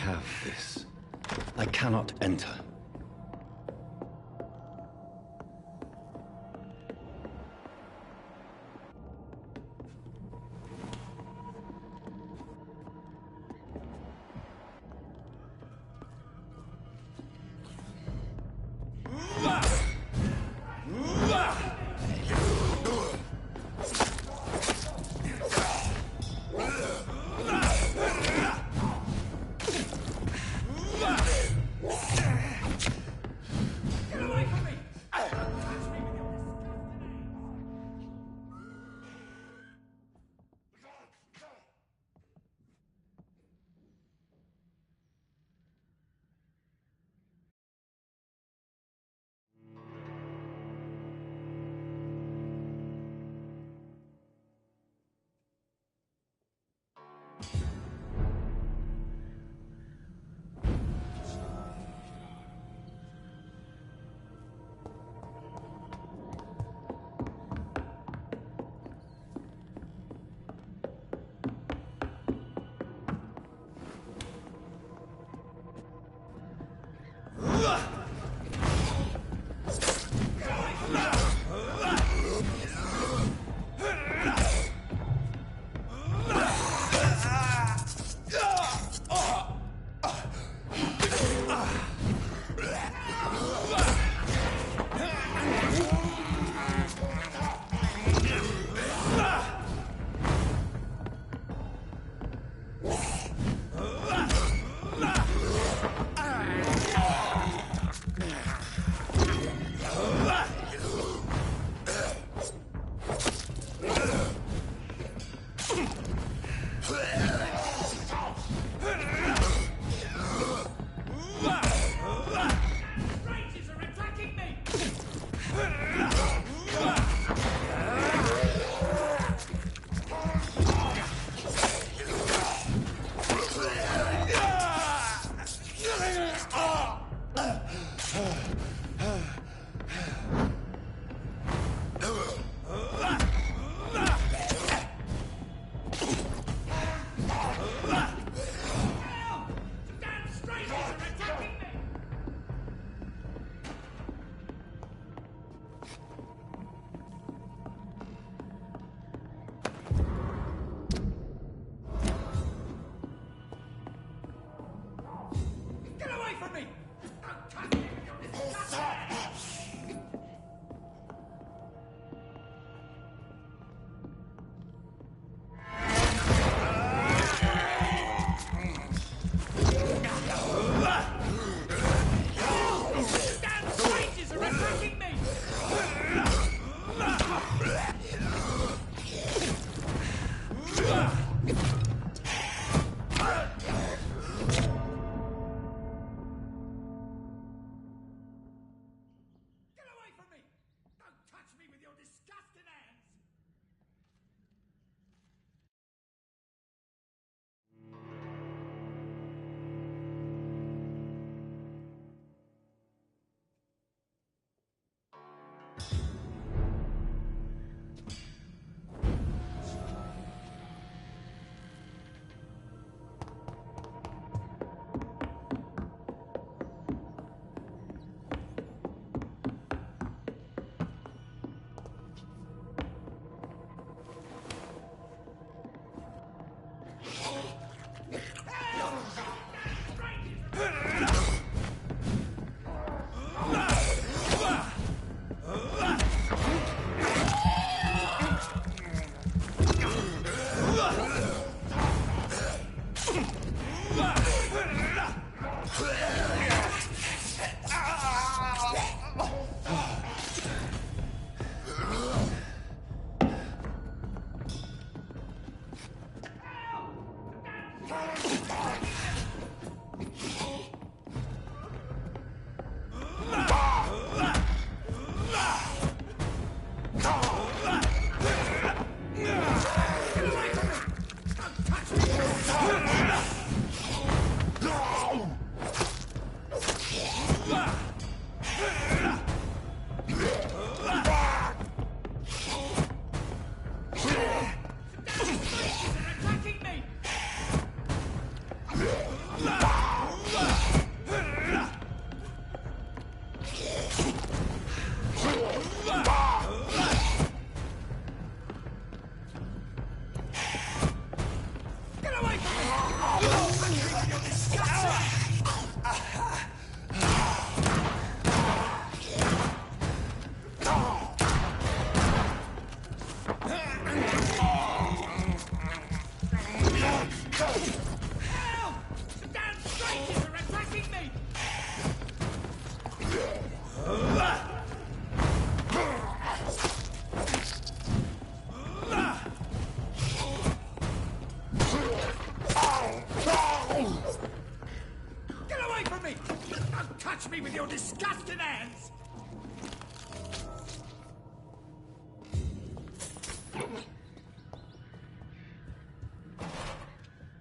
have this. I cannot enter.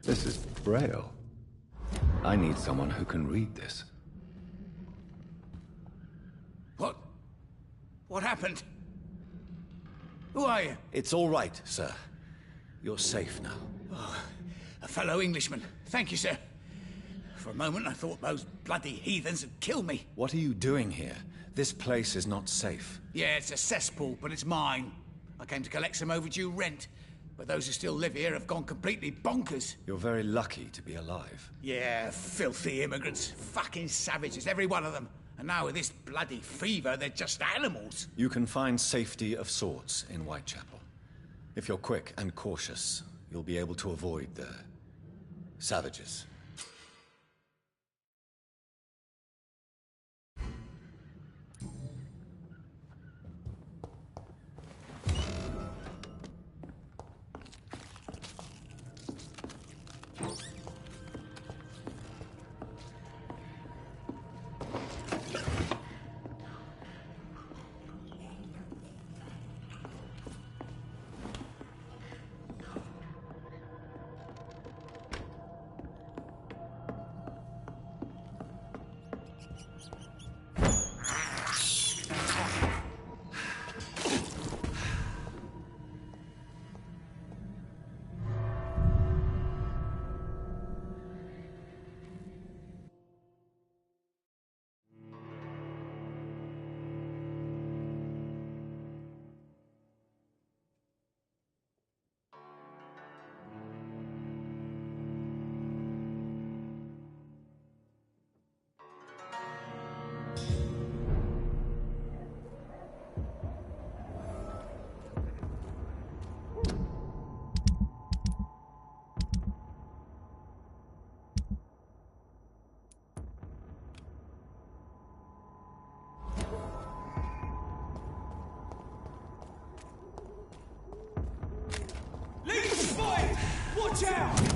This is Braille. I need someone who can read this. What happened? Who are you? It's all right, sir. You're safe now. Oh, a fellow Englishman. Thank you, sir. For a moment, I thought those bloody heathens had killed me. What are you doing here? This place is not safe. Yeah, it's a cesspool, but it's mine. I came to collect some overdue rent, but those who still live here have gone completely bonkers. You're very lucky to be alive. Yeah, filthy immigrants. Fucking savages, every one of them. And now with this bloody fever, they're just animals. You can find safety of sorts in Whitechapel. If you're quick and cautious, you'll be able to avoid the savages. Watch out!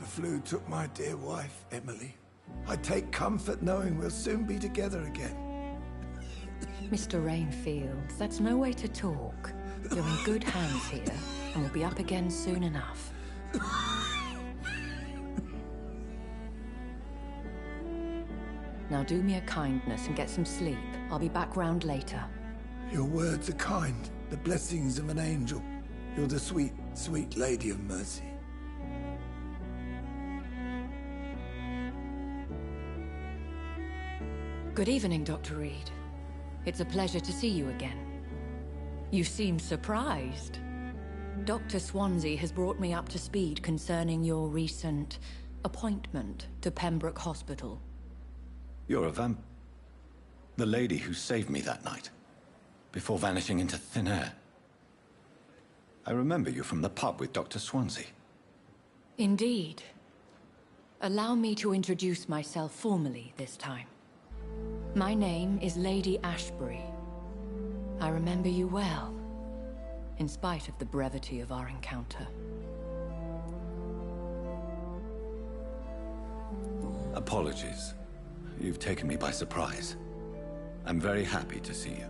The flu took my dear wife, Emily. I take comfort knowing we'll soon be together again. Mr. Rainfield, that's no way to talk. You're in good hands here, and we'll be up again soon enough. Now do me a kindness and get some sleep. I'll be back round later. Your words are kind, the blessings of an angel. You're the sweet, sweet Lady of Mercy. Good evening, Dr. Reed. It's a pleasure to see you again. You seem surprised. Dr. Swansea has brought me up to speed concerning your recent appointment to Pembroke Hospital. You're a the lady who saved me that night, before vanishing into thin air. I remember you from the pub with Dr. Swansea. Indeed. Allow me to introduce myself formally this time. My name is Lady Ashbury. I remember you well, in spite of the brevity of our encounter. Apologies. You've taken me by surprise. I'm very happy to see you.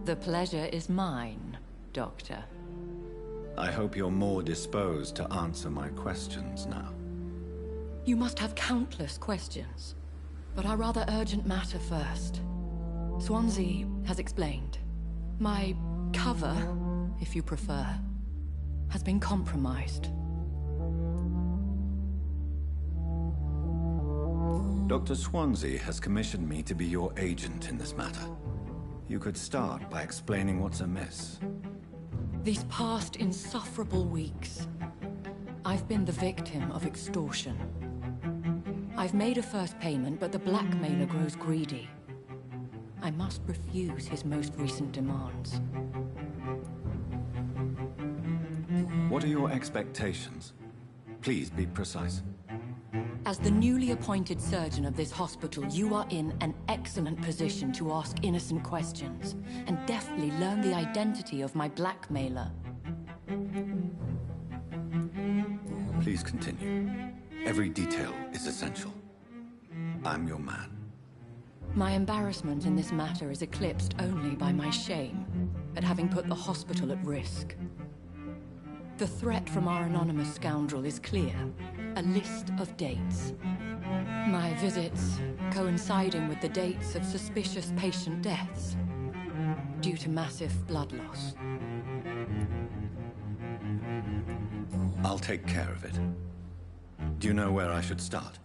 The pleasure is mine, Doctor. I hope you're more disposed to answer my questions now. You must have countless questions, but our rather urgent matter first. Swansea has explained. My cover, if you prefer, has been compromised. Dr. Swansea has commissioned me to be your agent in this matter. You could start by explaining what's amiss. These past insufferable weeks, I've been the victim of extortion. I've made a first payment, but the blackmailer grows greedy. I must refuse his most recent demands. What are your expectations? Please be precise. As the newly appointed surgeon of this hospital, you are in an excellent position to ask innocent questions and deftly learn the identity of my blackmailer. Please continue. Every detail is essential. I'm your man. My embarrassment in this matter is eclipsed only by my shame at having put the hospital at risk. The threat from our anonymous scoundrel is clear. A list of dates. My visits coinciding with the dates of suspicious patient deaths due to massive blood loss. I'll take care of it. Do you know where I should start?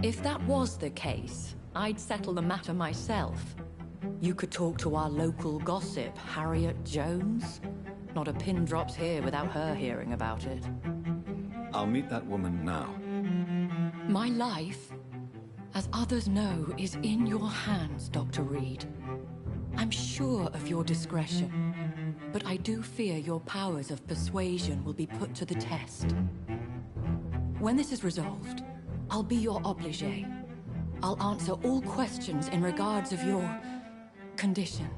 If that was the case, I'd settle the matter myself. You could talk to our local gossip, Harriet Jones. Not a pin drops here without her hearing about it. I'll meet that woman now. My life, as others know, is in your hands, Dr. Reed. I'm sure of your discretion, but I do fear your powers of persuasion will be put to the test. When this is resolved, I'll be your obligé. I'll answer all questions in regards of your condition.